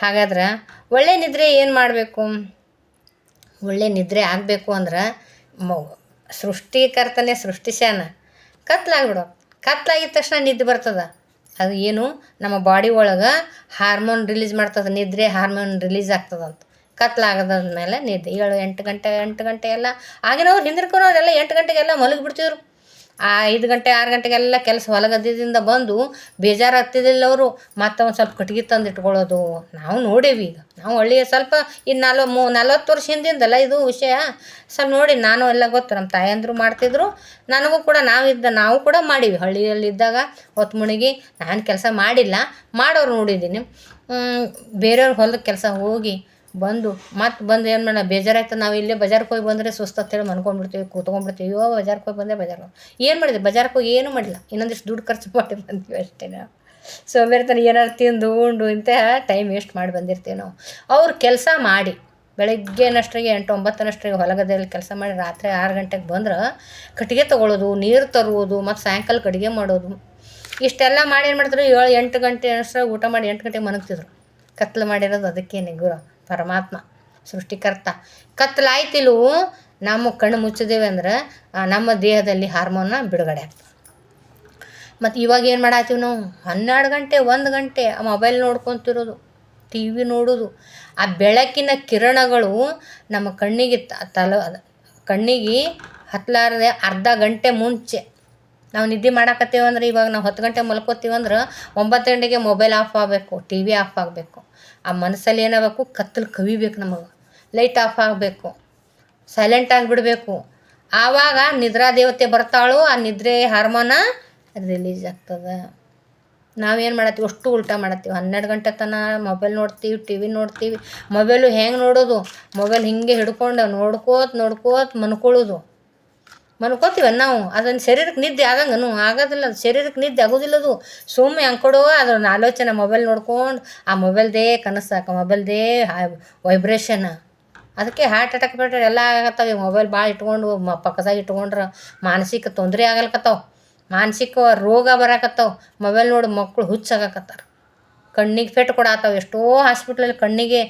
ಹಾಗಾದ್ರೆ ಒಳ್ಳೆ ನಿದ್ರೆ ಏನು ಮಾಡಬೇಕು? ಒಳ್ಳೆ ನಿದ್ರೆ ಆಗಬೇಕು ಅಂದ್ರೆ ಸೃಷ್ಟಿಕರ್ತನೇ ಸೃಷ್ಟಿಸ್ಯಾನ. ಕತ್ಲಾಗಿದ ತಕ್ಷಣ ನಿದ್ದೆ ಬರ್ತದೆ. ಅದು ಏನು, ನಮ್ಮ ಬಾಡಿ ಒಳಗೆ ಹಾರ್ಮೋನ್ ರಿಲೀಸ್ ಮಾಡ್ತದೆ, ನಿದ್ರೆ ಹಾರ್ಮೋನ್ ರಿಲೀಸ್ ಆಗ್ತದಂತ. ಕತ್ಲಾಗದ್ಮೇಲೆ ನಿದ್ದೆ 7-8 ಗಂಟೆ ಎಲ್ಲ ಆಗಿನವ್ರು ಹಿಂದಿರ್ಕೊನವ್ರೆಲ್ಲ 8 ಗಂಟೆಗೆಲ್ಲ ಮಲಗಿಬಿಡ್ತಿದ್ರು. 5 ಗಂಟೆ 6 ಗಂಟೆಗೆಲ್ಲ ಕೆಲಸ ಹೊಲಗದ್ದಿಂದ ಬಂದು ಬೇಜಾರು ಆಗ್ತಿದ್ದಿಲ್ಲ ಅವರು. ಮತ್ತು ಒಂದು ಸ್ವಲ್ಪ ಕಟ್ಗೆ ತಂದು ಇಟ್ಕೊಳ್ಳೋದು ನಾವು ನೋಡೇವಿ. ಈಗ ನಾವು ಹಳ್ಳಿಯ ಸ್ವಲ್ಪ ಇನ್ನು 40 ವರ್ಷ ಹಿಂದಿಂದಲ್ಲ ಇದು ವಿಷಯ. ಸ್ವಲ್ಪ ನೋಡಿ, ನಾನು ಎಲ್ಲ ಗೊತ್ತು, ನಮ್ಮ ತಾಯಂದರು ಮಾಡ್ತಿದ್ರು, ನನಗೂ ಕೂಡ ನಾವು ಕೂಡ ಮಾಡೀವಿ. ಹಳ್ಳಿಯಲ್ಲಿದ್ದಾಗ ಹೊತ್ತು ಮುಳುಗಿ ನಾನು ಕೆಲಸ ಮಾಡಿಲ್ಲ, ಮಾಡೋರು ನೋಡಿದ್ದೀನಿ. ಬೇರೆಯವ್ರ ಹೊಲದ ಕೆಲಸ ಹೋಗಿ ಬಂದು ಏನು ಮಾಡೋಣ, ಬೇಜಾರಾಯ್ತು. ನಾವು ಇಲ್ಲೇ ಬಜಾರ್ಗೆ ಹೋಗಿ ಬಂದರೆ ಸುಸ್ತಂತೇಳಿ ಮನ್ಕೊಂಡ್ಬಿಡ್ತೀವಿ, ಕೂತ್ಕೊಂಡ್ಬಿಡ್ತೀವಿ. ಬಜಾರ್ಗೆ ಹೋಗಿ ಬಂದೆ ಏನು ಮಾಡಿದೆ? ಬಜಾರ್ಗೆ ಹೋಗಿ ಏನು ಮಾಡಿಲ್ಲ, ಇನ್ನೊಂದಿಷ್ಟು ದುಡ್ಡು ಖರ್ಚು ಮಾಡಿ ಬಂದೀವಿ ಅಷ್ಟೇ. ನಾವು ಸೋಂಬೇರಿತನ ಏನಾರು ತಿಂದು ಉಂಡು ಇಂಥ ಟೈಮ್ ವೇಸ್ಟ್ ಮಾಡಿ ಬಂದಿರ್ತೀವಿ ನಾವು. ಅವ್ರು ಕೆಲಸ ಮಾಡಿ ಬೆಳಗ್ಗೆನಷ್ಟ್ರಿಗೆ 8-9 ಹೊಲಗದ್ದೆಯಲ್ಲಿ ಕೆಲಸ ಮಾಡಿ ರಾತ್ರಿ 6 ಗಂಟೆಗೆ ಬಂದ್ರೆ ಕಟ್ಟಿಗೆ ತೊಗೊಳ್ಳೋದು, ನೀರು ತರುವುದು, ಮತ್ತು ಸಾಯಂಕಾಲಕ್ಕೆ ಅಡುಗೆ ಮಾಡೋದು, ಇಷ್ಟೆಲ್ಲ ಮಾಡಿ ಏನು ಮಾಡ್ತಾರೆ? 7-8 ಗಂಟೆ ಅಷ್ಟರಾಗ ಊಟ ಮಾಡಿ 8 ಗಂಟೆಗೆ ಮನಗ್ತಿದ್ರು. ಕತ್ಲು ಮಾಡಿರೋದು ಅದಕ್ಕೇನೆ ಗುರು ಪರಮಾತ್ಮ ಸೃಷ್ಟಿಕರ್ತ. ಕತ್ಲಾಯ್ತಿಲ್ವು, ನಮ್ಮ ಕಣ್ಣು ಮುಚ್ಚಿದೇವೆ ಅಂದ್ರೆ ನಮ್ಮ ದೇಹದಲ್ಲಿ ಹಾರ್ಮೋನ್ನ ಬಿಡುಗಡೆ ಆಗ್ತದೆ. ಮತ್ತು ಇವಾಗ ಏನು ಮಾಡತ್ತೀವಿ ನಾವು? 12 ಗಂಟೆ 1 ಗಂಟೆ ಮೊಬೈಲ್ ನೋಡ್ಕೊತಿರೋದು, ಟಿ ವಿ ನೋಡೋದು. ಆ ಬೆಳಕಿನ ಕಿರಣಗಳು ನಮ್ಮ ಕಣ್ಣಿಗೆ ಹತ್ತಲಾರದೆ ಅರ್ಧ ಗಂಟೆ ಮುಂಚೆ ನಾವು ನಿದ್ದೆ ಮಾಡಾಕತ್ತೀವಂದ್ರೆ, ಇವಾಗ ನಾವು 10 ಗಂಟೆ ಮಲ್ಕೋತೀವಂದ್ರೆ 9 ಗಂಟೆಗೆ ಮೊಬೈಲ್ ಆಫ್ ಆಗಬೇಕು, ಟಿ ವಿ ಆಫ್ ಆಗಬೇಕು. ಆ ಮನಸ್ಸಲ್ಲಿ ಏನಾಗಬೇಕು? ಕತ್ತಲು ಕವಿಬೇಕು, ನಮಗೆ ಲೈಟ್ ಆಫ್ ಆಗಬೇಕು, ಸೈಲೆಂಟ್ ಆಗಿಬಿಡಬೇಕು. ಆವಾಗ ನಿದ್ರಾ ದೇವತೆ ಬರ್ತಾಳು, ಆ ನಿದ್ರೆ ಹಾರ್ಮೋನ ರಿಲೀಸ್ ಆಗ್ತದೆ. ನಾವೇನು ಮಾಡತ್ತೀವಿ? ಅಷ್ಟು ಉಲ್ಟಾ ಮಾಡತ್ತೀವಿ. 12 ಗಂಟೆ ತನಕ ಮೊಬೈಲ್ ನೋಡ್ತೀವಿ, ಟಿ ವಿ ನೋಡ್ತೀವಿ. ಮೊಬೈಲು ಹೆಂಗೆ ನೋಡೋದು? ಮೊಬೈಲ್ ಹಿಂಗೆ ಹಿಡ್ಕೊಂಡು ನೋಡ್ಕೋತ ಮನ್ಕೋತೀವಿ ನಾವು. ಅದನ್ನು ಶರೀರಕ್ಕೆ ನಿದ್ದೆ ಆಗಂಗನು ಆಗೋದಿಲ್ಲ, ಅದು ಶರೀರಕ್ಕೆ ನಿದ್ದೆ ಆಗೋದಿಲ್ಲ. ಅದು ಸುಮ್ಮನೆ ಅಂದ್ಕೊಡೋ ಅದನ್ನ ಆಲೋಚನೆ. ಮೊಬೈಲ್ ನೋಡ್ಕೊಂಡು ಆ ಮೊಬೈಲ್ದೇ ಕನಸಾಕ, ಮೊಬೈಲ್ದೇ ವೈಬ್ರೇಷನ್. ಅದಕ್ಕೆ ಹಾರ್ಟ್ ಅಟ್ಯಾಕ್ ಎಲ್ಲ ಆಗತ್ತವೆ. ಮೊಬೈಲ್ ಭಾಳ ಇಟ್ಕೊಂಡು ಪಕ್ಕದಾಗ ಇಟ್ಕೊಂಡ್ರೆ ಮಾನಸಿಕ ತೊಂದರೆ ಆಗಲ್ಕತ್ತಾವ, ಮಾನಸಿಕ ರೋಗ ಬರಾಕತ್ತಾವ. ಮೊಬೈಲ್ ನೋಡಿ ಮಕ್ಕಳು ಹುಚ್ಚಾಗಕತ್ತಾರ. ಕಣ್ಣಿಗೆ ಪೆಟ್ಟು ಕೊಡಾತಾವೆ. ಎಷ್ಟೋ ಹಾಸ್ಪಿಟ್ಲಲ್ಲಿ ಕಣ್ಣಿಗೆ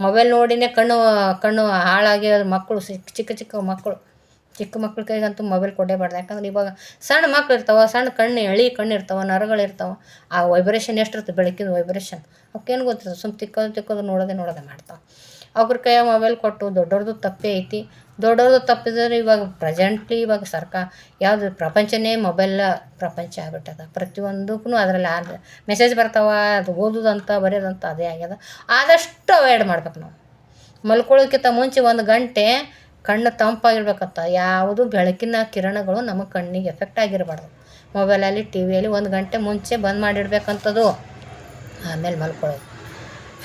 ಮೊಬೈಲ್ ನೋಡಿನೇ ಕಣ್ಣು ಹಾಳಾಗಿ ಮಕ್ಕಳು ಚಿಕ್ಕ ಚಿಕ್ಕ ಮಕ್ಕಳು, ಚಿಕ್ಕ ಮಕ್ಳ ಕೈಗಂತೂ ಮೊಬೈಲ್ ಕೊಡೇಬಾರ್ದು. ಯಾಕಂದ್ರೆ ಇವಾಗ ಸಣ್ಣ ಮಕ್ಳು ಇರ್ತಾವೆ, ಸಣ್ಣ ಕಣ್ಣು ಎಳೆ ಕಣ್ಣು ಇರ್ತಾವೆ, ನರಗಳಿರ್ತಾವೆ. ಆ ವೈಬ್ರೇಷನ್ ಎಷ್ಟಿರ್ತದೆ, ಬೆಳಕಿನ ವೈಬ್ರೇಷನ್ ಅವಕ್ಕೇನು ಗೊತ್ತಿರ್ತದೆ. ಸುಮ್ಮ ತಿಕ್ಕೋದು ನೋಡೋದೇ ಮಾಡ್ತಾವೆ. ಅವ್ರ ಕೈಯಾಗ ಮೊಬೈಲ್ ಕೊಟ್ಟು ದೊಡ್ಡವ್ರದ್ದು ತಪ್ಪೇ ಐತಿ. ದೊಡ್ಡವ್ರದ್ದು ತಪ್ಪಿದ್ರೆ ಇವಾಗ ಪ್ರೆಸೆಂಟ್ಲಿ ಇವಾಗ ಯಾವುದು ಪ್ರಪಂಚನೇ ಮೊಬೈಲ್ ಪ್ರಪಂಚ ಆಗ್ಬಿಟ್ಟದ. ಪ್ರತಿಯೊಂದಕ್ಕೂ ಅದರಲ್ಲಿ ಮೆಸೇಜ್ ಬರ್ತಾವೆ, ಅದು ಓದೋದಂತ ಬರೆಯೋದಂತ ಅದೇ ಆಗ್ಯದ. ಆದಷ್ಟು ಅವಾಯ್ಡ್ ಮಾಡ್ಬೇಕು ನಾವು. ಮಲ್ಕೊಳ್ಳೋಕ್ಕಿಂತ ಮುಂಚೆ 1 ಗಂಟೆ ಕಣ್ಣು ತಂಪಾಗಿರ್ಬೇಕಂತ. ಯಾವುದು ಬೆಳಕಿನ ಕಿರಣಗಳು ನಮ್ಮ ಕಣ್ಣಿಗೆ ಎಫೆಕ್ಟ್ ಆಗಿರಬಾರ್ದು. ಮೊಬೈಲಲ್ಲಿ ಟಿ ವಿಯಲ್ಲಿ 1 ಗಂಟೆ ಮುಂಚೆ ಬಂದ್ ಮಾಡಿಡ್ಬೇಕಂಥದ್ದು. ಆಮೇಲೆ ಮಲ್ಕೊಳ್ಳೋದು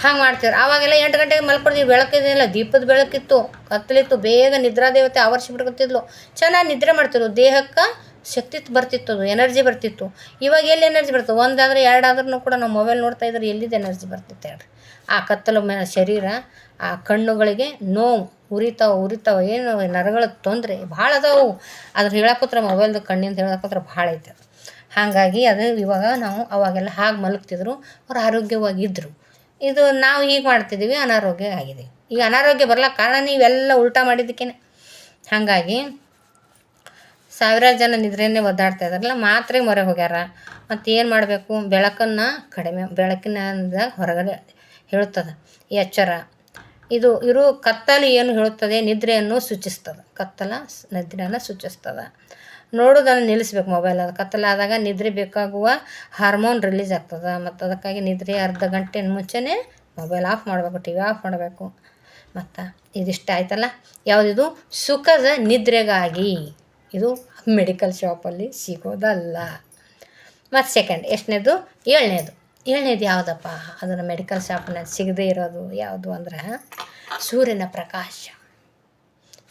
ಹಂಗೆ ಮಾಡ್ತೀವಿ. ಆವಾಗೆಲ್ಲ 8 ಗಂಟೆಗೆ ಮಲ್ಕೊಳ್ತೀವಿ. ಬೆಳಕಿದಿಲ್ಲ, ದೀಪದ ಬೆಳಕಿತ್ತು, ಕತ್ತಲಿತ್ತು, ಬೇಗ ನಿದ್ರಾದೇವತೆ ಆವರಿಸಿಬಿಡ್ತಿದ್ಲು. ಚೆನ್ನಾಗಿ ನಿದ್ರೆ ಮಾಡ್ತಿದ್ವು, ದೇಹಕ್ಕೆ ಶಕ್ತಿ ಬರ್ತಿತ್ತು, ಅದು ಎನರ್ಜಿ ಬರ್ತಿತ್ತು. ಇವಾಗ ಎಲ್ಲಿ ಎನರ್ಜಿ ಬರ್ತದೆ? 1 ಆದ್ರೆ 2 ಆದ್ರೂ ಕೂಡ ನಾವು ಮೊಬೈಲ್ ನೋಡ್ತಾ ಇದ್ರೆ ಎಲ್ಲಿದ್ದು ಎನರ್ಜಿ ಬರ್ತಿತ್ತು ಹೇಳ್ರಿ? ಆ ಕತ್ತಲು ಶರೀರ, ಆ ಕಣ್ಣುಗಳಿಗೆ ನೋವು ಉರಿತಾವೆ. ಏನು ನರಗಳ ತೊಂದರೆ ಭಾಳ ಅದಾವು. ಅದ್ರ ಹೇಳಕ್ಕೋತ್ರ ಮೊಬೈಲ್ದು ಕಣ್ಣಿಂದ ಹೇಳಕ್ಕೋತ್ರ ಭಾಳ ಐತೆ ಅದು. ಹಾಗಾಗಿ ಅದು ಇವಾಗ ನಾವು ಅವಾಗೆಲ್ಲ ಹಾಗೆ ಮಲಗ್ತಿದ್ರು, ಅವ್ರು ಆರೋಗ್ಯವಾಗಿದ್ದರು. ಇದು ನಾವು ಹೀಗೆ ಮಾಡ್ತಿದ್ದೀವಿ, ಅನಾರೋಗ್ಯ ಆಗಿದೆ. ಈಗ ಅನಾರೋಗ್ಯ ಬರ್ಲಿಕ್ಕೆ ಕಾರಣ ಇವೆಲ್ಲ ಉಲ್ಟಾ ಮಾಡಿದ್ದಕ್ಕೇನೆ. ಹಾಗಾಗಿ ಸಾವಿರಾರು ಜನ ನಿದ್ರೆಯೇ ಒದ್ದಾಡ್ತಾ ಇದ್ದಾರಲ್ಲ, ಮಾತ್ರೆ ಮೊರೆ ಹೋಗ್ಯಾರ. ಮತ್ತು ಏನು ಮಾಡಬೇಕು? ಬೆಳಕನ್ನು ಕಡಿಮೆ, ಬೆಳಕಿನಿಂದ ಹೊರಗಡೆ ಹೇಳುತ್ತದೆ ಎಚ್ಚರ. ಇರು ಕತ್ತಲು ಏನು ಹೇಳುತ್ತದೆ? ನಿದ್ರೆಯನ್ನು ಸೂಚಿಸ್ತದೆ. ನಿದ್ರೆಯನ್ನು ಸೂಚಿಸ್ತದೆ. ನೋಡೋದನ್ನು ನಿಲ್ಲಿಸ್ಬೇಕು. ಮೊಬೈಲ್ ಅದು ಕತ್ತಲಾದಾಗ ನಿದ್ರೆ ಬೇಕಾಗುವ ಹಾರ್ಮೋನ್ ರಿಲೀಸ್ ಆಗ್ತದೆ. ಮತ್ತು ಅದಕ್ಕಾಗಿ ನಿದ್ರೆ ಅರ್ಧ ಗಂಟೆ ಮುಂಚೆನೇ ಮೊಬೈಲ್ ಆಫ್ ಮಾಡಬೇಕು, ಟಿ ವಿ ಆಫ್ ಮಾಡಬೇಕು. ಮತ್ತು ಇದಿಷ್ಟ ಆಯ್ತಲ್ಲ, ಯಾವುದಿದು? ಸುಖದ ನಿದ್ರೆಗಾಗಿ. ಇದು ಮೆಡಿಕಲ್ ಶಾಪಲ್ಲಿ ಸಿಗೋದಲ್ಲ. ಮತ್ತು ಸೆಕೆಂಡ್ ಎಷ್ಟನೇದು? ಏಳನೇದು ಯಾವುದಪ್ಪ? ಅದನ್ನು ಮೆಡಿಕಲ್ ಶಾಪ್ನಲ್ಲಿ ಸಿಗದೇ ಇರೋದು ಯಾವುದು ಅಂದ್ರೆ ಸೂರ್ಯನ ಪ್ರಕಾಶ.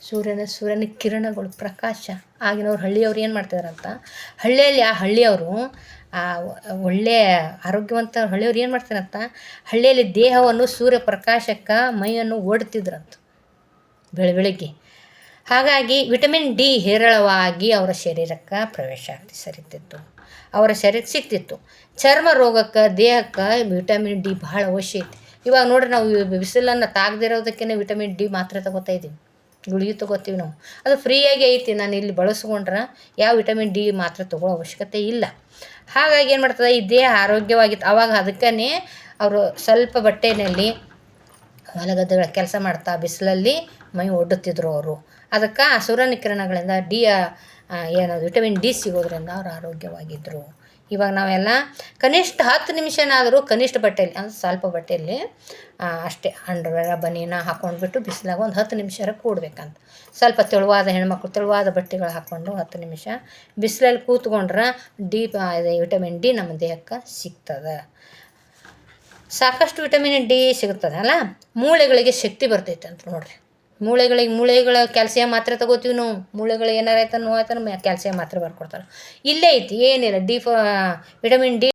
ಸೂರ್ಯನ ಕಿರಣಗಳು, ಪ್ರಕಾಶ. ಆಗಿನವ್ರು ಹಳ್ಳಿಯವ್ರು ಏನು ಮಾಡ್ತಿದಾರಂತ, ಹಳ್ಳಿಯಲ್ಲಿ ಆ ಹಳ್ಳಿಯವರು ಒಳ್ಳೆಯ ಆರೋಗ್ಯವಂತ ಹಳ್ಳಿಯವ್ರು ಏನು ಮಾಡ್ತಾರಂತ, ಹಳ್ಳಿಯಲ್ಲಿ ದೇಹವನ್ನು ಸೂರ್ಯಪ್ರಕಾಶಕ್ಕೆ ಮೈಯನ್ನು ಓಡ್ತಿದ್ರಂತ ಬೆಳಗ್ಗೆ. ಹಾಗಾಗಿ ವಿಟಮಿನ್ ಡಿ ಹೇರಳವಾಗಿ ಅವರ ಶರೀರಕ್ಕೆ ಪ್ರವೇಶ ಸರಿತಿತ್ತು, ಅವರ ಶರೀರಕ್ಕೆ ಸಿಗ್ತಿತ್ತು. ಚರ್ಮ ರೋಗಕ್ಕೆ, ದೇಹಕ್ಕೆ ವಿಟಮಿನ್ ಡಿ ಭಾಳ ಅವಶ್ಯ ಐತಿ. ಇವಾಗ ನೋಡ್ರಿ, ನಾವು ಬಿಸಿಲನ್ನು ತಾಗದಿರೋದಕ್ಕೇ ವಿಟಮಿನ್ ಡಿ ಮಾತ್ರೆ ತಗೋತಾ ಇದ್ದೀವಿ, ಗುಳಿಗೆ ತಗೋತೀವಿ ನಾವು. ಅದು ಫ್ರೀಯಾಗಿ ಐತಿ. ನಾನು ಇಲ್ಲಿ ಬಳಸ್ಕೊಂಡ್ರೆ ಯಾವ ವಿಟಮಿನ್ ಡಿ ಮಾತ್ರೆ ತೊಗೊಳ್ಳೋ ಅವಶ್ಯಕತೆ ಇಲ್ಲ. ಹಾಗಾಗಿ ಏನು ಮಾಡ್ತದೆ, ಈ ದೇಹ ಆರೋಗ್ಯವಾಗಿತ್ತು. ಆವಾಗ ಅದಕ್ಕೇ ಅವರು ಸ್ವಲ್ಪ ಬಟ್ಟೆಯಲ್ಲಿ ಹೊಲಗದ್ದೆಗಳ ಕೆಲಸ ಮಾಡ್ತಾ ಬಿಸಿಲಲ್ಲಿ ಮೈ ಒಡ್ಡುತ್ತಿದ್ರು ಅವರು. ಅದಕ್ಕೆ ಆ ಸೂರ್ಯನ ಕಿರಣಗಳಿಂದ ವಿಟಮಿನ್ ಡಿ ಸಿಗೋದ್ರಿಂದ ಅವ್ರು ಆರೋಗ್ಯವಾಗಿದ್ದರು. ಇವಾಗ ನಾವೆಲ್ಲ ಕನಿಷ್ಠ 10 ನಿಮಿಷನಾದರೂ ಕನಿಷ್ಠ ಬಟ್ಟೆಯಲ್ಲಿ, ಅಂದರೆ ಸ್ವಲ್ಪ ಬಟ್ಟೆಯಲ್ಲಿ ಅಷ್ಟೇ ಅಂಡರ್ವೇರ ಬನೀನ ಹಾಕ್ಕೊಂಡ್ಬಿಟ್ಟು ಬಿಸಿಲಾಗ ಒಂದು 10 ನಿಮಿಷ ಕೂಡಬೇಕಂತ. ಸ್ವಲ್ಪ ತೆಳುವಾದ ಹೆಣ್ಮಕ್ಳು ತೆಳುವಾದ ಬಟ್ಟೆಗಳು ಹಾಕ್ಕೊಂಡು 10 ನಿಮಿಷ ಬಿಸಿಲಲ್ಲಿ ಕೂತ್ಕೊಂಡ್ರೆ ವಿಟಮಿನ್ ಡಿ ನಮ್ಮ ದೇಹಕ್ಕೆ ಸಿಗ್ತದೆ. ಸಾಕಷ್ಟು ವಿಟಮಿನ್ ಡಿ ಸಿಗುತ್ತದೆ ಅಲ್ಲ. ಮೂಳೆಗಳಿಗೆ ಶಕ್ತಿ ಬರ್ತೈತೆ ಅಂತ ನೋಡ್ರಿ. ಮೂಳೆಗಳ ಕ್ಯಾಲ್ಸಿಯಂ ಮಾತ್ರೆ ತಗೋತೀವಿ ನಾವು. ಮೂಳೆಗಳು ಏನಾರು ಆಯ್ತು ನೋವು ಆಯ್ತು ಕ್ಯಾಲ್ಸಿಯಂ ಮಾತ್ರೆ ಬರ್ಕೊಡ್ತಾರೆ. ಇಲ್ಲೇ ಐತಿ, ಏನಿಲ್ಲ ವಿಟಮಿನ್ ಡಿ